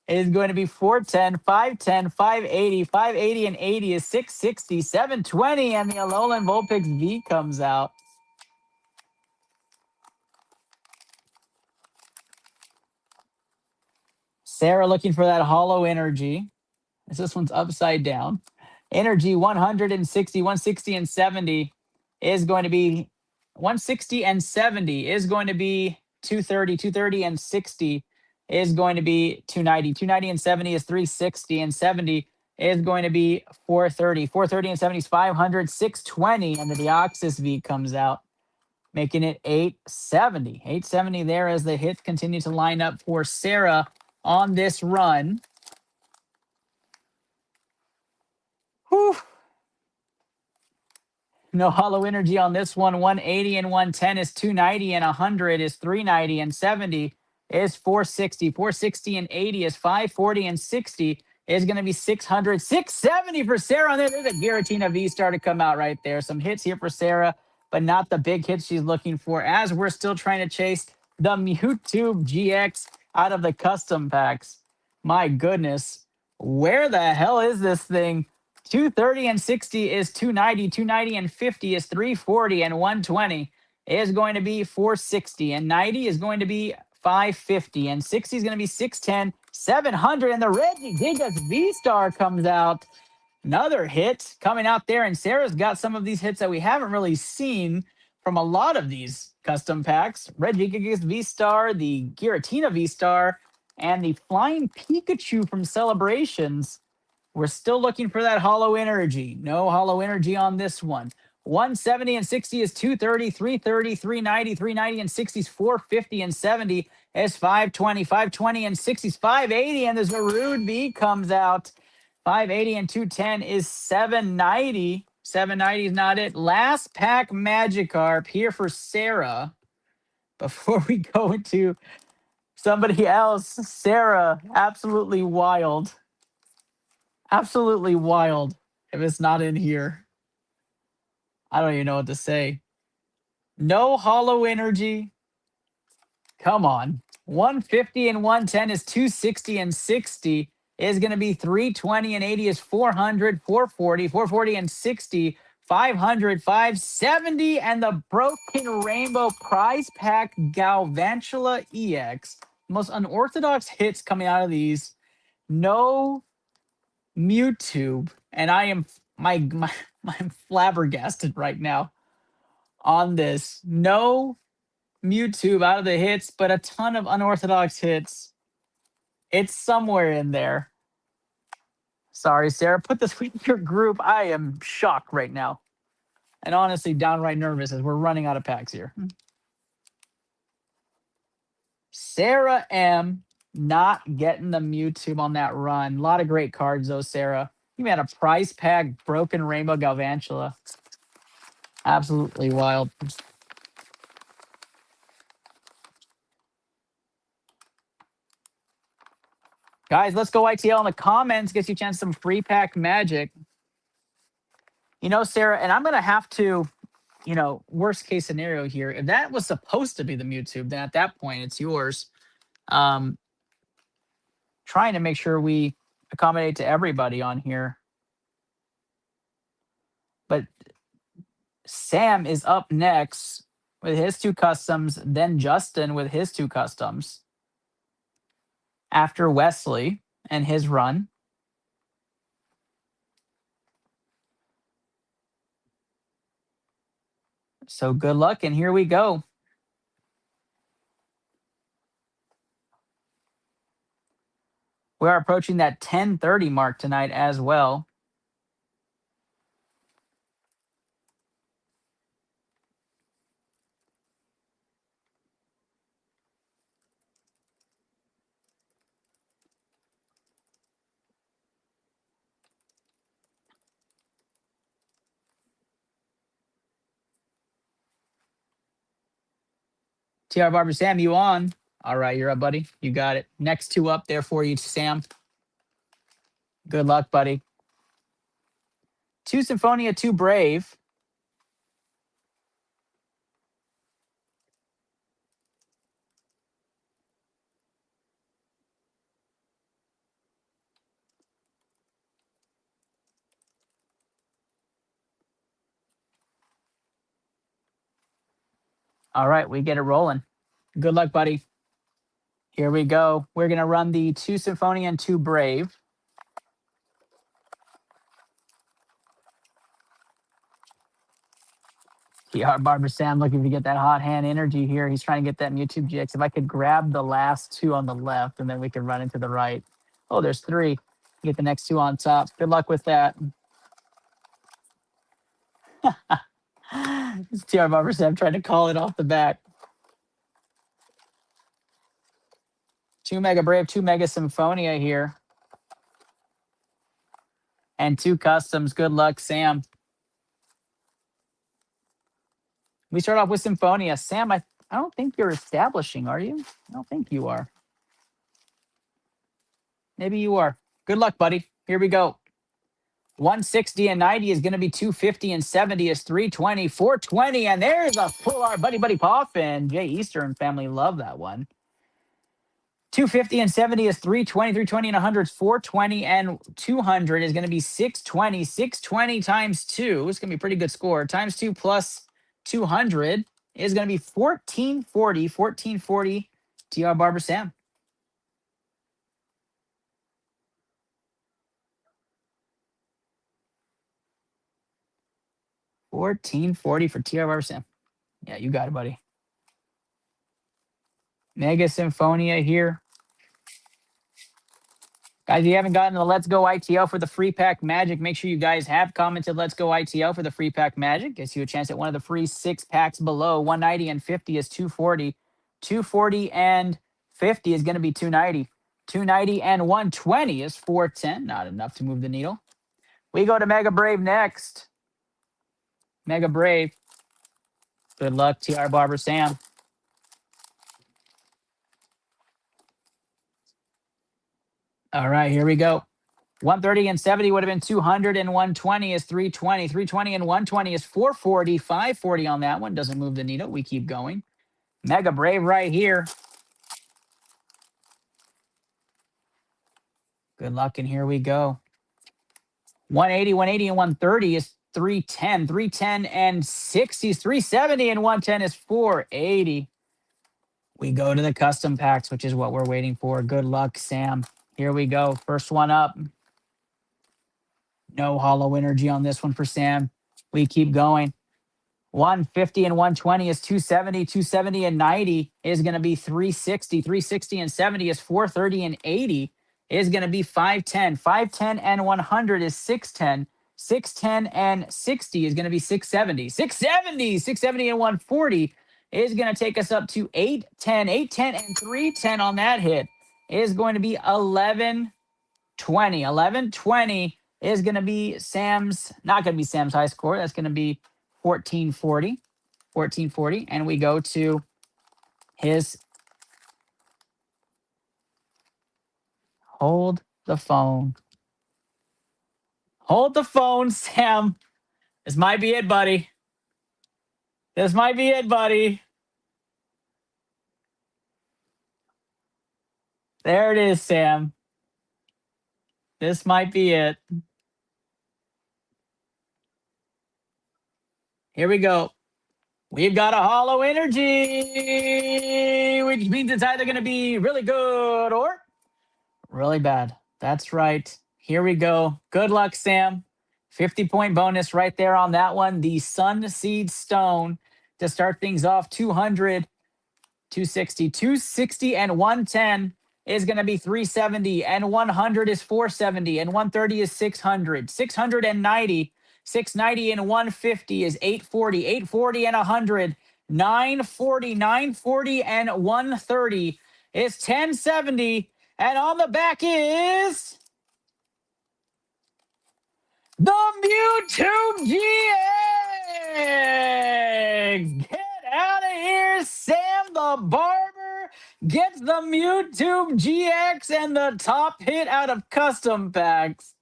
[SPEAKER 1] is going to be 410, 510, 580, 580, and 80 is 660, 720, and the Alolan Vulpix V comes out. Sarah looking for that hollow energy. This one's upside down. Energy 160, 160, and 70 is going to be 160 and 70 is going to be 230, 230 and 60 is going to be 290. 290 and 70 is 360, and 70 is going to be 430. 430 and 70 is 500, 620, and the Deoxys V comes out, making it 870. 870 there as the hits continue to line up for Sarah on this run. Whew. No hollow energy on this one. 180 and 110 is 290, and 100 is 390, and 70 is 460. 460 and 80 is 540, and 60 is going to be 600. 670 for Sarah on there. There's a Giratina V-Star to come out right there. Some hits here for Sarah, but not the big hits she's looking for, as we're still trying to chase the Mewtwo GX out of the custom packs. My goodness. Where the hell is this thing? 230 and 60 is 290. 290 and 50 is 340, and 120 is going to be 460, and 90 is going to be 550, and 60 is going to be 610, 700, and the Regigigas V-Star comes out. Another hit coming out there, and Sarah's got some of these hits that we haven't really seen from a lot of these custom packs. Regigigas V-Star, the Giratina V-Star, and the Flying Pikachu from Celebrations. We're still looking for that hollow energy. No hollow energy on this one. 170 and 60 is 230, 330, 390, 390, and 60 is 450, and 70 is 520, 520, and 60 is 580, and the Zarude V comes out. 580 and 210 is 790. 790 is not it. Last pack Magikarp here for Sarah. Before we go into somebody else, Sarah, absolutely wild. Absolutely wild if it's not in here. I don't even know what to say. No hollow energy. Come on. 150 and 110 is 260 and 60 is going to be 320 and 80 is 400, 440, 440 and 60, 500, 570, and the Broken Rainbow Prize Pack Galvantula EX. Most unorthodox hits coming out of these. No Mewtwo, and I am I'm flabbergasted right now on this. No Mewtwo out of the hits, but a ton of unorthodox hits. It's somewhere in there. Sorry, Sarah. Put this in your group. I am shocked right now. And honestly, downright nervous as we're running out of packs here. Sarah M. not getting the Mewtwo on that run. A lot of great cards, though, Sarah. You had a prize pack Broken Rainbow Galvantula. Absolutely wild. Guys, let's go ITL in the comments. Gets you a chance some free pack magic. You know, Sarah, and I'm going to have to, worst case scenario here. If that was supposed to be the Mewtwo, then at that point it's yours. Trying to make sure we accommodate to everybody on here. But Sam is up next with his 2 customs, then Justin with his 2 customs. After Wesley and his run. So good luck, and here we go. We are approaching that 10:30 mark tonight as well. TR Barber Sam, you on? All right, you're up, buddy. You got it. Next 2 up there for you, Sam. Good luck, buddy. 2 Symphonia, 2 Brave. All right, we get it rolling. Good luck, buddy. Here we go. We're going to run the 2 Symphonia and 2 Brave. TR Barber Sam looking to get that hot hand energy here. He's trying to get that Mewtwo GX. If I could grab the last 2 on the left, and then we can run into the right. Oh, there's 3. Get the next 2 on top. Good luck with that. It's TR Barber Sam trying to call it off the back. 2 Mega Brave, 2 Mega Symphonia here. And 2 customs. Good luck, Sam. We start off with Symphonia. Sam, I don't think you're establishing, are you? I don't think you are. Maybe you are. Good luck, buddy. Here we go. 160 and 90 is going to be 250 and 70 is 320, 420, and there's a full art Buddy Poffin. Jay Eastern family love that one. 250 and 70 is 320, 320 and 100 is 420, and 200 is going to be 620. 620 times 2 is going to be a pretty good score. Times 2 plus 200 is going to be 1440. 1440 TR Barber Sam. $14.40 for TR Barber Sam. Yeah, you got it, buddy. Mega Symphonia here. Guys, if you haven't gotten the Let's Go ITL for the free pack magic, make sure you guys have commented Let's Go ITL for the free pack magic. Gets you a chance at one of the free 6 packs below. 190 and 50 is 240. 240 and 50 is going to be 290. 290 and 120 is 410. Not enough to move the needle. We go to Mega Brave next. Mega Brave. Good luck, TR Barber Sam. All right, here we go. 130 and 70 would have been 200, and 120 is 320. 320 and 120 is 440. 540 on that one. Doesn't move the needle. We keep going. Mega Brave right here. Good luck, and here we go. 180, 180, and 130 is 310. 310 and 60 is 370, and 110 is 480. We go to the custom packs, which is what we're waiting for. Good luck, Sam. Here we go. First one up. No hollow energy on this one for Sam. We keep going. 150 and 120 is 270. 270 and 90 is going to be 360. 360 and 70 is 430, and 80 is going to be 510. 510 and 100 is 610. 610 and 60 is going to be 670. 670. 670 and 140 is going to take us up to 810. 810 and 310 on that hit is going to be 1120. 1120 is going to be Sam's, not going to be Sam's high score. That's going to be 1440. 1440. And we go to his. Hold the phone. Hold the phone, Sam. This might be it, buddy. This might be it, buddy. There it is, Sam. This might be it. Here we go. We've got a hollow energy, which means it's either going to be really good or really bad. That's right. Here we go. Good luck, Sam. 50-point bonus right there on that one. The Sun Seed Stone to start things off. 200, 260, 260, and 110 is going to be 370, and 100 is 470, and 130 is 600. 690, 690 and 150 is 840. 840 and 100. 940, 940 and 130 is 1070. And on the back is the Mewtwo GX. Get out of here, Sam the Barber gets the Mewtwo GX and the top hit out of custom packs.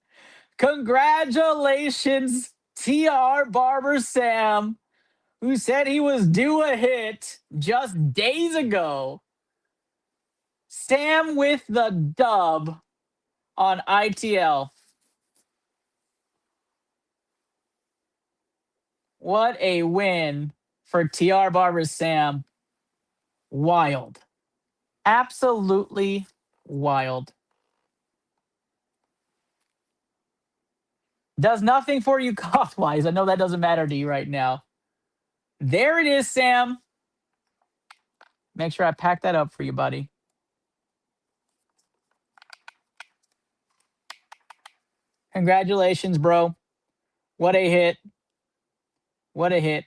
[SPEAKER 1] Congratulations, TR Barber Sam, who said he was due a hit just days ago. Sam with the dub on ITL. What a win for TR Barber Sam. Wild. Absolutely wild. Does nothing for you cost-wise. I know that doesn't matter to you right now. There it is, Sam. Make sure I pack that up for you, buddy. Congratulations, bro. What a hit. What a hit.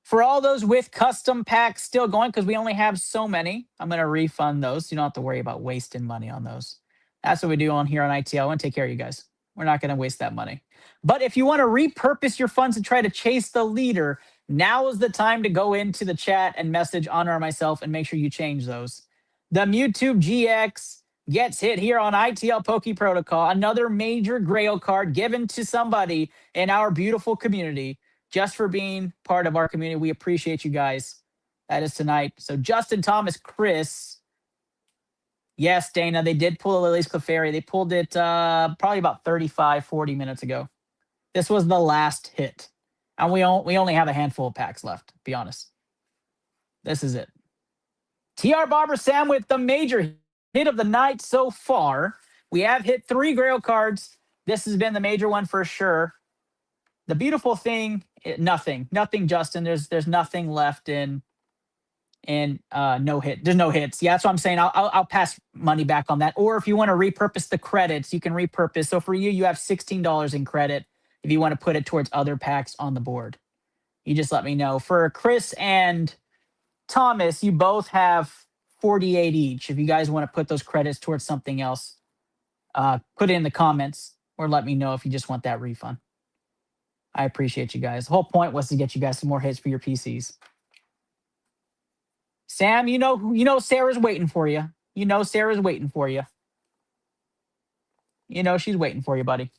[SPEAKER 1] For all those with custom packs still going, because we only have so many, I'm going to refund those. So you don't have to worry about wasting money on those. That's what we do on here on ITL. I want to take care of you guys. We're not going to waste that money. But if you want to repurpose your funds and try to chase the leader, now is the time to go into the chat and message Honor or myself and make sure you change those. The Mewtwo GX gets hit here on ITL Poke Protocol. Another major Grail card given to somebody in our beautiful community just for being part of our community. We appreciate you guys. That is tonight. So Justin, Thomas, Chris. Yes, Dana, they did pull a Lily's Clefairy. They pulled it probably about 35, 40 minutes ago. This was the last hit. And we only have a handful of packs left, to be honest. This is it. TR Barber Sam with the major hit of the night so far. We have hit 3 Grail cards. This has been the major one for sure. The beautiful thing, nothing, Justin. There's nothing left in no hit. There's no hits. Yeah, that's what I'm saying. I'll pass money back on that. Or if you want to repurpose the credits, you can repurpose. So for you, you have $16 in credit if you want to put it towards other packs on the board. You just let me know. For Chris and Thomas, you both have 48 each. If you guys want to put those credits towards something else, put it in the comments or let me know if you just want that refund. I appreciate you guys. The whole point was to get you guys some more hits for your PCs. Sam, you know Sarah's waiting for you. You know Sarah's waiting for you. You know she's waiting for you, buddy.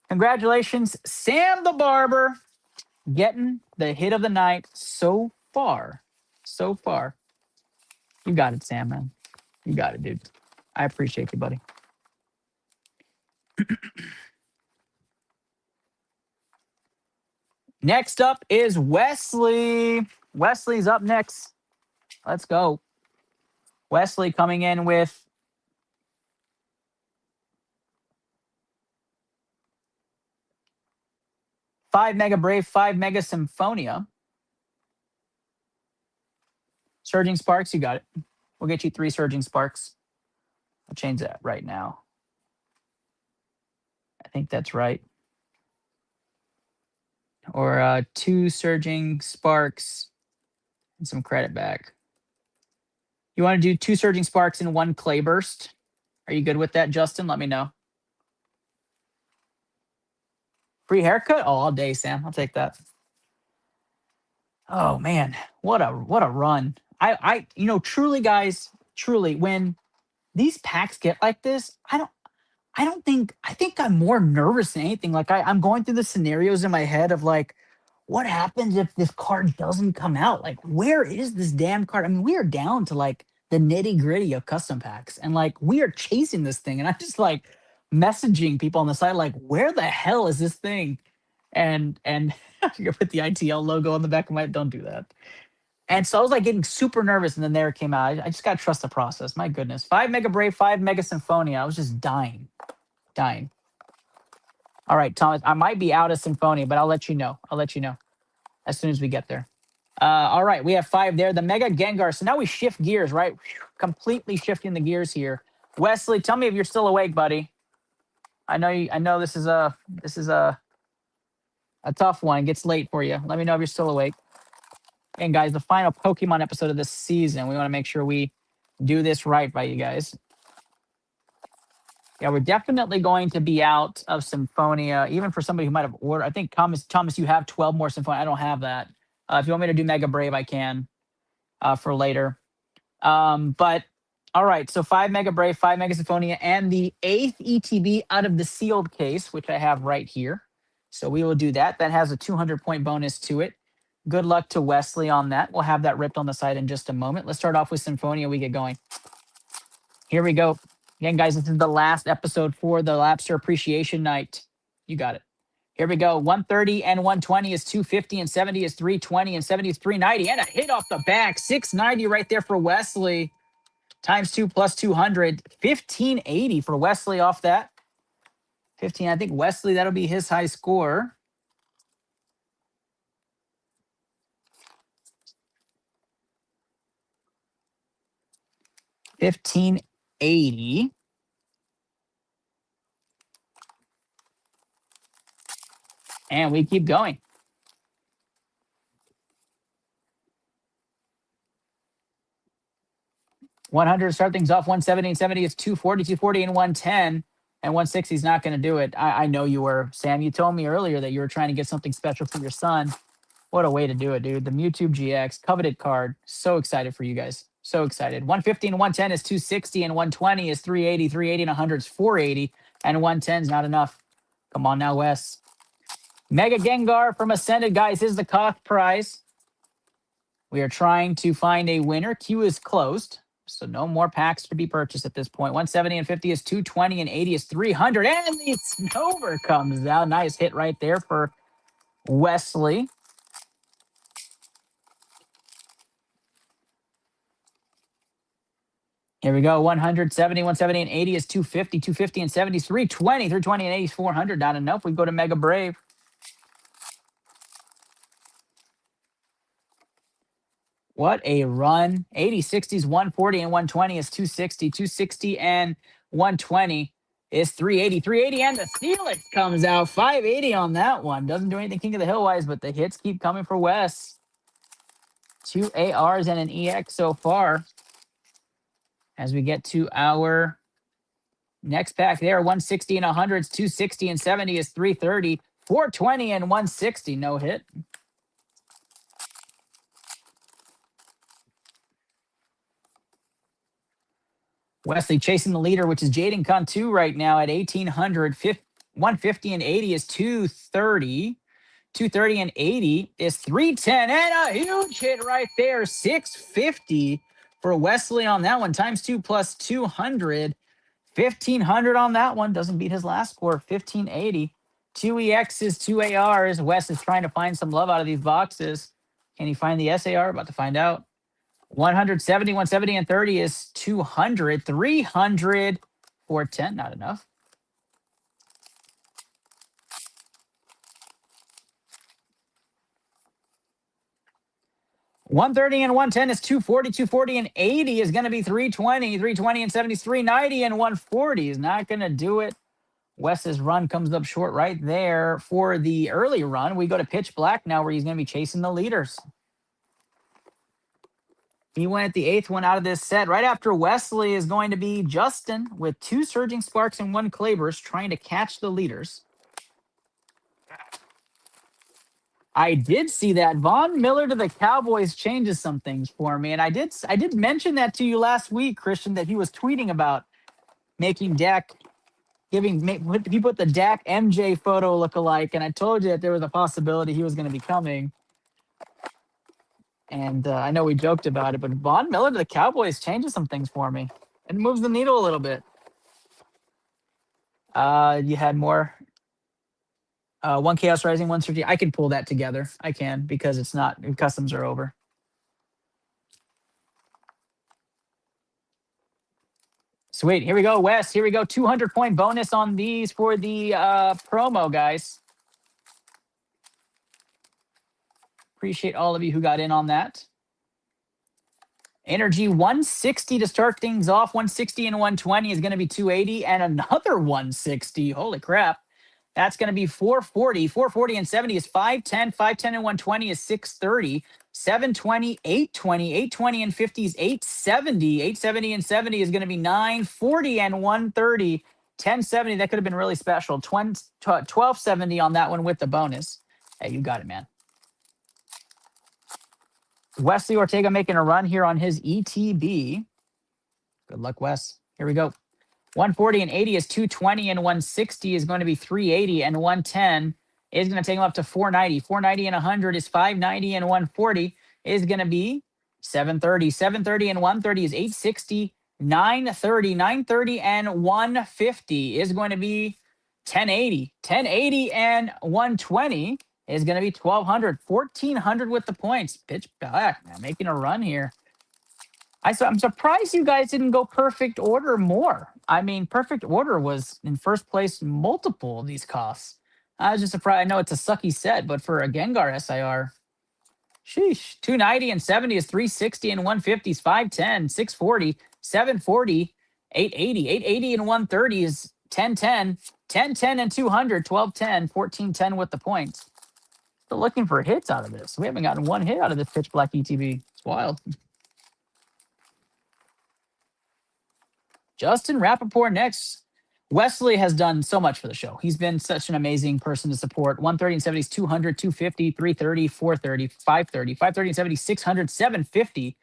[SPEAKER 1] Congratulations, Sam the Barber, getting the hit of the night so far. So far. You got it, Sam, man. You got it, dude. I appreciate you, buddy. Next up is Wesley. Wesley's up next. Let's go. Wesley coming in with 5 Mega Brave, 5 Mega Symphonia. Surging Sparks, you got it. We'll get you 3 Surging Sparks. I'll change that right now. I think that's right. Or 2 Surging Sparks and some credit back. You want to do 2 Surging Sparks and 1 Clay Burst? Are you good with that, Justin? Let me know. Free haircut? Oh, all day, Sam. I'll take that. Oh man, what a run. I truly, guys, truly, when these packs get like this, I think I'm more nervous than anything. Like I'm going through the scenarios in my head of like, what happens if this card doesn't come out? Like, where is this damn card? I mean, we are down to like the nitty gritty of custom packs, and like we are chasing this thing, and I'm just like messaging people on the side, like, where the hell is this thing? And you put the ITL logo on the back of my. Don't do that. And so I was like getting super nervous, and then there it came out. I just got to trust the process. My goodness, 5 Mega Brave, 5 Mega Symphonia. I was just dying. All right, Thomas, I might be out of Symphonia, but I'll let you know. As soon as we get there. All right, we have 5 there. The Mega Gengar. So now we shift gears, right? Completely shifting the gears here. Wesley, tell me if you're still awake, buddy. I know this is a tough one. It gets late for you. Let me know if you're still awake. And guys, the final Pokemon episode of this season. We want to make sure we do this right by you guys. Yeah, we're definitely going to be out of Symphonia, even for somebody who might have ordered. I think, Thomas, you have 12 more Symphonia. I don't have that. If you want me to do Mega Brave, I can for later. But all right, so 5 Mega Brave, 5 Mega Symphonia, and the 8th ETB out of the sealed case, which I have right here. So we will do that. That has a 200-point bonus to it. Good luck to Wesley on that. We'll have that ripped on the side in just a moment. Let's start off with Symphonia. We get going. Here we go. Again, guys, this is the last episode for the Labster Appreciation Night. You got it. Here we go. 130 and 120 is 250 and 70 is 320 and 70 is 390. And a hit off the back. 690 right there for Wesley. Times 2 plus 200. 1580 for Wesley off that. 15. I think Wesley, that'll be his high score. $15.80. And we keep going. 100 start things off. 170 and 70 is 240, 240 and 110. And 160 is not going to do it. I know you were, Sam. You told me earlier that you were trying to get something special for your son. What a way to do it, dude. The Mewtwo GX, coveted card. So excited for you guys. So excited. 150 and 110 is 260 and 120 is 380. 380 and 100 is 480. And 110 is not enough. Come on now, Wes. Mega Gengar from Ascended, guys, is the cost prize. We are trying to find a winner. Queue is closed, so no more packs to be purchased at this point. 170 and 50 is 220 and 80 is 300. And the Snover comes out. Nice hit right there for Wesley. Here we go. 170, 170 and 80 is 250. 250 and 70 is 320. 320 and 80 is 400. Not enough. We go to Mega Brave. What a run. 80, 60s, 140 and 120 is 260. 260 and 120 is 380. 380 and the Felix comes out. 580 on that one. Doesn't do anything King of the Hill wise, but the hits keep coming for Wes. 2 ARs and an EX so far. As we get to our next pack there, 160 and 100 is 260 and 70 is 330. 420 and 160, no hit. Wesley chasing the leader, which is Jaden Cantu right now at 1,800. 150 and 80 is 230. 230 and 80 is 310. And a huge hit right there. 650 for Wesley on that one. Times 2 plus 200. 1,500 on that one. Doesn't beat his last score. 1,580. 2 EXs, 2 ARs. Wes is trying to find some love out of these boxes. Can he find the SAR? About to find out. 170, 170, and 30 is 200. 300, 410. Not enough. $130 and 110 is 240. 240 and 80 is going to be 320. 320 and 70 is 390. And 140 is not going to do it. Wes's run comes up short right there for the early run. We go to pitch black now, where he's going to be chasing the leaders. He went the 8th one out of this set. Right after Wesley is going to be Justin with 2 Surging Sparks and 1 Clavers, trying to catch the leaders. I did see that Von Miller to the Cowboys changes some things for me, and I did mention that to you last week, Christian, that he was tweeting about making Dak he put the Dak MJ photo look-alike, and I told you that there was a possibility he was going to be coming. And I know we joked about it, but Von Miller to the Cowboys changes some things for me and moves the needle a little bit. You had more. 1 Chaos Rising, 1 Surgery. I can pull that together. I can, because it's not, customs are over. Sweet. Here we go, Wes. Here we go. 200-point bonus on these for the promo, guys. Appreciate all of you who got in on that. Energy 160 to start things off. 160 and 120 is going to be 280, and another 160. Holy crap. That's going to be 440. 440 and 70 is 510. 510 and 120 is 630. 720, 820. 820 and 50 is 870. 870 and 70 is going to be 940 and 130. 1070, that could have been really special. 1270 on that one with the bonus. Hey, you got it, man. Wesley Ortega making a run here on his ETB. Good luck, Wes. Here we go. 140 and 80 is 220, and 160 is going to be 380, and 110 is going to take him up to 490. 490 and 100 is 590, and 140 is going to be 730. 730 and 130 is 860. 930. 930 and 150 is going to be 1080. 1080 and 120 is going to be 1,200. 1,400 with the points. Pitch back, man, making a run here. I'm surprised you guys didn't go perfect order more. I mean, perfect order was in first place multiple of these costs. I was just surprised. I know it's a sucky set, but for a Gengar SIR, sheesh. 290 and 70 is 360, and 150 is 510. 640, 740, 880. 880 and 130 is 1010. 1010 and 200, 1210, 1410 with the points. Still looking for hits out of this. We haven't gotten one hit out of this pitch black ETB. It's wild. Justin Rappaport next. Wesley has done so much for the show. He's been such an amazing person to support. 130 and 70 is 200, 250, 330, 430, 530, 530 and 70, 600, 750,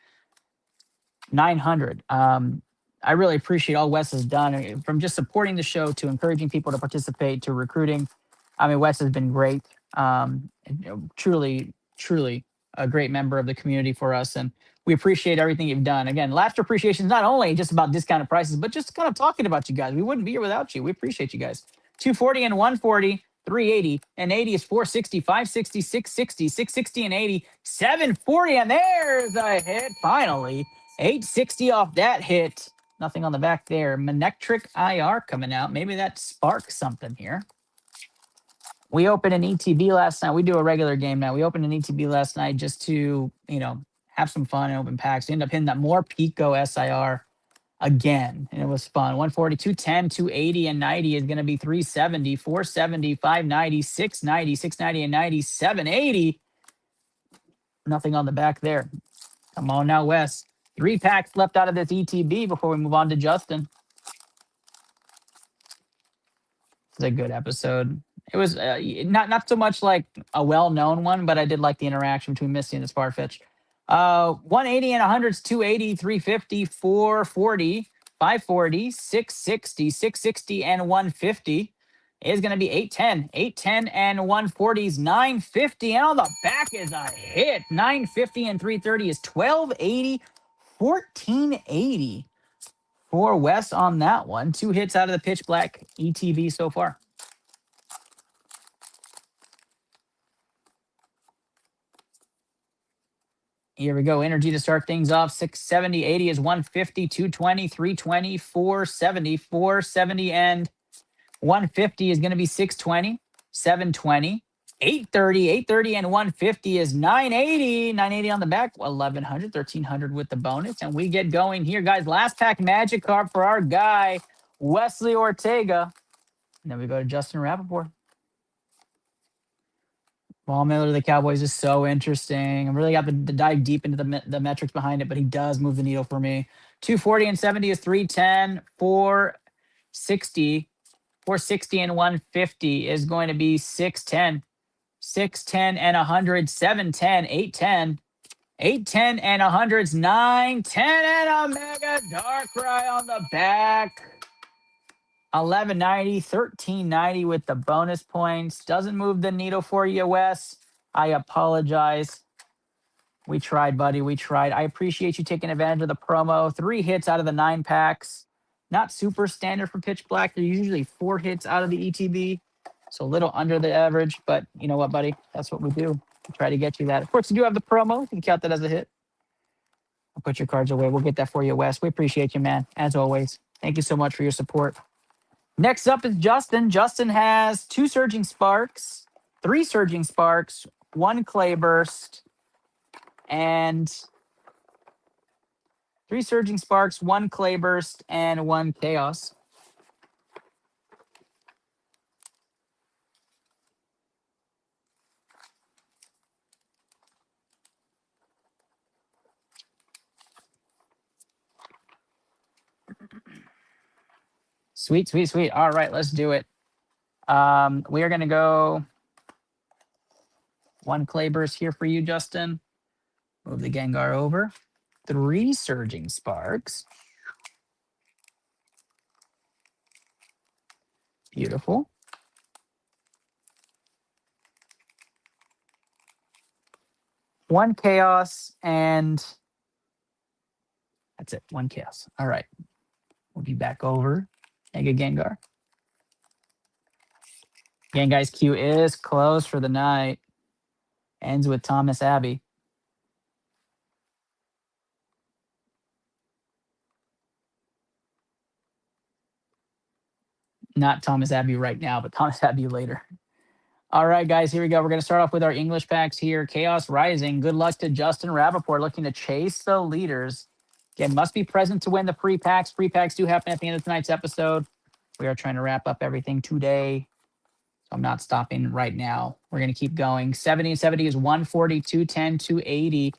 [SPEAKER 1] 900. I really appreciate all Wes has done, from just supporting the show to encouraging people to participate to recruiting. I mean, Wes has been great. Truly, truly a great member of the community for us. And we appreciate everything you've done. Again, Laughter Appreciation is not only just about discounted prices, but just kind of talking about you guys. We wouldn't be here without you. We appreciate you guys. 240 and 140, 380 and 80 is 460, 560, 660, 660 and 80, 740. And there's a hit finally. 860 off that hit. Nothing on the back there. Manectric IR coming out. Maybe that sparks something here. We opened an ETB last night. We do a regular game now. We opened an ETB last night just to, have some fun and open packs. We ended up hitting that more Pico SIR again, and it was fun. 140, 210, 280, and 90 is going to be 370, 470, 590, 690, 690, and 90, 780. Nothing on the back there. Come on now, Wes. 3 packs left out of this ETB before we move on to Justin. It's a good episode. It was not so much like a well-known one, but I did like the interaction between Misty and the Sparfetch. 180 and 100 is 280, 350, 440, 540, 660, 660, and 150 is going to be 810. 810 and 140 is 950. And on the back is a hit. 950 and 330 is 1280, 1480 for Wes on that one. 2 hits out of the pitch black ETV so far. Here we go. Energy to start things off. 670, 80 is 150, 220, 320, 470, 470, and 150 is going to be 620, 720, 830, 830, and 150 is 980. 980 on the back, 1100, 1300 with the bonus. And we get going here, guys. Last pack magic card for our guy, Wesley Ortega. And then we go to Justin Rappaport. Paul Miller to the Cowboys is so interesting. I really got to dive deep into the metrics behind it, but he does move the needle for me. 240 and 70 is 310. 460, 460 and 150 is going to be 610. 610 and 100, 710, 810. 810 and 100's 910 and a mega dark cry on the back. 1190, 1390 with the bonus points. Doesn't move the needle for you, Wes. I apologize. We tried, buddy. We tried. I appreciate you taking advantage of the promo. 3 hits out of the 9 packs. Not super standard for pitch black. They're usually 4 hits out of the ETB. So a little under the average. But you know what, buddy? That's what we do. We try to get you that. Of course, you do have the promo. You can count that as a hit. I'll put your cards away. We'll get that for you, Wes. We appreciate you, man. As always. Thank you so much for your support. Next up is Justin. Justin has 2 Surging Sparks, 3 Surging Sparks, 1 Clayburst, and 3 Surging Sparks, 1 Clayburst, and 1 Chaos. Sweet, sweet, sweet. All right, let's do it. We are going to go 1 Clayburst here for you, Justin. Move the Gengar over. 3 Surging Sparks. Beautiful. 1 Chaos, and that's it. 1 Chaos. All right. We'll be back over. Mega Gengar. Again, guys, queue is closed for the night. Ends with Thomas Abbey. Not Thomas Abbey right now, but Thomas Abbey later. All right, guys, here we go. We're going to start off with our English packs here. Chaos Rising. Good luck to Justin Rappaport looking to chase the leaders. Again, must be present to win the free packs. Free packs do happen at the end of tonight's episode. We are trying to wrap up everything today. So I'm not stopping right now. We're going to keep going. 70 and 70 is 140, 210, 280,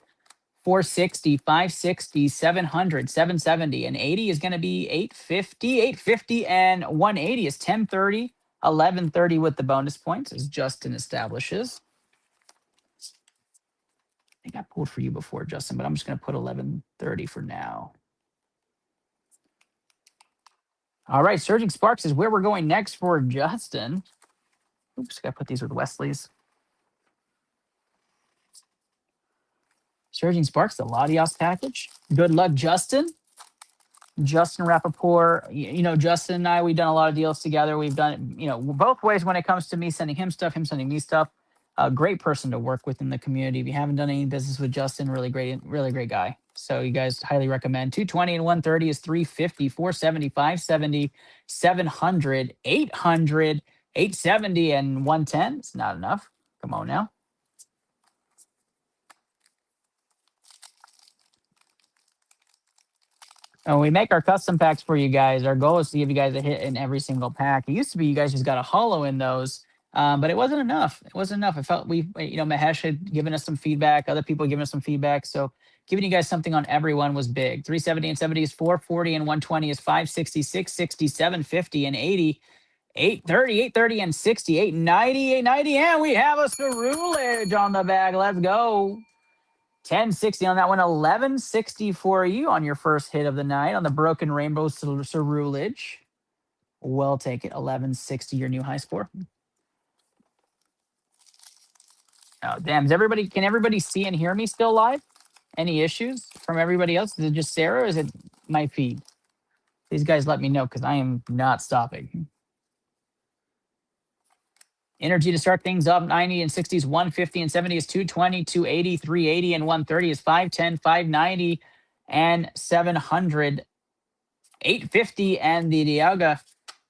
[SPEAKER 1] 460, 560, 700, 770, and 80 is going to be 850, 850, and 180 is 1030, 1130 with the bonus points, as Justin establishes. I think I pulled for you before, Justin, but I'm just going to put 1130 for now. All right, Surging Sparks is where we're going next for Justin. Oops, got to put these with Wesley's. Surging Sparks, the Latios package. Good luck, Justin. Justin Rappaport. You know, Justin and I, we've done a lot of deals together. We've done it, you know, both ways when it comes to me sending him stuff, him sending me stuff. A great person to work with in the community. If you haven't done any business with Justin, really great guy. So you guys highly recommend. 220 and 130 is 350, 470, 570, 700, 800, 870, and 110. It's not enough. Come on now. And we make our custom packs for you guys. Our goal is to give you guys a hit in every single pack. It used to be you guys just got a holo in those, but it wasn't enough. It wasn't enough. I felt Mahesh had given us some feedback. Other people giving us some feedback. So giving you guys something on everyone was big. 370 and 70 is 440 and 120 is 560, 660, 750, and 80. 830, 830, and 60, 890, 890, and we have a Cerulege on the bag. Let's go. 1060 on that one. 1160 for you on your first hit of the night on the Broken Rainbow Cerulege. We'll take it. 1160, your new high score. Oh, damn. Can everybody see and hear me still live? Any issues from everybody else? Is it just Sarah or is it my feed? These guys let me know because I am not stopping. Energy to start things up, 90 and 60s, 150 and 70 is 220, 280, 380, and 130 is 510, 590, and 700. 850, and the Dialga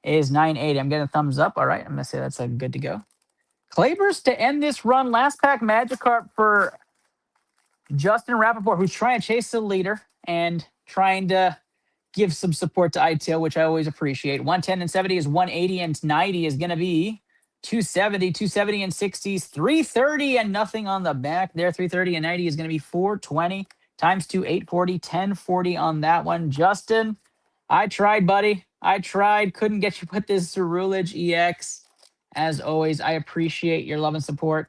[SPEAKER 1] is 980. I'm getting a thumbs up. All right, I'm going to say that's a good to go. Clavers to end this run. Last pack Magikarp for Justin Rappaport, who's trying to chase the leader and trying to give some support to iTL, which I always appreciate. 110 and 70 is 180, and 90 is going to be 270, 270 and 60s, 330 and nothing on the back there. 330 and 90 is going to be 420 times 2, 840, 1040 on that one. Justin, I tried, buddy. I tried. Couldn't get you put this Cerulege EX. As always, I appreciate your love and support.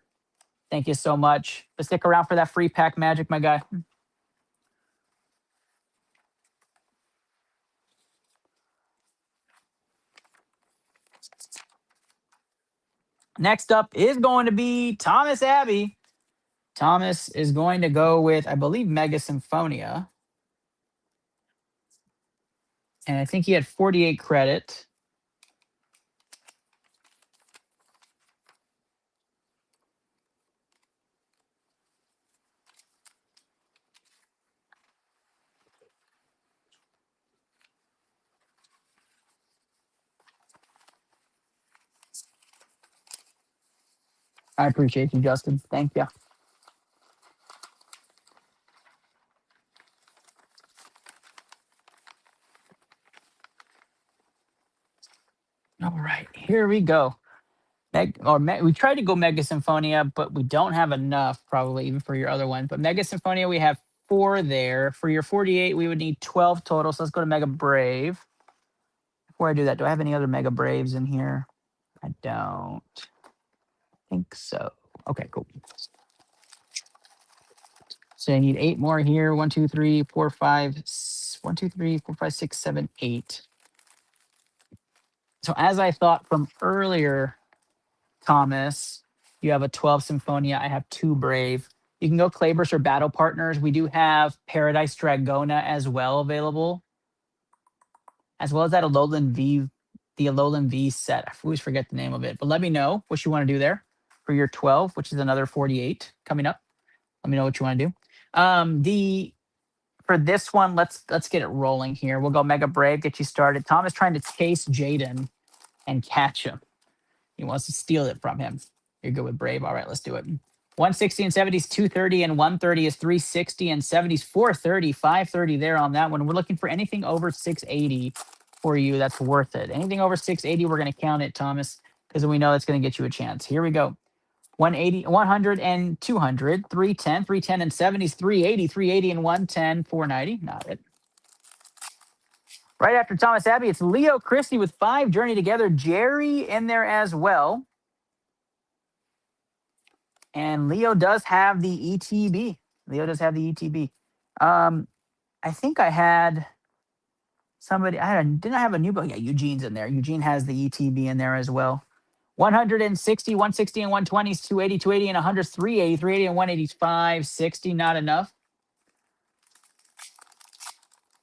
[SPEAKER 1] Thank you so much. But stick around for that free pack magic, my guy. Next up is going to be Thomas Abbey. Thomas is going to go with, I believe, Mega Symphonia. And I think he had 48 credit. I appreciate you, Justin. Thank you. All right, here we go. We tried to go Mega Symphonia, but we don't have enough probably even for your other one. But Mega Symphonia, we have 4 there. For your 48, we would need 12 total. So let's go to Mega Brave. Before I do that, do I have any other Mega Braves in here? I don't think so. Okay, cool. So I need 8 more here. 1, 2, 3, 4, 5. 1, 2, 3, 4, 5, 6, 7, 8. So as I thought from earlier, Thomas, you have a 12 Symphonia. I have 2 Brave. You can go Clayburst or Battle Partners. We do have Paradise Dragona as well available, as well as that Alolan V, the Alolan V set. I always forget the name of it, but let me know what you want to do there for your 12, which is another 48 coming up. Let me know what you want to do. For this one, let's get it rolling here. We'll go Mega Brave, get you started. Tom is trying to chase Jaden and catch him. He wants to steal it from him. You're good with Brave. All right, let's do it. 160 and 70s, 230 and 130 is 360 and 70s, 430, 530 there on that one. We're looking for anything over 680 for you. That's worth it. Anything over 680, we're going to count it, Thomas, because we know that's going to get you a chance. Here we go. 180, 100 and 200, 310, 310 and 70s, 380, 380 and 110, 490. Not it. Right after Thomas Abbey, it's Leo Christie with 5. Journey Together. Jerry in there as well. And Leo does have the ETB. Leo does have the ETB. I think I had somebody. Didn't I have a new book? Yeah, Eugene's in there. Eugene has the ETB in there as well. 160, 160 and 120s, 280, 280 and 100s, 380, 380 and 185, 60. Not enough.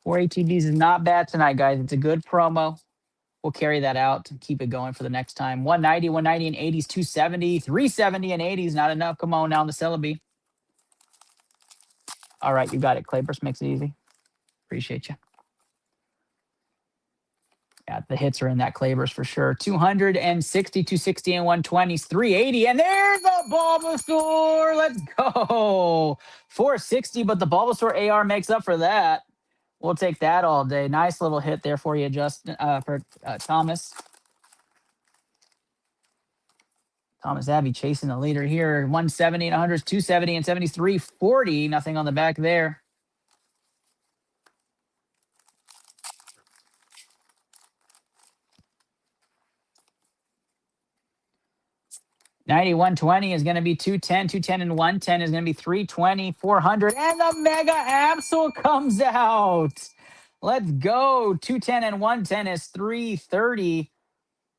[SPEAKER 1] 4 ATBs is not bad tonight, guys. It's a good promo. We'll carry that out and keep it going for the next time. 190, 190 and 80s, 270, 370 and 80s. Not enough. Come on now on the Celebi. All right, you got it. Clayburst makes it easy. Appreciate you. Yeah, the hits are in that Clayburst for sure. 260, 260 and 120s, 380. And there's the Bulbasaur. Let's go. 460, but the Bulbasaur AR makes up for that. We'll take that all day. Nice little hit there for you, Justin, for Thomas. Thomas Abbey chasing the leader here. 170 and 100s, 270 and 70s, 340. Nothing on the back there. 90, 120 is going to be 210. 210 and 110 is going to be 320, 400. And the Mega Absol comes out. Let's go. 210 and 110 is 330.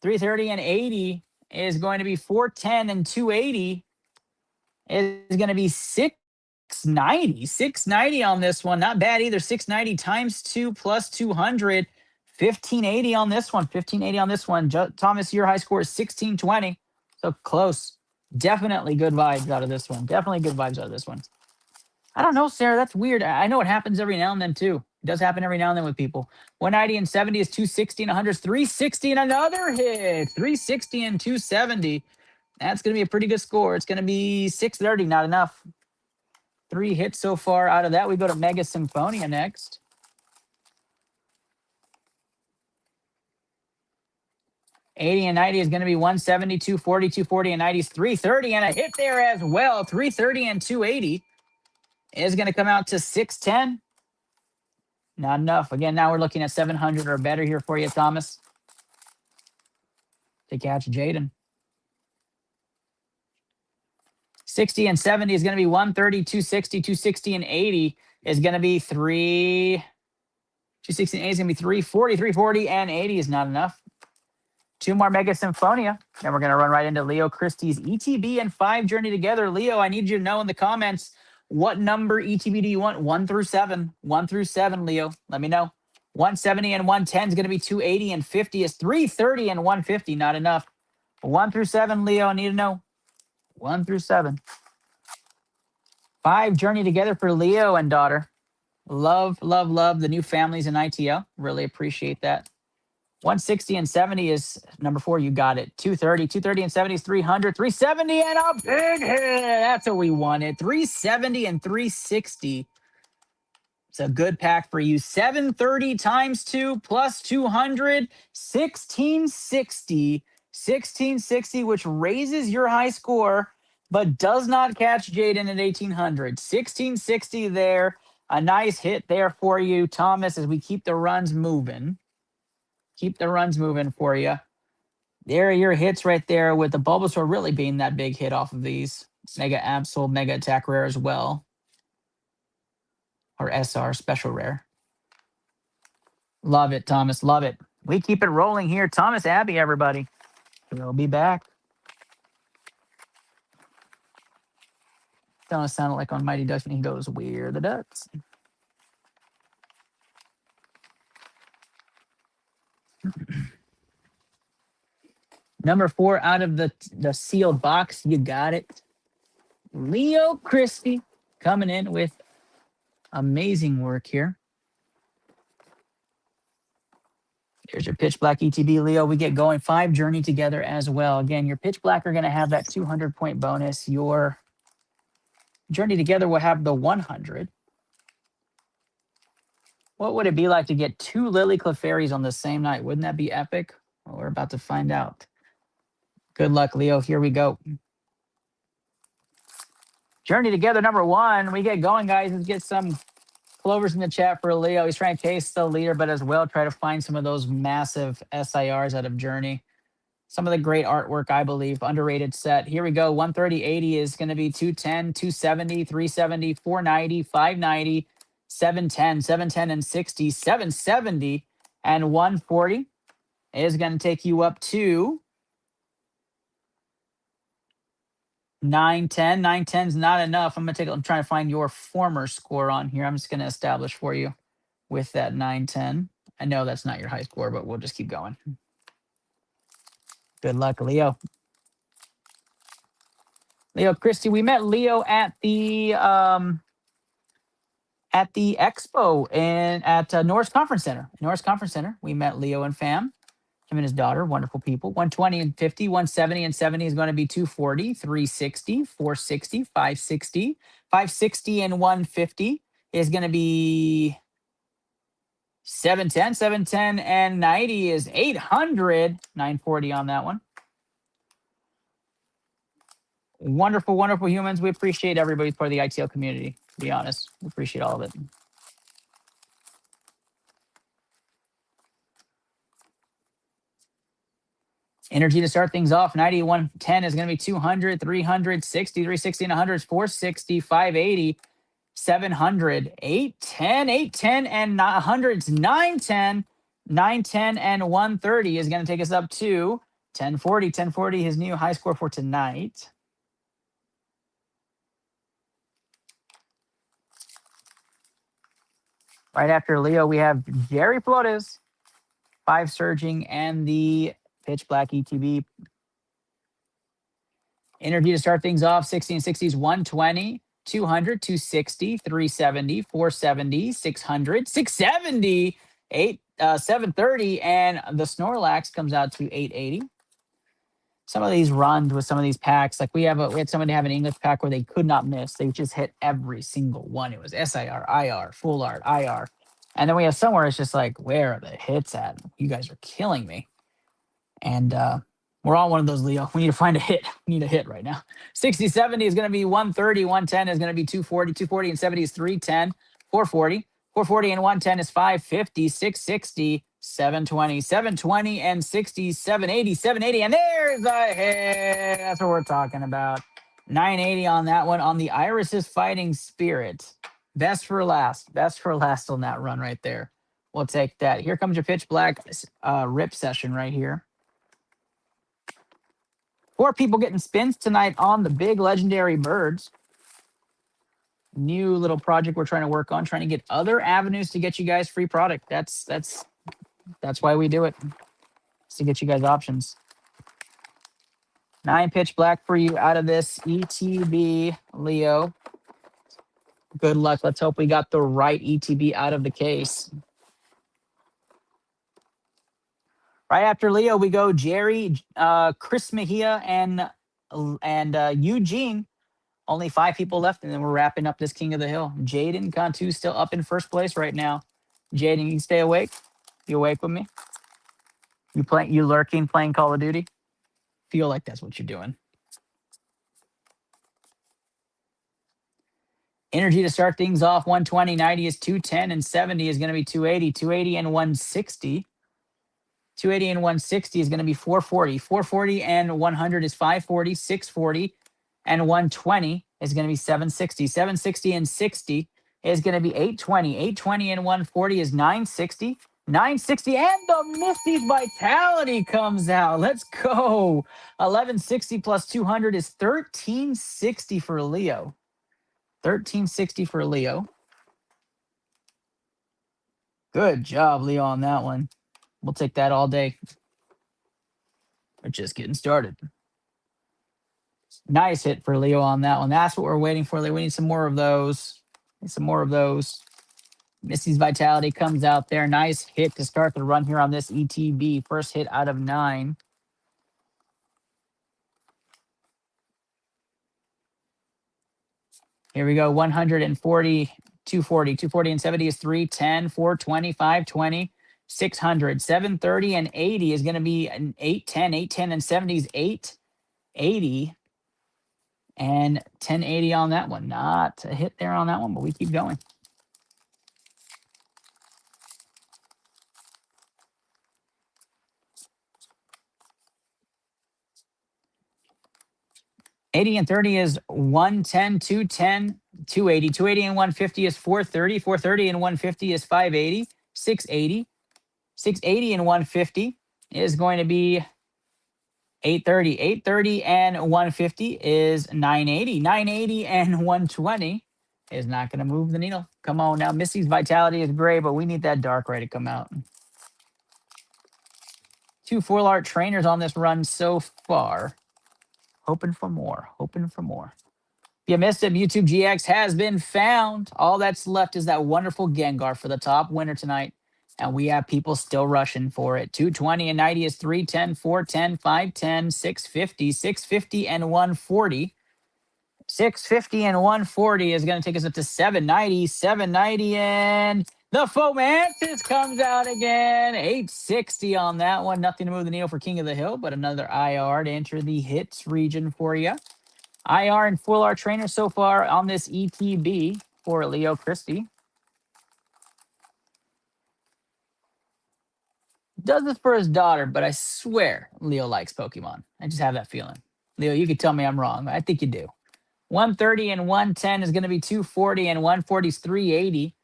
[SPEAKER 1] 330 and 80 is going to be 410, and 280 is going to be 690. 690 on this one. Not bad either. 690 times 2 plus 200. 1580 on this one. 1580 on this one. Thomas, your high score is 1620. So close. Definitely good vibes out of this one. Definitely good vibes out of this one. I don't know, Sarah. That's weird. I know it happens every now and then too. It does happen every now and then with people. 190 and 70 is 260, and 100 is 360, and another hit. 360 and 270. That's going to be a pretty good score. It's going to be 630. Not enough. 3 hits so far. Out of that, we go to Mega Symphonia next. 80 and 90 is going to be 170, 240, 240, and 90 is 330, and a hit there as well. 330 and 280 is going to come out to 610. Not enough. Again, now we're looking at 700 or better here for you, Thomas, to catch Jaden. 60 and 70 is going to be 130, 260, 260, and 80 is going to be 260 and 80 is going to be 340, 340, and 80 is not enough. 2 more Mega Symphonia. Then we're going to run right into Leo Christie's ETB and 5 Journey Together. Leo, I need you to know in the comments, what number ETB do you want? 1 through 7. 1 through 7, Leo. Let me know. 170 and 110 is going to be 280, and 50 is 330 and 150. Not enough. 1 through 7, Leo, I need to know. 1 through 7. 5 Journey Together for Leo and daughter. Love, love, love the new families in ITL. Really appreciate that. 160 and 70 is number 4. You got it. 230. 230 and 70 is 300. 370 and a big hit. That's what we wanted. 370 and 360. It's a good pack for you. 730 times 2 plus 200. 1660. 1660, which raises your high score, but does not catch Jaden at 1800. 1660 there. A nice hit there for you, Thomas, as we keep the runs moving. Keep the runs moving for you. There are your hits right there, with the Bulbasaur really being that big hit off of these. Mega Absol, Mega Attack Rare as well. Or SR, Special Rare. Love it, Thomas. Love it. We keep it rolling here. Thomas Abbey, everybody. We'll be back. Don't sound like on Mighty Ducks when he goes, "We're the Ducks." Number 4 out of the sealed box. You got it. Leo Christie coming in with amazing work here. There's your Pitch Black ETB, Leo. We get going. 5 Journey Together as well. Again, your Pitch Black are going to have that 200-point bonus. Your Journey Together will have the 100. What would it be like to get 2 Lily Clefairies on the same night? Wouldn't that be epic? Well, we're about to find out. Good luck, Leo. Here we go. Journey Together number 1. We get going, guys. Let's get some clovers in the chat for Leo. He's trying to chase the leader, but as well try to find some of those massive SIRs out of Journey. Some of the great artwork, I believe. Underrated set. Here we go. 130, 80 is going to be 210, 270, 370, 490, 590, 710, 710 and 60, 770, and 140 is going to take you up to 910. 910 is not enough. I'm trying to find your former score on here. I'm just going to establish for you with that 910. I know that's not your high score, but we'll just keep going. Good luck, Leo. Leo Christie, we met Leo at the expo and at Norris Conference Center. Norris Conference Center, we met Leo and fam. Him and his daughter, wonderful people. 120 and 50, 170 and 70 is going to be 240, 360, 460, 560. 560 and 150 is going to be 710. 710 and 90 is 800. 940 on that one. Wonderful, wonderful humans. We appreciate everybody for the ITL community, to be honest. We appreciate all of it. Energy to start things off. 90, 110 is going to be 200, 360, 360 and 100 is 460, 580, 700, 810, 810 and 100's 910, 910 and 130 is going to take us up to 1040. 1040, his new high score for tonight. Right after Leo, we have Jerry Flores, 5 surging, and the pitch black ETB. Energy to start things off. 60 and 60s, 120, 200, 260, 370, 470, 600, 670, 730, and the Snorlax comes out to 880. Some of these runs with some of these packs, like we had somebody have an English pack where they could not miss. They just hit every single one. It was SIR, IR, full art, IR. And then we have somewhere it's just like, where are the hits at? You guys are killing me. And we're on one of those, Leo. We need to find a hit. We need a hit right now. 60, 70 is going to be 130. 110 is going to be 240. 240 and 70 is 310. 440. 440 and 110 is 550. 660. 720. 720 and 60. 780. 780. And there's a hit. That's what we're talking about. 980 on that one. On the Iris's Fighting Spirit. Best for last. Best for last on that run right there. We'll take that. Here comes your pitch black rip session right here. 4 people getting spins tonight on the big legendary birds. New little project we're trying to work on, trying to get other avenues to get you guys free product. That's why we do it. It's to get you guys options. 9 pitch black for you out of this ETB, Leo. Good luck. Let's hope we got the right ETB out of the case. Right after Leo, we go Jerry, Chris Mejia, and Eugene. Only 5 people left, and then we're wrapping up this King of the Hill. Jaden Cantu still up in first place right now. Jaden, you stay awake? You awake with me? You lurking, playing Call of Duty? Feel like that's what you're doing. Energy to start things off. 120, 90 is 210, and 70 is going to be 280. 280 and 160. 280 and 160 is going to be 440. 440 and 100 is 540. 640 and 120 is going to be 760. 760 and 60 is going to be 820. 820 and 140 is 960. 960 and the Misty's Vitality comes out. Let's go. 1160 plus 200 is 1360 for Leo. 1360 for Leo. Good job, Leo, on that one. We'll take that all day. We're just getting started. Nice hit for Leo on that one. That's what we're waiting for. We need some more of those. Misty's Vitality comes out there. Nice hit to start the run here on this ETB. First hit out of 9. Here we go. 140, 240. 240 and 70 is 310, 420, 520. 600, 730, and 80 is going to be an 810. 810 and 70 is 880. And 1080 on that one. Not a hit there on that one, but we keep going. $80 and 30 is 110, 210, 280. 280 and 150 is 430. 430 and 150 is 580. 680. 680 and 150 is going to be 830. 830 and 150 is 980. 980 and 120 is not going to move the needle. Come on now. Misty's Vitality is great, but we need that Darkrai to come out. 2 full art trainers on this run so far. Hoping for more. Hoping for more. If you missed it, YouTube GX has been found. All that's left is that wonderful Gengar for the top winner tonight. And we have people still rushing for it. 220 and 90 is 310, 410, 510, 650, 650 and 140. 650 and 140 is going to take us up to 790. 790 and the Fomantis comes out again. 860 on that one. Nothing to move the needle for King of the Hill, but another IR to enter the hits region for you. IR and full art trainer so far on this ETB for Leo Christie. Does this for his daughter, but I swear Leo likes Pokemon. I just have that feeling. Leo, you could tell me I'm wrong. I think you do. 130 and 110 is going to be 240, and 140 is 380.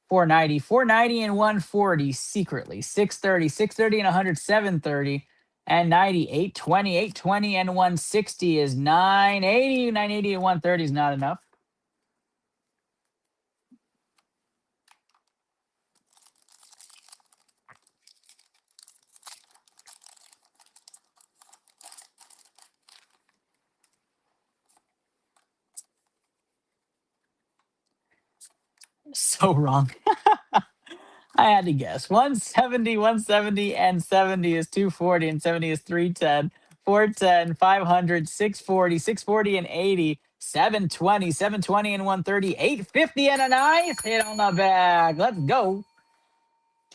[SPEAKER 1] 490, 490 and 140 secretly. 630, 630 and 100, 730 and 90, 820, 820 and 160 is 980. 980 and 130 is not enough. So wrong. I had to guess. 170, 170 and 70 is 240, and 70 is 310. 410, 500, 640, 640 and 80, 720, 720 and 130, 850 and a nice hit on the bag. Let's go.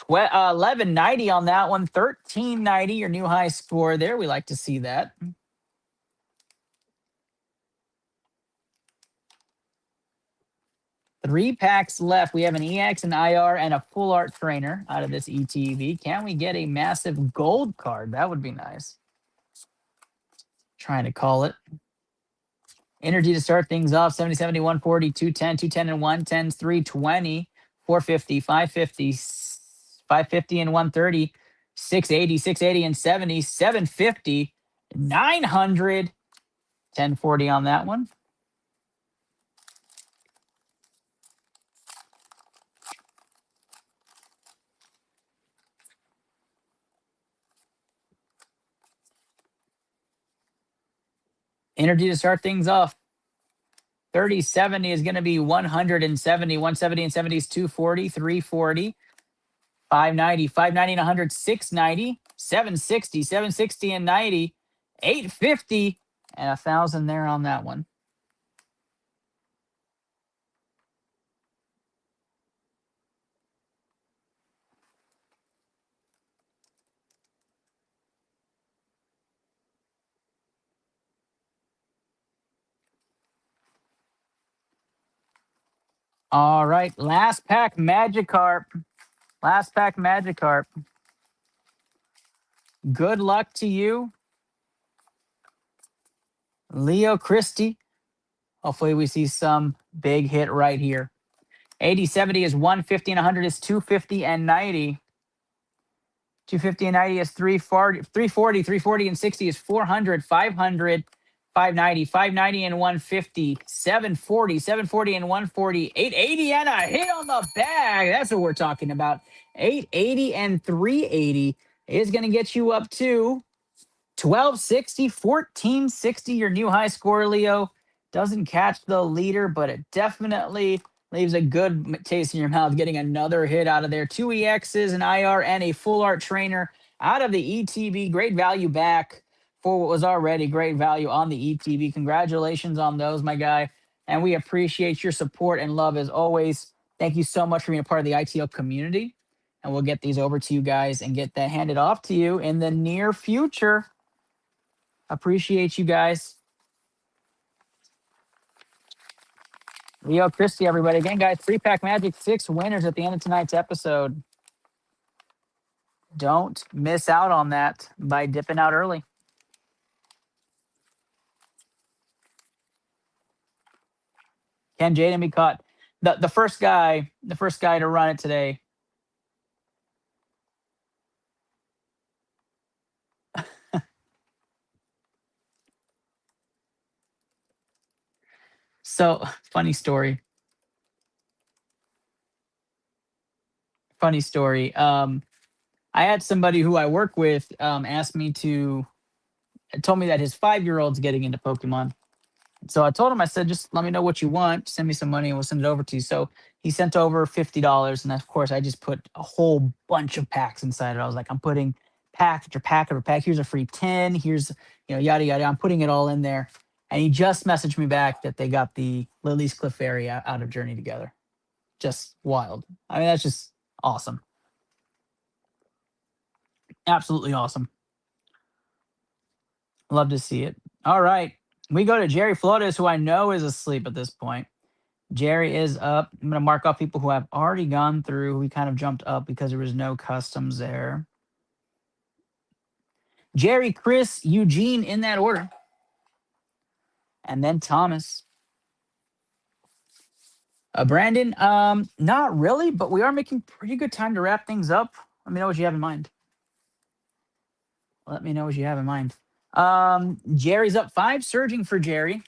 [SPEAKER 1] 1190 on that one. 1390, your new high score there. We like to see that. Three packs left. We have an EX, an IR, and a full art trainer out of this ETV. Can we get a massive gold card? That would be nice. Trying to call it. Energy to start things off. 70, 70, 140, 210, 210 and 110, 320, 450, 550, 550 and 130, 680, 680 and 70, 750, 900, 1040 on that one. Energy to start things off. 3070 is going to be 170. 170 and 70 is 240, 340, 590, 590 and 100, 690, 760, 760 and 90, 850, and 1,000 there on that one. All right, last pack Magikarp. Last pack Magikarp. Good luck to you, Leo Christie. Hopefully we see some big hit right here. 80, 70 is 150, and 100 is 250 and 90. 250 and 90 is 340, 340, 340 and 60 is 400, 500, 590, 590 and 150, 740, 740 and 140, 880 and a hit on the bag. That's what we're talking about. 880 and 380 is going to get you up to 1260, 1460, your new high score, Leo. Doesn't catch the leader, but it definitely leaves a good taste in your mouth getting another hit out of there. Two EXs, an IR, and a full art trainer out of the ETB. Great value back for what was already great value on the ETB. Congratulations on those, my guy. And we appreciate your support and love as always. Thank you so much for being a part of the ITL community. And we'll get these over to you guys and get that handed off to you in the near future. Appreciate you guys. Leo Christie, everybody. Again, guys, 3-pack Magic, 6 winners at the end of tonight's episode. Don't miss out on that by dipping out early. Can Jaden be caught? The first guy to run it today. So funny story. Funny story. I had somebody who I work with ask me told me that his 5-year-old's getting into Pokemon. So I told him, I said, just let me know what you want. Send me some money and we'll send it over to you. So he sent over $50. And of course, I just put a whole bunch of packs inside it. I was like, I'm putting pack after pack after pack. Here's a free 10. Here's, yada, yada. I'm putting it all in there. And he just messaged me back that they got the Lily's Cliff area out of Journey together. Just wild. I mean, that's just awesome. Absolutely awesome. Love to see it. All right. We go to Jerry Flores, who I know is asleep at this point. Jerry is up. I'm going to mark off people who have already gone through. We kind of jumped up because there was no customs there. Jerry, Chris, Eugene in that order. And then Thomas. Brandon, not really, but we are making pretty good time to wrap things up. Let me know what you have in mind. Let me know what you have in mind. Jerry's up 5, surging for Jerry.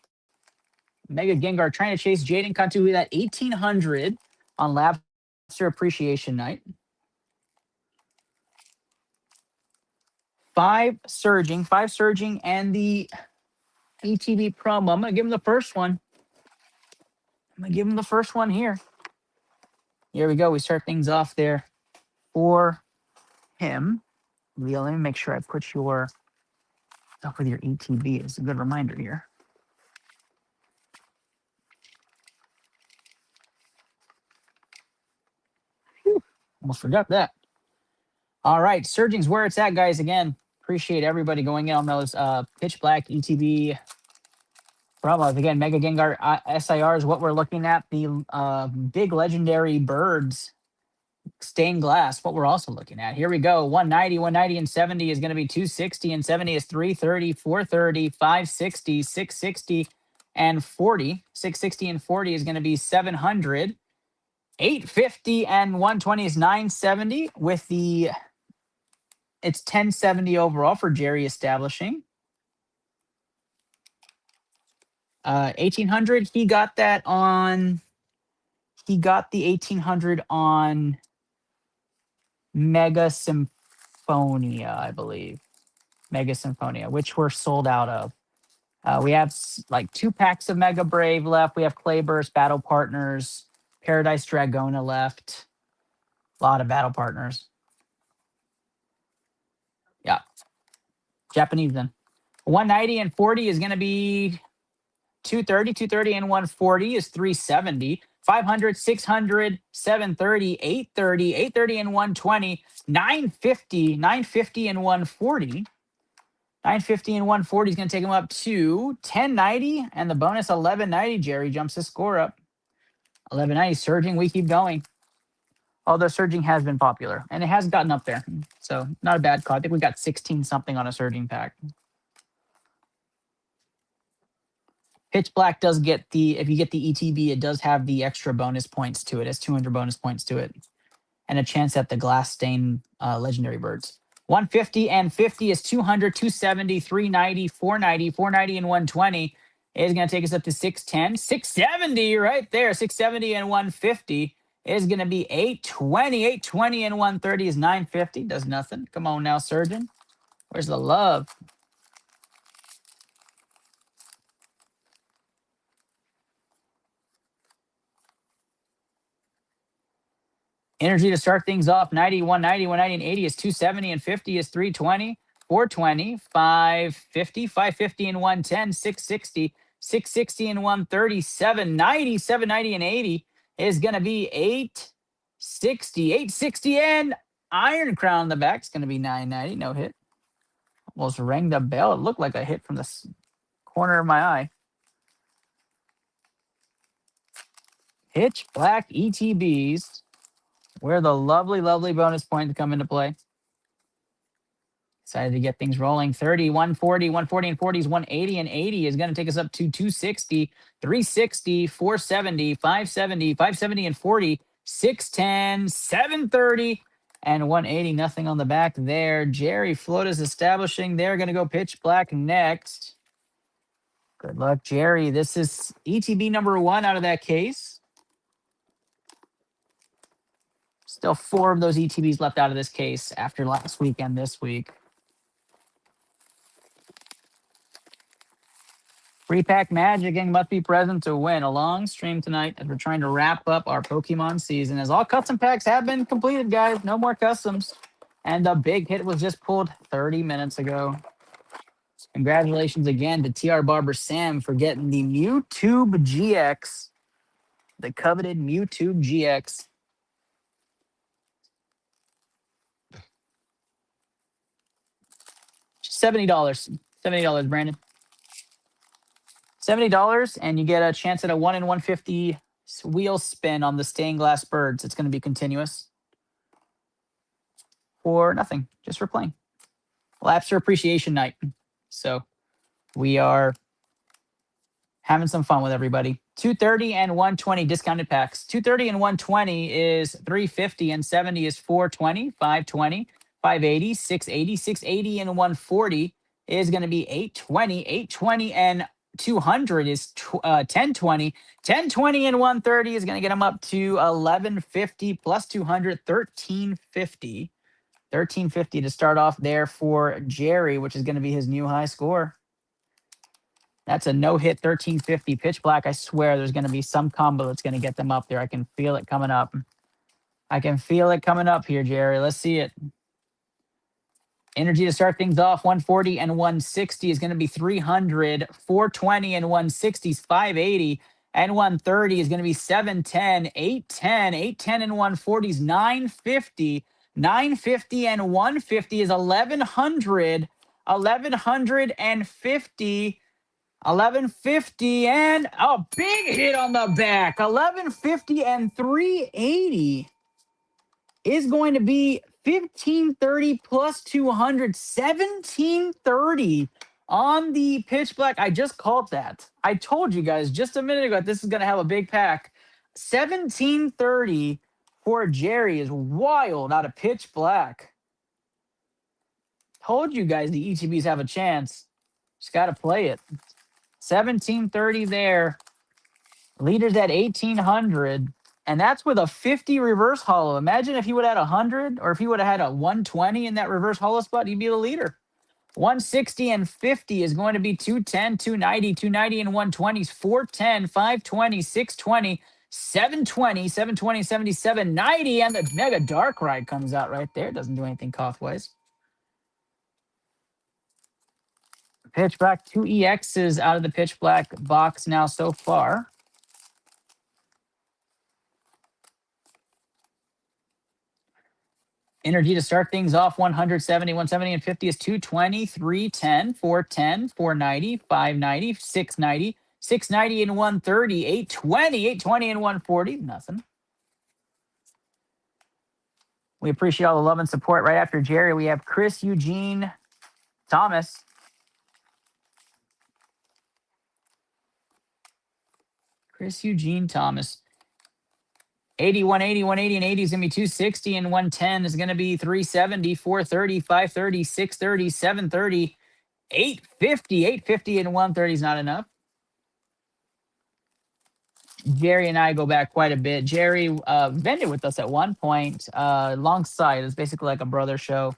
[SPEAKER 1] Mega Gengar trying to chase Jaden Cantu with that 1800 on Labster Appreciation Night. 5 surging, and the ETB promo. I'm going to give him the first one. Here. Here we go. We start things off there for him. Leah, let me make sure I put your stuff with your ETB. It's a good reminder here. Whew, almost forgot that. All right, surging's where it's at, guys. Again, appreciate everybody going in on those pitch black ETB promos. Again, Mega Gengar SIR is what we're looking at. The big legendary birds stained glass, what we're also looking at. Here we go. 190 and 70 is going to be 260 and 70 is 330, 430, 560, 660 and 40. 660 and 40 is going to be 700. 850 and 120 is 970 with the it's 1070 overall for Jerry establishing. 1800, he got the 1800 on Mega Symphonia, I believe. Mega Symphonia, which we're sold out of. We have like 2 packs of Mega Brave left. We have Clayburst, Battle Partners, Paradise Dragona left. A lot of Battle Partners. Yeah. Japanese then. 190 and 40 is going to be 230. 230 and 140 is 370. 500, 600, 730, 830, 830 and 120, 950, 950 and 140. 950 and 140 is going to take him up to 1090, and the bonus 1190. Jerry jumps his score up. 1190 surging. We keep going. Although surging has been popular, and it has gotten up there. So not a bad call. I think we got 16 something on a surging pack. Pitch Black does get if you get the ETB, it does have the extra bonus points to it. It has 200 bonus points to it. And a chance at the glass stain legendary birds. 150 and 50 is 200, 270, 390, 490, 490 and 120 is going to take us up to 610. 670 right there. 670 and 150 is going to be 820. 820 and 130 is 950. Does nothing. Come on now, Surgeon. Where's the love? Energy to start things off. 90, 190, 190 and 80 is 270 and 50 is 320. 420, 550, 550 and 110, 660, 660 and 130, 790, 790 and 80 is going to be 860, 860 and Iron Crown in the back is going to be 990. No hit. Almost rang the bell. It looked like a hit from the corner of my eye. Pitch Black ETBs, where the lovely, lovely bonus points come into play. Excited to get things rolling. 30, 140, 140 and 40 is 180 and 80 is going to take us up to 260, 360, 470, 570, 570 and 40, 610, 730 and 180. Nothing on the back there. Jerry Flota's establishing. They're going to go Pitch Black next. Good luck, Jerry. This is ETB number 1 out of that case. Still 4 of those ETBs left out of this case after last week and this week. Free pack magic gang must be present to win. A long stream tonight as we're trying to wrap up our Pokemon season. As all custom packs have been completed, guys. No more customs. And the big hit was just pulled 30 minutes ago. Congratulations again to TR Barber Sam for getting the Mewtwo GX. The coveted Mewtwo GX. $70. $70, Brandon. $70, and you get a chance at a 1 in 150 wheel spin on the stained glass birds. It's going to be continuous. For nothing, just for playing. Labster Appreciation Night. So we are having some fun with everybody. 230 and 120 discounted packs. 230 and 120 is 350 and 70 is 420, 520, 580, 680, 680 and 140 is going to be 820, 820 and 200 is 1020, 1020 and 130 is going to get them up to 1150 plus 200, 1350. 1350 to start off there for Jerry, which is going to be his new high score. That's a no-hit 1350 pitch black. I swear there's going to be some combo that's going to get them up there. I can feel it coming up. I can feel it coming up here, Jerry. Let's see it. Energy to start things off, 140 and 160 is going to be 300. 420 and 160 is 580. And 130 is going to be 710, 810, 810 and 140 is 950. 950 and 150 is 1100. 1150. 1150 and a big hit on the back. 1150 and 380 is going to be 1530 plus 200, 1730 on the pitch black. I just called that. I told you guys just a minute ago this is going to have a big pack. 1730 for Jerry is wild out of pitch black. Told you guys the ETBs have a chance. Just got to play it. 1730 there. Leaders at 1800. And that's with a 50 reverse hollow. Imagine if he would have had 100 or if he would have had a 120 in that reverse hollow spot, he'd be the leader. 160 and 50 is going to be 210, 290, 290 and 120s, 410, 520, 620, 720, 720, 77, 90. And the Mega Dark Ride comes out right there. Doesn't do anything cost-wise. Pitch black, 2 EXs out of the pitch black box now so far. Energy to start things off, 170, 170 and 50 is 220, 310, 410, 490, 590, 690, 690 and 130, 820, 820 and 140, nothing. We appreciate all the love and support. Right after Jerry, we have Chris Eugene Thomas. Chris Eugene Thomas. 80, 180, 180, and 80 is going to be 260, and 110 is going to be 370, 430, 530, 630, 730, 850, 850, and 130 is not enough. Jerry and I go back quite a bit. Jerry vended with us at one point alongside. It's basically like a brother show.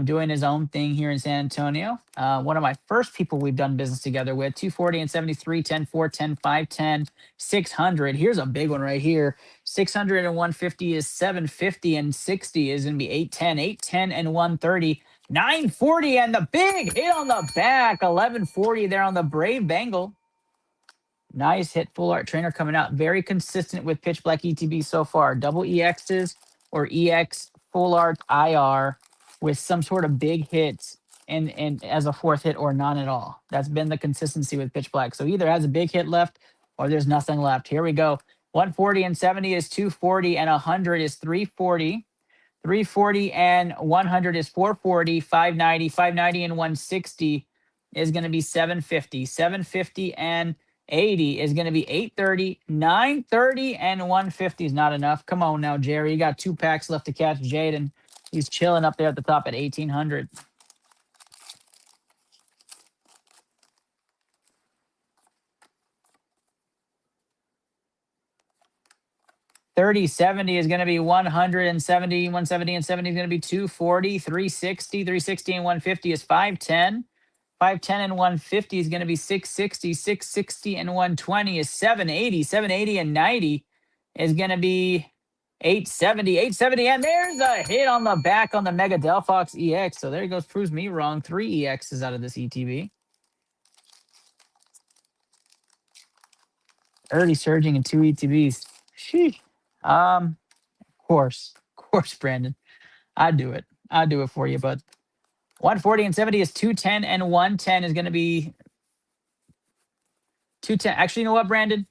[SPEAKER 1] Doing his own thing here in San Antonio. One of my first people we've done business together with, 240 and 73, 10, 410, 510, 600. Here's a big one right here. 600 and 150 is 750 and 60 is going to be 810, 810 and 130, 940 and the big hit on the back, 1140 there on the Brave Bengal. Nice hit, Full Art Trainer coming out. Very consistent with pitch black ETB so far. Double EXs or EX Full Art IR with some sort of big hits and as a fourth hit or none at all. That's been the consistency with pitch black. So either has a big hit left or there's nothing left. Here we go. 140 and 70 is 240 and 100 is 340. 340 and 100 is 440. 590, 590 and 160 is going to be 750. 750 and 80 is going to be 830. 930 and 150 is not enough. Come on now, Jerry. You got 2 packs left to catch Jaden. He's chilling up there at the top at 1,800. $30.70 is going to be 170. 170 and 70 is going to be 240. 360. 360 and 150 is 510. 510 and 150 is going to be 660. 660 and 120 is 780. 780 and 90 is going to be 870, 870, and there's a hit on the back on the Mega Delphox EX. So there he goes, proves me wrong. 3 EXs out of this ETB. Early surging and 2 ETBs. Sheesh. Of course, Brandon. I'd do it. I'd do it for you, but 140 and 70 is 210, and 110 is going to be 210. Actually, you know what, Brandon?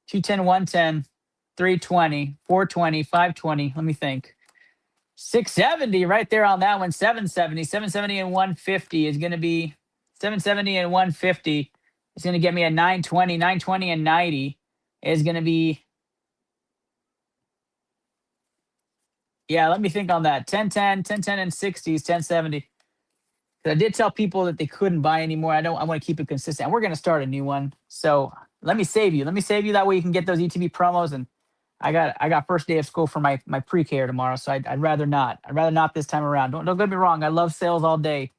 [SPEAKER 1] 210, 110, 320, 420, 520. Let me think. 670 right there on that one. 770. 770 and 150 is going to be 770 and 150. It's going to get me a 920. 920 and 90 is going to be, yeah, let me think on that. 1010, 1010 and 60s, 1070. I did tell people that they couldn't buy anymore. I want to keep it consistent. And we're going to start a new one. So let me save you. Let me save you. That way you can get those ETB promos. And I got first day of school for my pre-care tomorrow. So I'd rather not. I'd rather not this time around. Don't get me wrong. I love sales all day,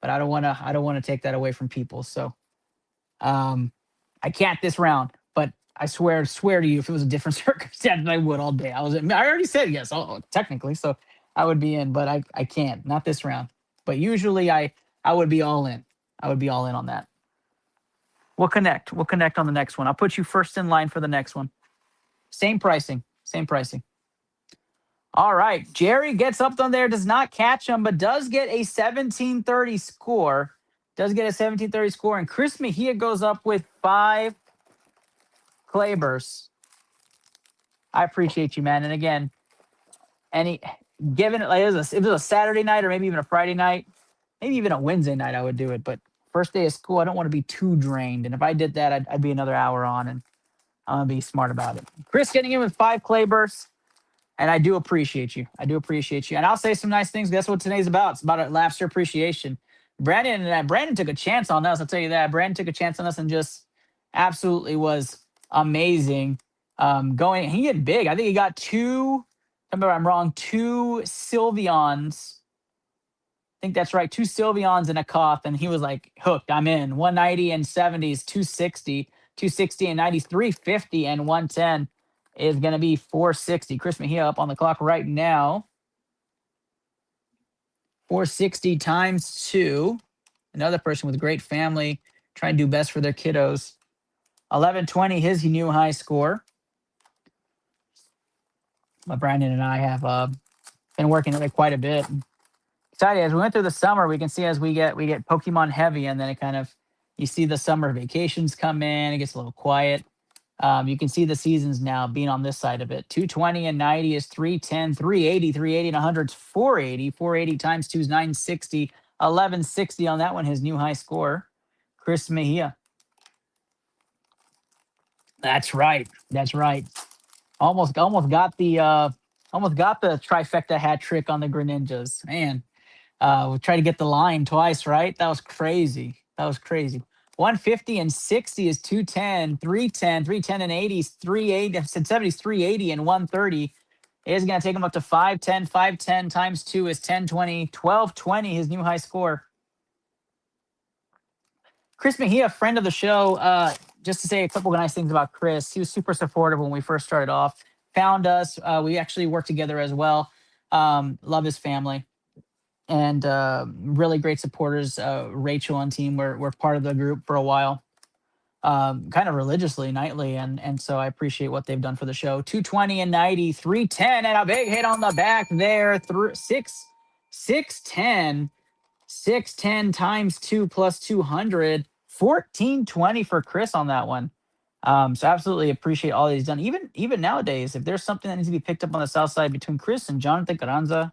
[SPEAKER 1] but I don't want to take that away from people. So um I can't this round, but I swear to you, if it was a different circumstance, I would all day. I already said yes, technically, so I would be in, but I can't, not this round. But usually I would be all in. I would be all in on that. We'll connect. We'll connect on the next one. I'll put you first in line for the next one. Same pricing. Same pricing. All right. Jerry gets up on there, does not catch him, but does get a 1730 score. Does get a 1730 score. And Chris Mejia goes up with 5 Claybursts. I appreciate you, man. And again, given it like if it was a Saturday night or maybe even a Friday night, maybe even a Wednesday night, I would do it. But first day of school, I don't want to be too drained. And if I did that, I'd be another hour on, and I'm gonna be smart about it. Chris getting in with 5 Claybursts. And I do appreciate you. I do appreciate you. And I'll say some nice things. That's what today's about. It's about a Labster appreciation. Brandon took a chance on us. I'll tell you that. Brandon took a chance on us and just absolutely was amazing. He hit big. I think he got 2. Remember, I'm wrong. 2 Sylveons. I think that's right. 2 Sylveons and a cough. And he was like, hooked. I'm in. 190 and 70s, 260, 260 and 90s, 350 and 110. Is going to be 460. Chris Mejia up on the clock right now. 460 times 2. Another person with a great family trying to do best for their kiddos. 1120, his new high score. But Brandon and I have been working at it quite a bit. Excited as we went through the summer, we can see as we get Pokemon heavy, and then it kind of, you see the summer vacations come in, it gets a little quiet. You can see the seasons now being on this side of it. 220 and 90 is 310, 380, 380 and 100 is 480. 480 times 2 is 960. 1160 on that one, his new high score. Chris Mejia. That's right. That's right. Almost got the trifecta hat trick on the Greninjas. Man, we tried to get the line twice, right? That was crazy. That was crazy. 150 and 60 is 210, 310, 310 and 80 is 380, 70 is 380 and 130 is going to take him up to 510. 510 times 2 is 1020, 1220, his new high score. Chris Mejia, friend of the show, just to say a couple of nice things about Chris. He was super supportive when we first started off. Found us. We actually worked together as well. Love his family. And really great supporters. Rachel and team were part of the group for a while, kind of religiously, nightly. And so I appreciate what they've done for the show. 220 and 90, 310, and a big hit on the back there. 610. 610 times 2 plus 200, 1420 for Chris on that one. So absolutely appreciate all that he's done. Even nowadays, if there's something that needs to be picked up on the south side between Chris and Jonathan Carranza,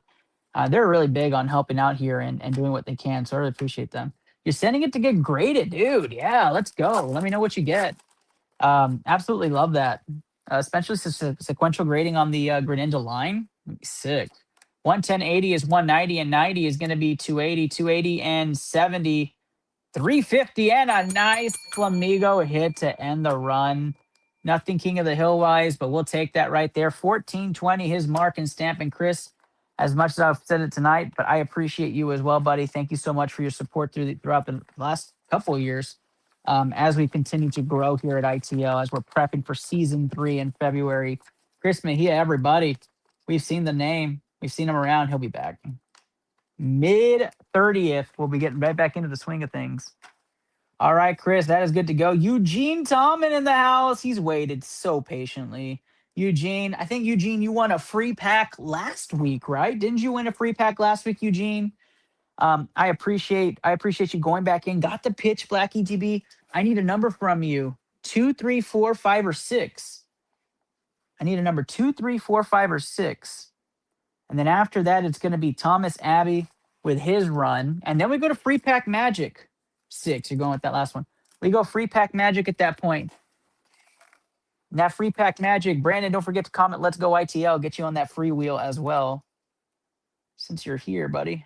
[SPEAKER 1] they're really big on helping out here and doing what they can. So I really appreciate them. You're sending it to get graded, dude. Yeah, let's go. Let me know what you get. Absolutely love that. Especially sequential grading on the Greninja line. Sick. 110.80 is 190, and 90 is going to be 280, 280 and 70, 350, and a nice Flamigo hit to end the run. Nothing King of the Hill wise, but we'll take that right there. 1420, his mark and stamp. And Chris, as much as I've said it tonight, but I appreciate you as well, buddy. Thank you so much for your support throughout the last couple of years as we continue to grow here at ITL, as we're prepping for season 3 in February. Chris Mejia, everybody, we've seen the name. We've seen him around. He'll be back. Mid 30th, we'll be getting right back into the swing of things. All right, Chris, that is good to go. Eugene Tomlin in the house. He's waited so patiently. Eugene, I think, Eugene, you won a free pack last week, right? Didn't you win a free pack last week, Eugene? I appreciate you going back in. Got the pitch, Black ETB. I need a number from you. 2, 3, 4, 5, or 6. I need a number 2, 3, 4, 5, or 6. And then after that, it's going to be Thomas Abbey with his run. And then we go to Free Pack Magic. 6. You're going with that last one. We go Free Pack Magic at that point. And that Free Pack Magic, Brandon, don't forget to comment. Let's go ITL. Get you on that free wheel as well. Since you're here, buddy.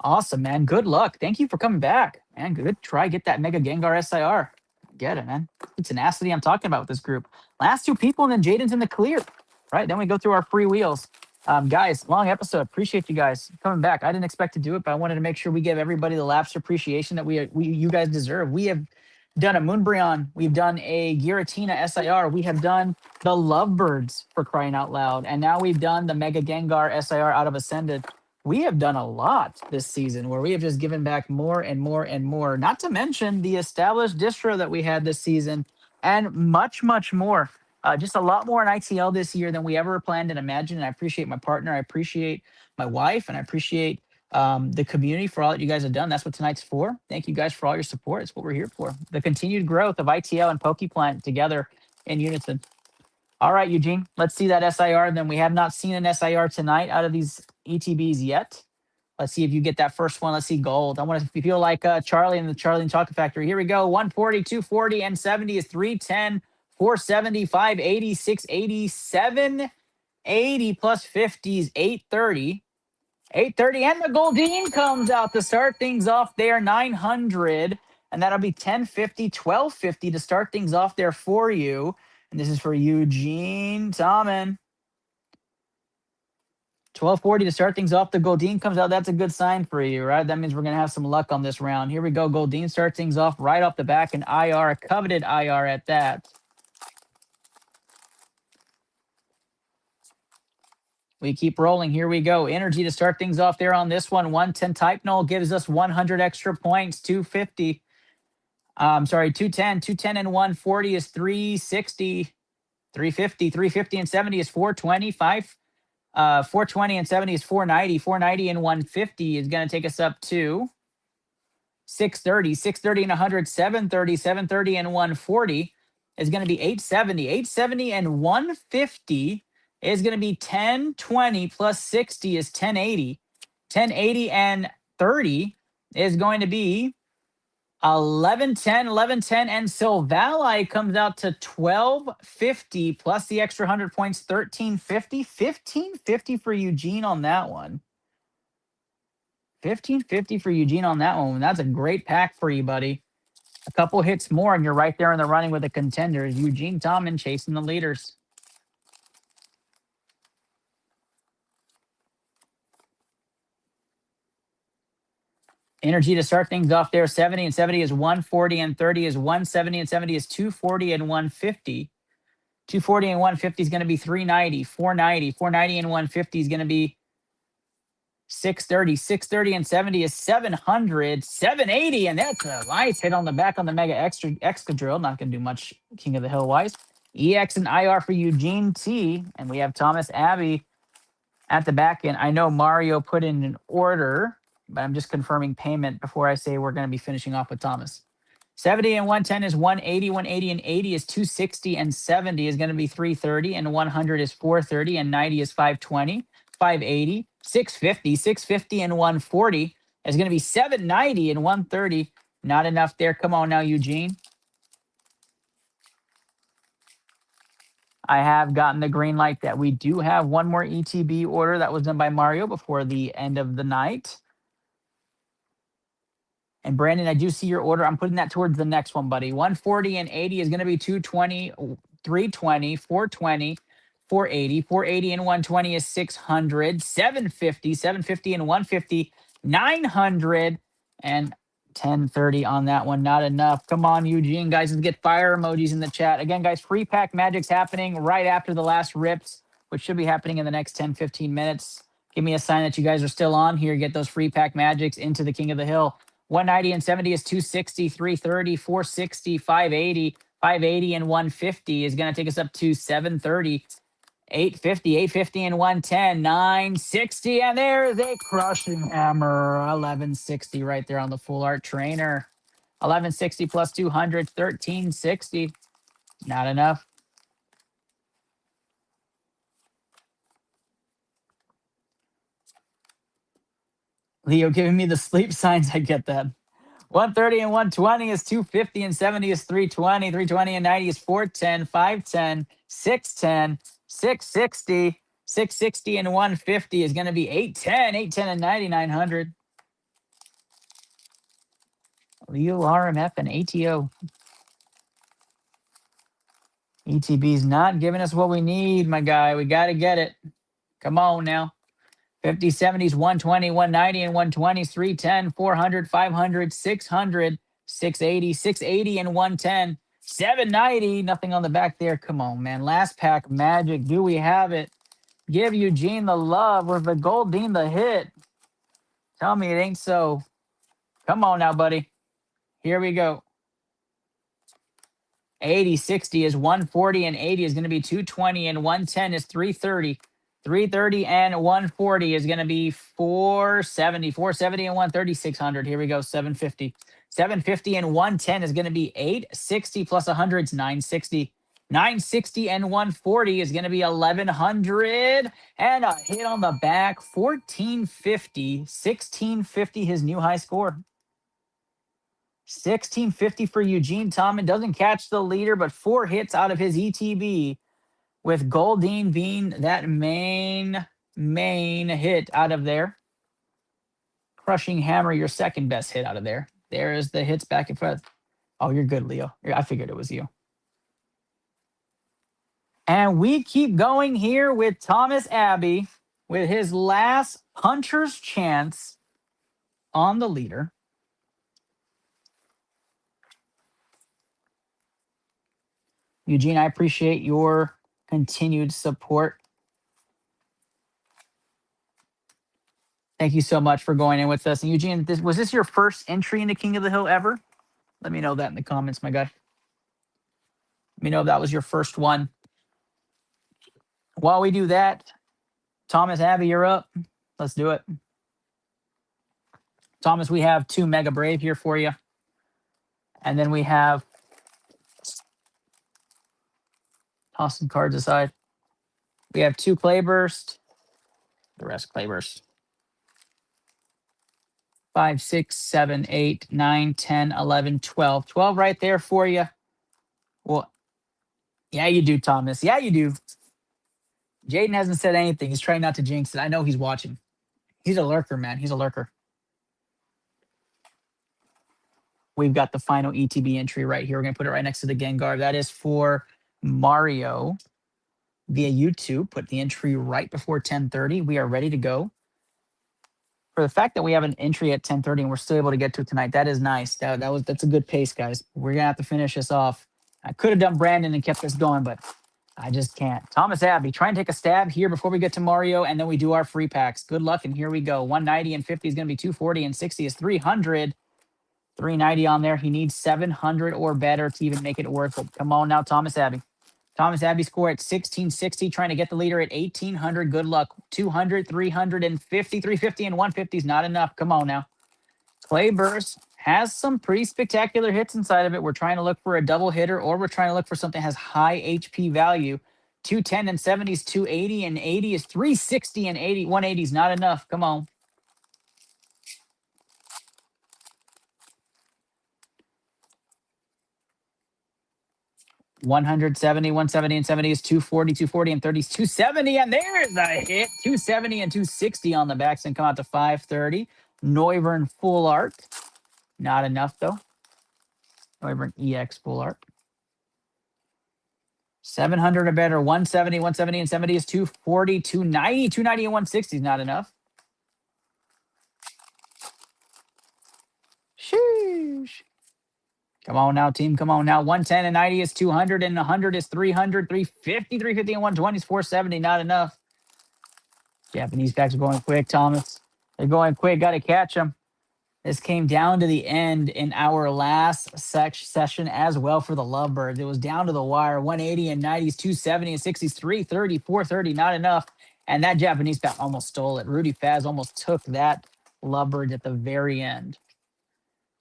[SPEAKER 1] Awesome, man. Good luck. Thank you for coming back, man. Good try. Get that Mega Gengar SIR. Get it, man. It's tenacity I'm talking about with this group. Last 2 people, and then Jaden's in the clear. Right? Then we go through our free wheels. Guys, long episode. Appreciate you guys coming back. I didn't expect to do it, but I wanted to make sure we give everybody the Labster appreciation that you guys deserve. We have done a Moonbryon. We've done a Giratina SIR. We have done the Lovebirds, for crying out loud. And now we've done the Mega Gengar SIR out of Ascended. We have done a lot this season where we have just given back more and more and more, not to mention the established distro that we had this season and much, much more. Just a lot more in ITL this year than we ever planned and imagined. And I appreciate my partner. I appreciate my wife, and I appreciate the community for all that you guys have done. That's what tonight's for. Thank you guys for all your support. It's what we're here for. The continued growth of ITL and PokePlant together in unison. All right, Eugene, let's see that SIR. And then we have not seen an SIR tonight out of these ETBs yet. Let's see if you get that first one. Let's see gold. I want to feel like Charlie and the Charlie and Chocolate Factory. Here we go. 140, 240, and 70 is 310, 470, 580, 680, 780 plus 50 is 830. 830, and the Goldine comes out to start things off there, 900. And that'll be 1050, 1250 to start things off there for you. And this is for Eugene Tommen. 1240 to start things off. The Goldine comes out. That's a good sign for you, right? That means we're going to have some luck on this round. Here we go. Goldine starts things off right off the back, and IR, a coveted IR at that. We keep rolling. Here we go. Energy to start things off there on this one. 110 type null gives us 100 extra points. 250. 210. 210 and 140 is 360. 350. 350 and 70 is 425. 420 and 70 is 490. 490 and 150 is going to take us up to 630. 630 and 100, 730. 730 and 140 is going to be 870. 870 and 150 is going to be 1020 plus 60 is 1080. 1080 and 30 is going to be 1110. 1110 and Silvally comes out to 1250 plus the extra 100 points, 1350. 1550 for Eugene on that one. 1550 for Eugene on that one. That's a great pack for you, buddy. A couple hits more, and you're right there in the running with the contenders. Eugene Tommen chasing the leaders. Energy to start things off there. 70 and 70 is 140 and 30 is 170 and 70 is 240 and 150. 240 and 150 is going to be 390, 490. 490 and 150 is going to be 630. 630 and 70 is 700. 780, and that's a nice hit on the back on the Mega Extra Drill. Not going to do much King of the Hill wise. EX and IR for Eugene T. And we have Thomas Abbey at the back end. I know Mario put in an order, but I'm just confirming payment before I say we're going to be finishing off with Thomas. 70 and 110 is 180. 180 and 80 is 260, and 70 is going to be 330, and 100 is 430, and 90 is 520, 580, 650. 650 and 140 is going to be 790 and 130. Not enough there. Come on now, Eugene. I have gotten the green light that we do have one more ETB order that was done by Mario before the end of the night. And Brandon, I do see your order. I'm putting that towards the next one, buddy. 140 and 80 is going to be 220, 320, 420, 480. 480 and 120 is 600. 750. 750 and 150, 900. And 1030 on that one. Not enough. Come on, Eugene. Guys, let's get fire emojis in the chat. Again, guys, free pack magic's happening right after the last rips, which should be happening in the next 10, 15 minutes. Give me a sign that you guys are still on here. Get those free pack magics into the King of the Hill. 190 and 70 is 260, 330, 460, 580. 580 and 150 is going to take us up to 730. 850, 850 and 110, 960, and there's a crushing hammer. 1160 right there on the full art trainer. 1160 plus 200, 1360. Not enough. Leo giving me the sleep signs. I get that. 130 and 120 is 250 and 70 is 320. 320 and 90 is 410, 510, 610, 660. 660 and 150 is going to be 810. 810 and 9900. Leo, RMF, and ATO. ETB's not giving us what we need, my guy. We got to get it. Come on now. 50, 70s, 120, 190, and 120s, 310, 400, 500, 600, 680, 680, and 110, 790. Nothing on the back there. Come on, man. Last pack magic. Do we have it? Give Eugene the love with the Goldine the hit. Tell me it ain't so. Come on now, buddy. Here we go. 80, 60 is 140, and 80 is going to be 220, and 110 is 330. 330 and 140 is going to be 470. 470 and 130, 600. Here we go, 750. 750 and 110 is going to be 860 plus 100 is 960. 960 and 140 is going to be 1100. And a hit on the back, 1450. 1650, his new high score. 1650 for Eugene Tomlin. Doesn't catch the leader, but 4 hits out of his ETB, with Goldine being that main hit out of there. Crushing Hammer, your second best hit out of there. There is the hits back and forth. Oh, you're good, Leo. I figured it was you. And we keep going here with Thomas Abbey with his last puncher's chance on the leader. Eugene, I appreciate your continued support. Thank you so much for going in with us. And Eugene, was this your first entry into King of the Hill ever? Let me know that in the comments, my guy. Let me know if that was your first one. While we do that, Thomas Abbey, you're up. Let's do it. Thomas, we have 2 Mega Brave here for you. And then we have, toss some cards aside. We have 2 Clayburst. The rest Clayburst. 5, 6, 7, 8, 9, 10, 11, 12. 12 right there for you. Well, yeah, you do, Thomas. Yeah, you do. Jaden hasn't said anything. He's trying not to jinx it. I know he's watching. He's a lurker, man. He's a lurker. We've got the final ETB entry right here. We're going to put it right next to the Gengar. That is for Mario via YouTube. Put the entry right before 10:30. We are ready to go. For the fact that we have an entry at 10:30 and we're still able to get to it tonight, that is nice. That's a good pace, guys. We're going to have to finish this off. I could have done Brandon and kept this going, but I just can't. Thomas Abbey, try and take a stab here before we get to Mario, and then we do our free packs. Good luck, and here we go. 190 and 50 is going to be 240, and 60 is 300. 390 on there. He needs 700 or better to even make it worth it. Come on now, Thomas Abbey. Thomas Abbey score at 1660, trying to get the leader at 1800. Good luck. 200, 350, 350, and 150 is not enough. Come on now. Clayburst has some pretty spectacular hits inside of it. We're trying to look for a double hitter, or we're trying to look for something that has high HP value. 210 and 70 is 280, and 80 is 360, and 80, 180 is not enough. Come on. $170, 170, and 70 is 240, 240, and 30 is 270, and there's the hit. 270 and 260 on the backs and come out to 530. Noivern Full Art. Not enough, though. Noivern EX Full Art. 700 or better. 170, 170, and 70 is 240, 290, 290, and 160 is not enough. Sheesh. Come on now, team. Come on now. 110 and 90 is 200, and 100 is 300, 350, 350, and 120 is 470. Not enough. Japanese packs are going quick, Thomas. They're going quick. Got to catch them. This came down to the end in our last session as well for the Lovebirds. It was down to the wire. 180 and 90s, 270 and 60s, 330, 430. Not enough. And that Japanese pack almost stole it. Rudy Faz almost took that Lovebird at the very end.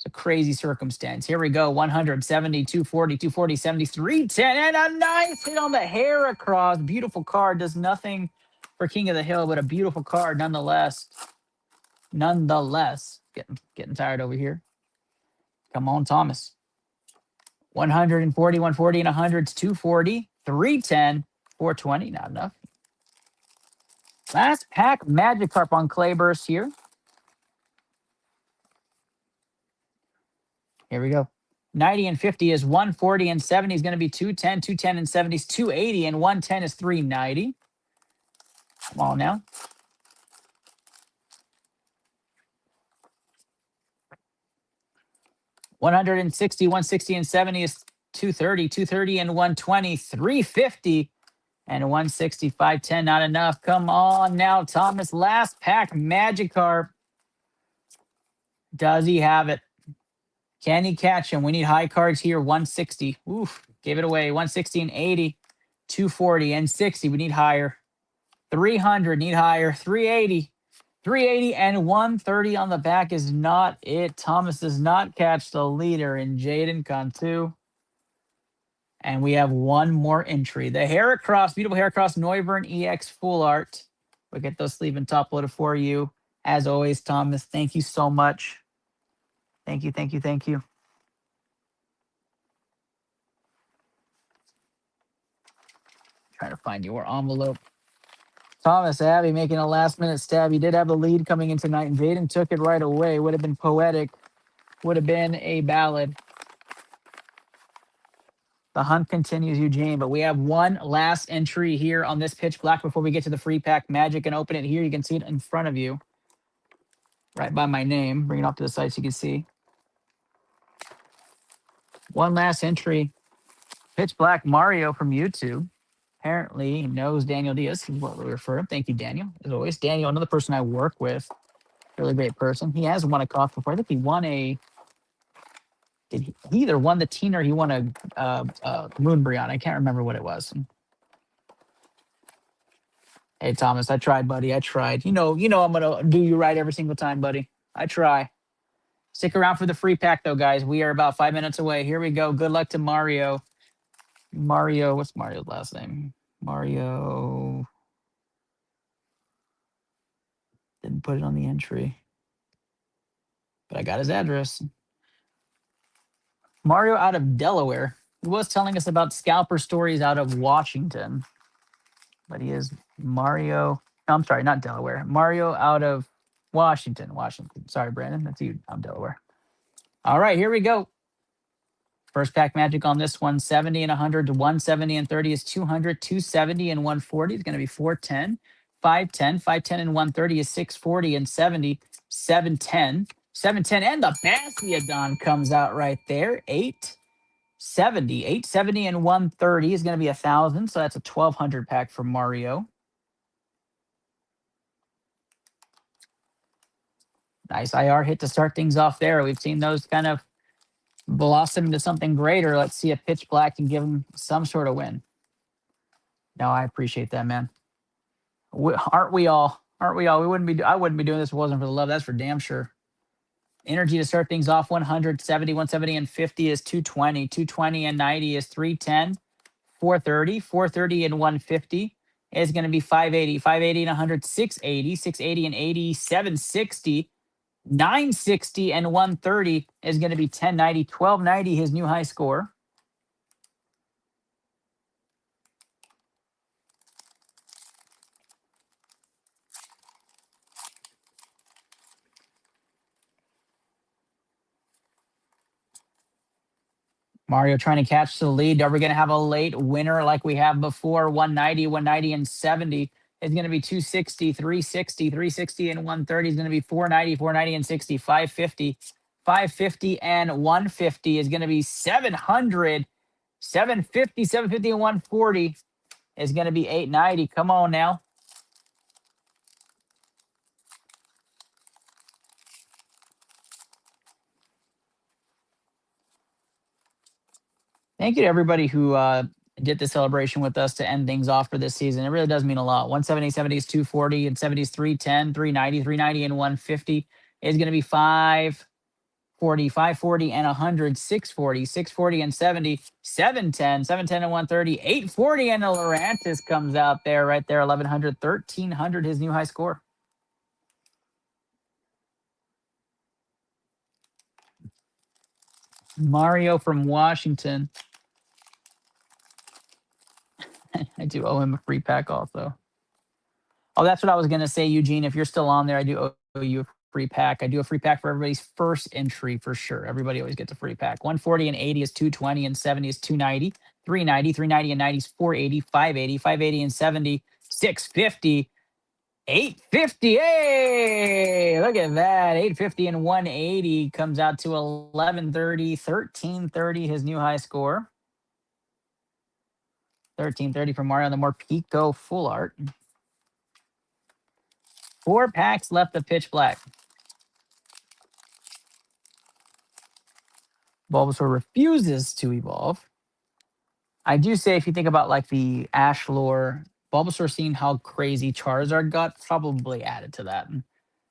[SPEAKER 1] A crazy circumstance. Here we go. 170, 240, 240, 70, 310, and a nice hit on the hair across. Beautiful card. Does nothing for King of the Hill, but a beautiful card nonetheless. nonetheless. Getting tired over here. Come on, Thomas. 140, 140, and 100's 240, 310, 420. Not enough. Last pack Magikarp on Clayburst here. Here we go. 90 and 50 is 140 and 70 is going to be 210. 210 and 70 is 280 and 110 is 390. Come on now. $160, 160 and 70 is 230. 230 and 120, 350 and 160, 510. Not enough. Come on now, Thomas. Last pack Magikarp. Does he have it? Can he catch him? We need high cards here. 160. Oof. Gave it away. 160 and 80. 240 and 60. We need higher. 300. Need higher. 380. 380 and 130 on the back is not it. Thomas does not catch the leader in Jaden Cantu. And we have one more entry. The Heracross, beautiful Heracross Noivern EX Full Art. We'll get those sleeve and top loaded for you. As always, Thomas, thank you so much. Thank you, thank you, thank you. Trying to find your envelope. Thomas Abbey making a last-minute stab. He did have the lead coming in tonight, and Jaden took it right away. Would have been poetic. Would have been a ballad. The hunt continues, Eugene, but we have one last entry here on this pitch black before we get to the free pack magic and open it here. You can see it in front of you, right by my name. Bring it off to the side so you can see. One last entry. Pitch black Mario from YouTube. Apparently he knows Daniel Diaz. Is what we refer him. Thank you, Daniel. As always, Daniel, another person I work with. Really great person. He has won a cough before. I think he won a. He either won the teen or he won a Moonbreon. I can't remember what it was. Hey Thomas, I tried, buddy. I tried. You know I'm gonna do you right every single time, buddy. I try. Stick around for the free pack though, guys. We are about 5 minutes away. Here we go. Good luck to Mario. Mario, what's Mario's last name? Mario. Didn't put it on the entry. But I got his address. Mario out of Delaware. He was telling us about scalper stories out of Washington. But he is Mario. No, I'm sorry, not Delaware. Mario out of Washington. Sorry, Brandon. That's you. I'm Delaware. All right, here we go. First pack magic on this one. 70 and 100 to 170 and 30 is 200. 270 and 140 is going to be 410. 510. 510 and 130 is 640 and 70. 710. 710 and the Bastiodon comes out right there. 870. 870 and 130 is going to be 1,000. So that's a 1,200 pack for Mario. Nice IR hit to start things off there. We've seen those kind of blossom into something greater. Let's see if Pitch Black can give him some sort of win. No, I appreciate that, man. Aren't we all? Aren't we all? I wouldn't be doing this if it wasn't for the love. That's for damn sure. Energy to start things off. 170, 170 and 50 is 220. 220 and 90 is 310. 430. 430 and 150 is going to be 580. 580 and 100, 680. 680 and 80, 760. 960 and 130 is going to be 1090. 1290, his new high score. Mario trying to catch the lead. Are we going to have a late winner like we have before? 190, 190 and 70 is going to be 260, 360, 360 and 130 is going to be 490, 490 and 60, 550. 550 and 150 is going to be 700. 750, 750 and 140 is going to be 890. Come on now. Thank you to everybody who did the celebration with us to end things off for this season. It really does mean a lot. 170, 70 is 240, and 70 is 310, 390, 390, and 150 is going to be 540, 540, and 100, 640, 640, and 70, 710, 710, and 130, 840, and the Lurantis comes out there right there, 1100, 1300, his new high score. Mario from Washington. I do owe him a free pack also. Oh, that's what I was going to say, Eugene. If you're still on there, I do owe you a free pack. I do a free pack for everybody's first entry for sure. Everybody always gets a free pack. 140 and 80 is 220 and 70 is 290. 390 and 90 is 480, 580, 580 and 70, 650, 850. Hey, look at that. 850 and 180 comes out to 1130, 1330, his new high score. 1330 for Mario, the more Pico full art. 4 packs left of pitch black. Bulbasaur refuses to evolve. I do say if you think about like the Ash lore, Bulbasaur seeing how crazy Charizard got probably added to that.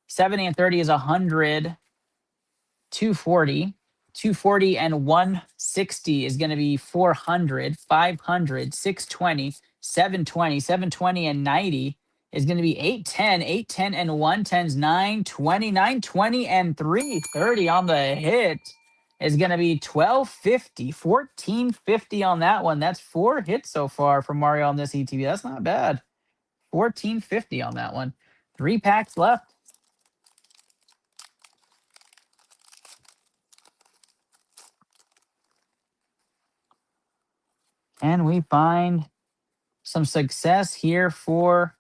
[SPEAKER 1] 70 and 30 is 100. 240. 240 and 160 is going to be 400. 500, 620, 720. 720 and 90 is going to be 810. 810 and 110 is 920. 920 and 330 on the hit is going to be 1250. 1450 on that one. That's 4 hits so far for Mario on this ETB. That's not bad. 1450 on that one. 3 packs left. And we find some success here for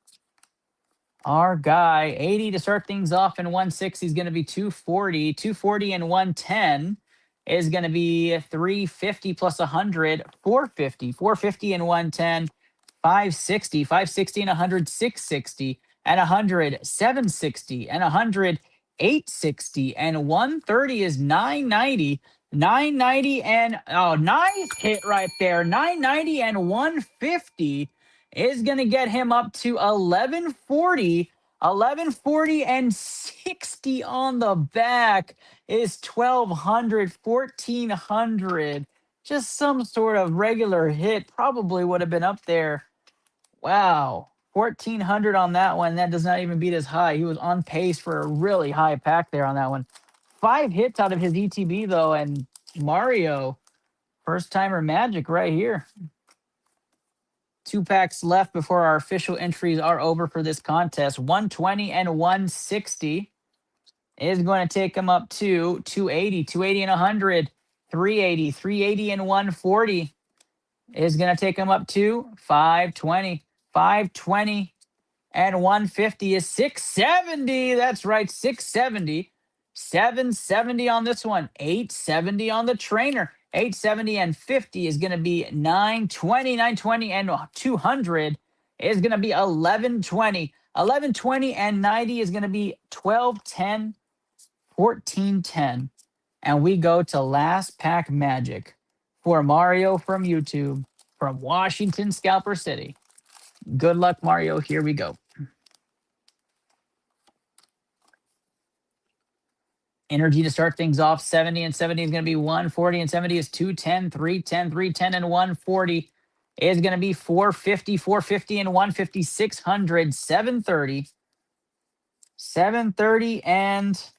[SPEAKER 1] our guy. 80 to start things off, and 160 is going to be 240. 240 and 110 is going to be 350 plus 100, 450. 450 and 110, 560. 560 and 100, 660. And 100, 760. And 100, 860. And 130 is 990. 990 and nice hit right there. 990 and 150 is going to get him up to 1140. 1140 and 60 on the back is 1200, 1400. Just some sort of regular hit probably would have been up there. Wow. 1400 on that one. That does not even beat his high. He was on pace for a really high pack there on that one. 5 hits out of his ETB though, and Mario, first timer magic right here. 2 packs left before our official entries are over for this contest. 120 and 160 is going to take him up to 280. 280 and 100. 380. 380 and 140 is going to take him up to 520. 520 and 150 is 670. That's right, 670. 770 on this one. 870 on the trainer. 870 and 50 is going to be 920. 920 and 200 is going to be 1120. 1120 and 90 is going to be 1210. 1410. And we go to last pack magic for Mario from YouTube from Washington, Scalper City. Good luck, Mario. Here we go. Energy to start things off. 70 and 70 is going to be 140 and 70 is 210, 310, 310 and 140 is going to be 450, 450 and 150, 600, 730. 730 and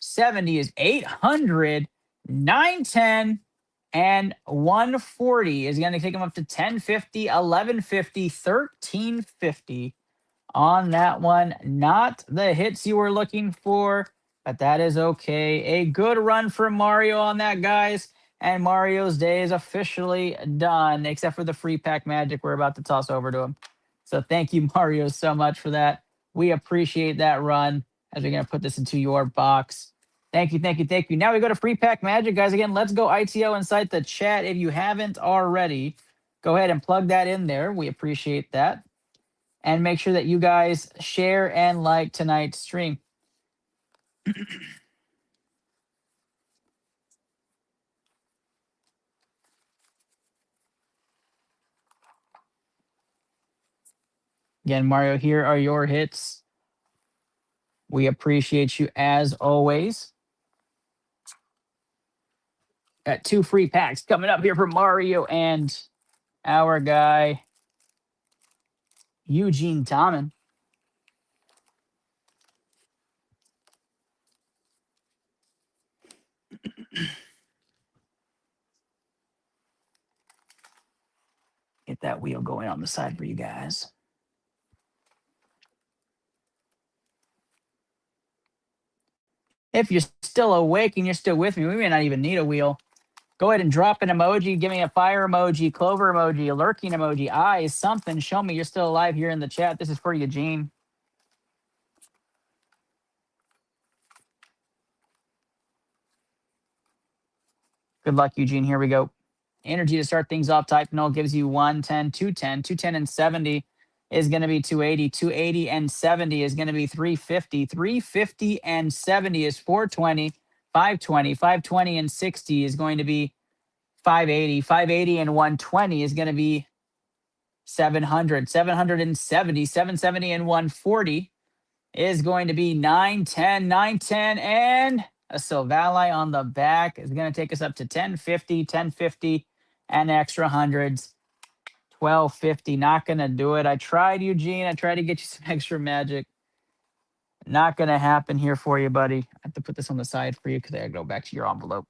[SPEAKER 1] 70 is 800, 910 and 140 is going to take him up to 1050, 1150, 1350 on that one. Not the hits you were looking for, but that is okay. A good run for Mario on that, guys. And Mario's day is officially done, except for the free pack magic we're about to toss over to him. So thank you, Mario, so much for that. We appreciate that run as we're going to put this into your box. Thank you, thank you, thank you. Now we go to free pack magic, guys. Again, let's go ITO inside the chat. If you haven't already, go ahead and plug that in there. We appreciate that. And make sure that you guys share and like tonight's stream. Again, Mario, here are your hits. We appreciate you as always. Got 2 free packs coming up here for Mario and our guy, Eugene Tommen. that wheel going on the side for you guys. If you're still awake and you're still with me, we may not even need a wheel. Go ahead and drop an emoji. Give me a fire emoji, clover emoji, a lurking emoji, eyes, something. Show me you're still alive here in the chat. This is for Eugene. Good luck, Eugene. Here we go. Energy to start things off. Type null gives you 110, 210, 210 and 70 is going to be 280, 280 and 70 is going to be 350, 350 and 70 is 420, 520, 520 and 60 is going to be 580, 580 and 120 is going to be 700, 770, 770 and 140 is going to be 910, 910 and a Silvally on the back is going to take us up to 1050, 1050 and extra hundreds. 1250, not going to do it. I tried, Eugene. I tried to get you some extra magic. Not going to happen here for you, buddy. I have to put this on the side for you because I got to go back to your envelope.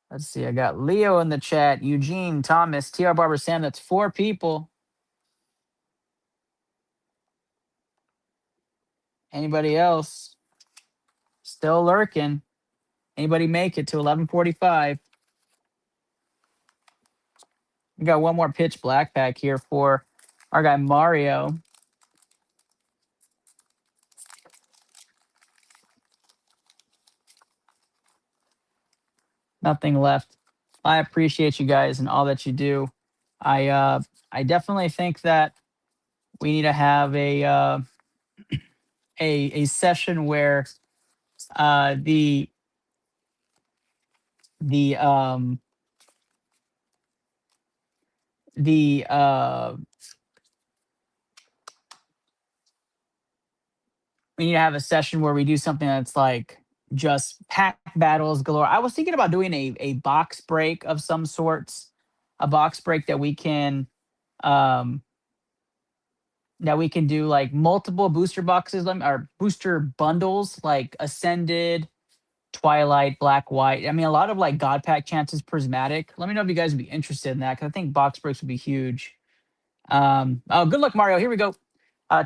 [SPEAKER 1] Let's see. I got Leo in the chat, Eugene, Thomas, TR Barber Sam. That's 4 people. Anybody else? Still lurking. Anybody make it to 1145? We got one more pitch black pack here for our guy Mario. Nothing left. I appreciate you guys and all that you do. I definitely think that we need to have a session where the we need to have a session where we do something that's like just pack battles galore. I was thinking about doing a box break of some sorts, a box break that we can do like multiple booster boxes or booster bundles like Ascended, Twilight, Black, White. I mean, a lot of like God Pack chances prismatic. Let me know if you guys would be interested in that because I think box breaks would be huge. Oh, good luck, Mario. Here we go.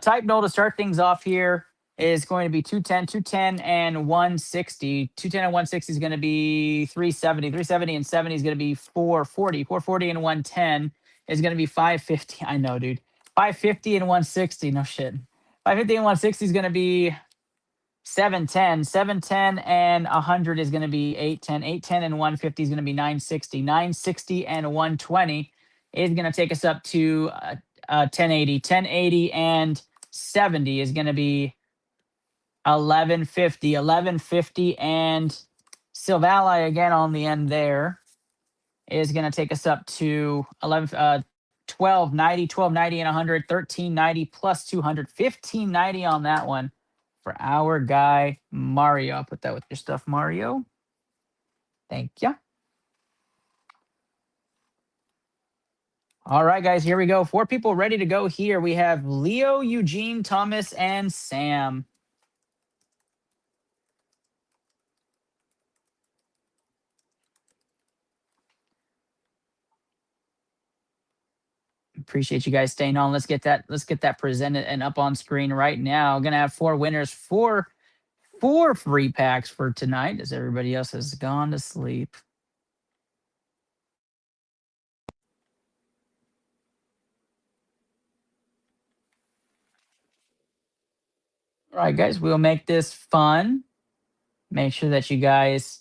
[SPEAKER 1] Type null to start things off here is going to be 210, 210 and 160. 210 and 160 is going to be 370. 370 and 70 is going to be 440. 440 and 110 is going to be 550. I know, dude. 550 and 160. No shit. 550 and 160 is going to be 710. 710 and 100 is going to be 810. 810 and 150 is going to be 960. 960 and 120 is going to take us up to 1080. 1080 and 70 is going to be 1150. 1150 and Silvally again on the end there is going to take us up to 1290. 1290 and 100. 1390 plus 200. 1590 on that one for our guy Mario. I'll put that with your stuff, Mario. Thank you. All right, guys, here we go. 4 people ready to go here. We have Leo, Eugene, Thomas, and Sam. Appreciate you guys staying on. Let's get that presented and up on screen right now. Gonna have 4 winners, four free packs for tonight as everybody else has gone to sleep. All right, guys, we'll make this fun. Make sure that you guys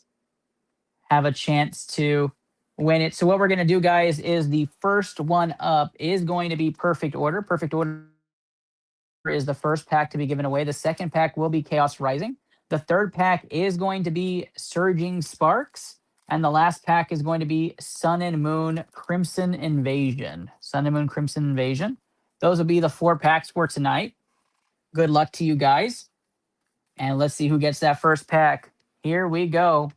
[SPEAKER 1] have a chance to win it. So what we're going to do, guys, is the first one up is going to be Perfect Order. Perfect Order is the first pack to be given away. The second pack will be Chaos Rising. The third pack is going to be Surging Sparks. And the last pack is going to be Sun and Moon Crimson Invasion. Sun and Moon Crimson Invasion. Those will be the 4 packs for tonight. Good luck to you guys. And let's see who gets that first pack. Here we go.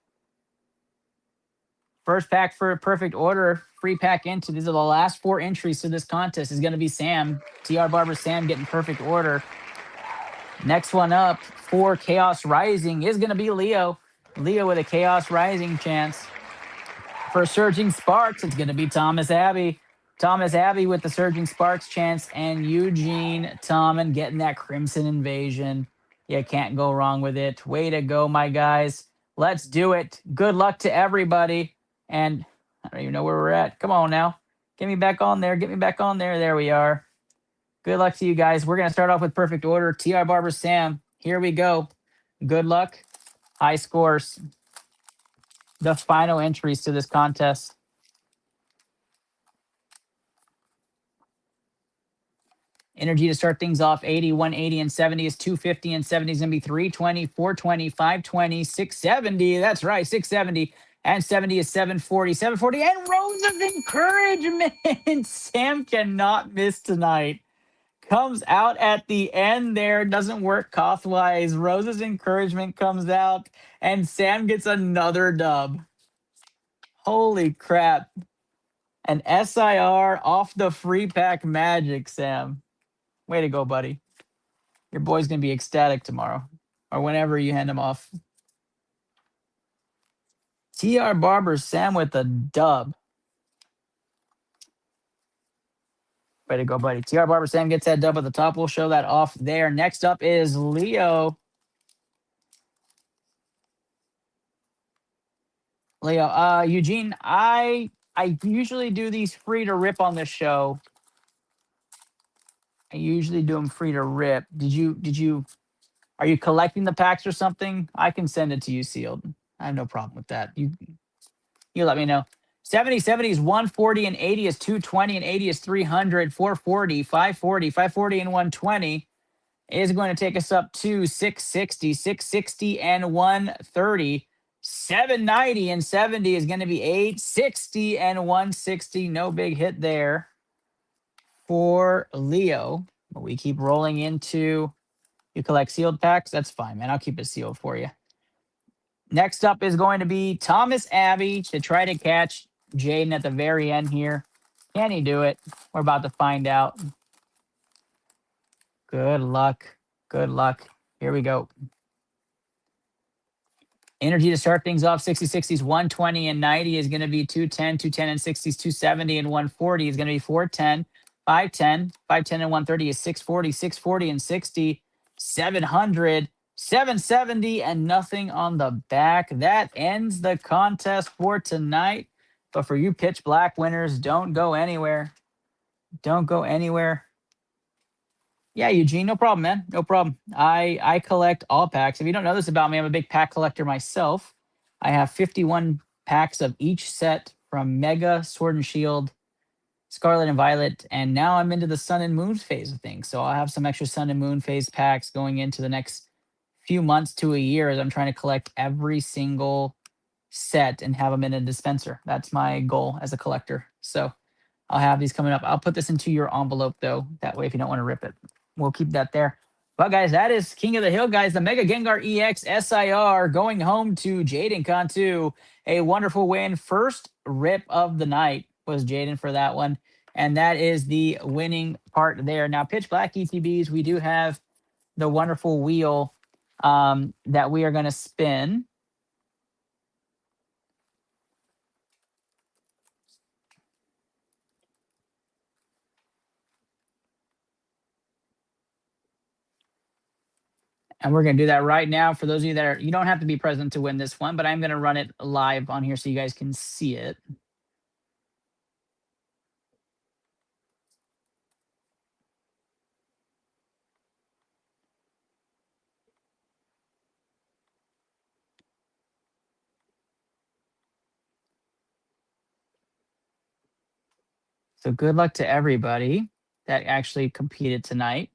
[SPEAKER 1] First pack for Perfect Order, free pack into. These are the last 4 entries to this contest. Is going to be Sam, TR Barber Sam getting Perfect Order. Next one up for Chaos Rising is going to be Leo. Leo with a Chaos Rising chance. For Surging Sparks, it's going to be Thomas Abbey. Thomas Abbey with the Surging Sparks chance, and Eugene Tommen getting that Crimson Invasion. You can't go wrong with it. Way to go, my guys. Let's do it. Good luck to everybody. And I don't even know where we're at. Come on now. Get me back on there. Get me back on there. There we are. Good luck to you guys. We're going to start off with perfect order. TR Barber Sam. Here we go. Good luck. High scores. The final entries to this contest. Energy to start things off 80, 180, and 70 is 250, and 70 is going to be 320, 420, 520, 670. That's right, 670. And 70 is 740, 740. And Rose's encouragement. Sam cannot miss tonight. Comes out at the end there. Doesn't work cost-wise. Rose's encouragement comes out, and Sam gets another dub. Holy crap. An SIR off the free pack magic, Sam. Way to go, buddy. Your boy's going to be ecstatic tomorrow or whenever you hand him off. TR Barber Sam with a dub. Way to go, buddy. TR Barber Sam gets that dub at the top. We'll show that off there. Next up is Leo. Eugene, I usually do these free to rip on this show. I usually do them free to rip. Are you collecting the packs or something? I can send it to you sealed. I have no problem with that. You let me know. 70 is 140, and 80 is 220, and 80 is 300, 440, 540, 540, and 120 is going to take us up to 660, 660, and 130. 790 and 70 is going to be 860 and 160. No big hit there for Leo. But we keep rolling into, you collect sealed packs. That's fine, man. I'll keep it sealed for you. Next up is going to be Thomas Abbey to try to catch Jaden at the very end here. Can he do it? We're about to find out. Good luck. Good luck. Here we go. Energy to start things off 60, 60s, 120, and 90 is going to be 210, 210, and 60s, 270, and 140 is going to be 410, 510, 510, and 130 is 640, 640, and 60, 700, 770, and nothing on the back. That ends the contest for tonight. But for you pitch black winners, don't go anywhere. Don't go anywhere. Yeah, Eugene, no problem, man. No problem. I collect all packs. If you don't know this about me, I'm a big pack collector myself. I have 51 packs of each set from Mega, Sword and Shield, Scarlet and Violet, and now I'm into the Sun and Moon phase of things. So I'll have some extra Sun and Moon phase packs going into the next few months to a year as I'm trying to collect every single set and have them in a dispenser. That's my goal as a collector. So I'll have these coming up. I'll put this into your envelope, though. That way, if you don't want to rip it, we'll keep that there. But, guys, that is King of the Hill, guys. The Mega Gengar EX SIR going home to Jaden Cantu. A wonderful win. First rip of the night was Jaden for that one. And that is the winning part there. Now, Pitch Black ETBs, we do have the wonderful wheel that we are going to spin. And we're going to do that right now. For those of you that are, you don't have to be present to win this one, but I'm going to run it live on here so you guys can see it. So good luck to everybody that actually competed tonight.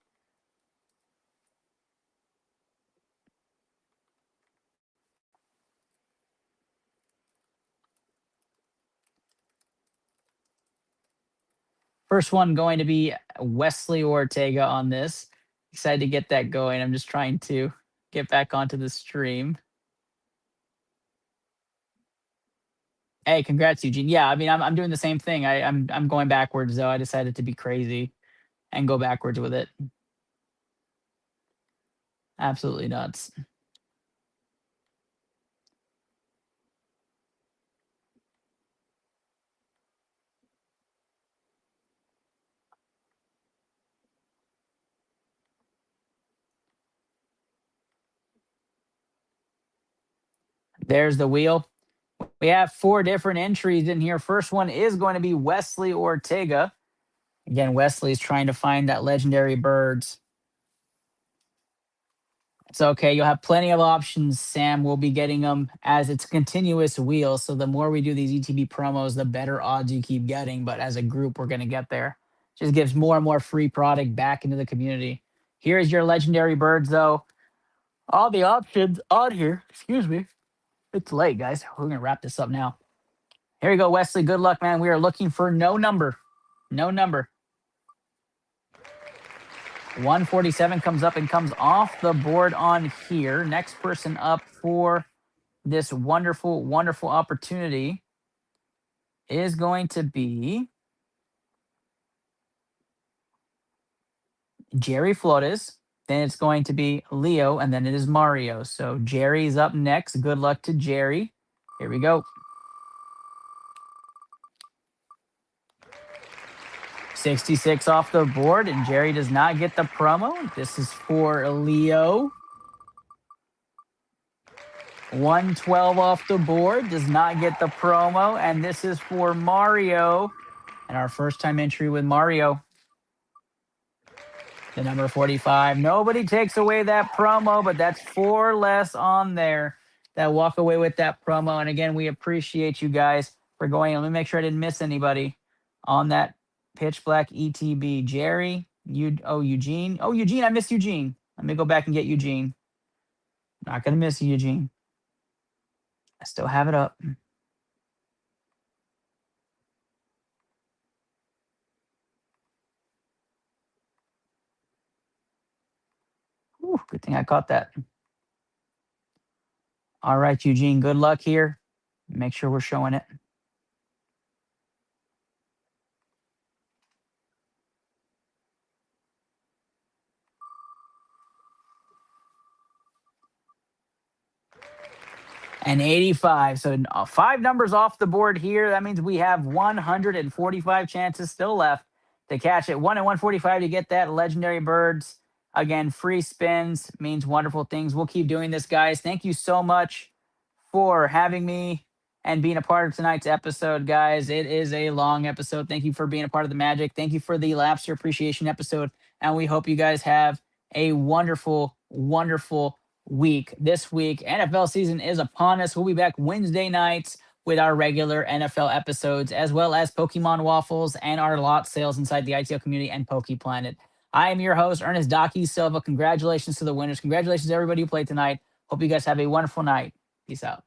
[SPEAKER 1] First one going to be Wesley Ortega on this. Excited to get that going. I'm just trying to get back onto the stream. Hey, congrats, Eugene. Yeah, I mean, I'm doing the same thing. I'm going backwards though. I decided to be crazy and go backwards with it. Absolutely nuts. There's the wheel. We have 4 different entries in here. First one is going to be Wesley Ortega. Again, Wesley's trying to find that legendary birds. It's okay. You'll have plenty of options, Sam. We'll be getting them as it's a continuous wheel. So the more we do these ETB promos, the better odds you keep getting. But as a group, we're going to get there. Just gives more and more free product back into the community. Here's your legendary birds, though. All the options on here. Excuse me. It's late, guys. We're going to wrap this up now. Here you go, Wesley. Good luck, man. We are looking for no number. No number. 147 comes up and comes off the board on here. Next person up for this wonderful, wonderful opportunity is going to be Jerry Flores. Then it's going to be Leo, and then it is Mario. So Jerry's up next. Good luck to Jerry. Here we go. 66 off the board, and Jerry does not get the promo. This is for Leo. 112 off the board, does not get the promo, and this is for Mario. And our first time entry with Mario. The number 45. Nobody takes away that promo, but that's 4 less on there that walk away with that promo. And again, we appreciate you guys for going. Let me make sure I didn't miss anybody on that pitch black ETB. Jerry, Eugene. Oh, Eugene, I missed Eugene. Let me go back and get Eugene. Not going to miss you, Eugene. I still have it up. Ooh, good thing I caught that. All right, Eugene, good luck here. Make sure we're showing it. And 85. So 5 numbers off the board here. That means we have 145 chances still left to catch it. 1 and 145 to get that legendary birds. Again, free spins means wonderful things. We'll keep doing this, guys. Thank you so much for having me and being a part of tonight's episode, guys. It is a long episode. Thank you for being a part of the magic. Thank you for the Labster Appreciation episode. And we hope you guys have a wonderful, wonderful week. This week, NFL season is upon us. We'll be back Wednesday nights with our regular NFL episodes, as well as Pokemon Waffles and our lot sales inside the iTL community and PokePlanet. I am your host, Ernest Docky Silva. Congratulations to the winners. Congratulations to everybody who played tonight. Hope you guys have a wonderful night. Peace out.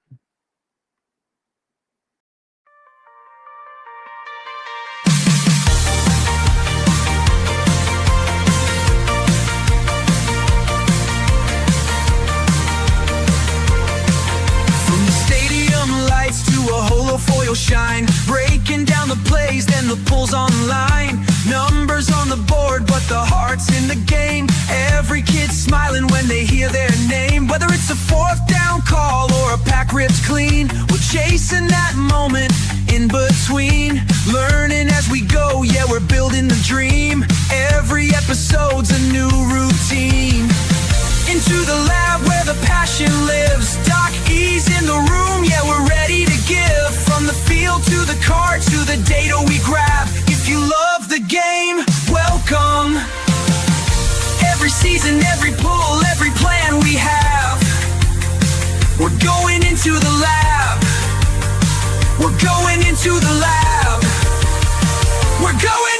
[SPEAKER 2] A holofoil shine, breaking down the plays, then the pulls online. Numbers on the board, but the heart's in the game. Every kid smiling when they hear their name. Whether it's a 4th down call or a pack ripped clean, we're chasing that moment in between. Learning as we go, yeah, we're building the dream. Every episode's a new routine. Into the lab where the passion lives. Doc E's in the room, yeah, we're ready to give. From the field to the card to the data we grab. If you love the game, welcome. Every season, every pull, every plan we have. We're going into the lab. We're going into the lab. We're going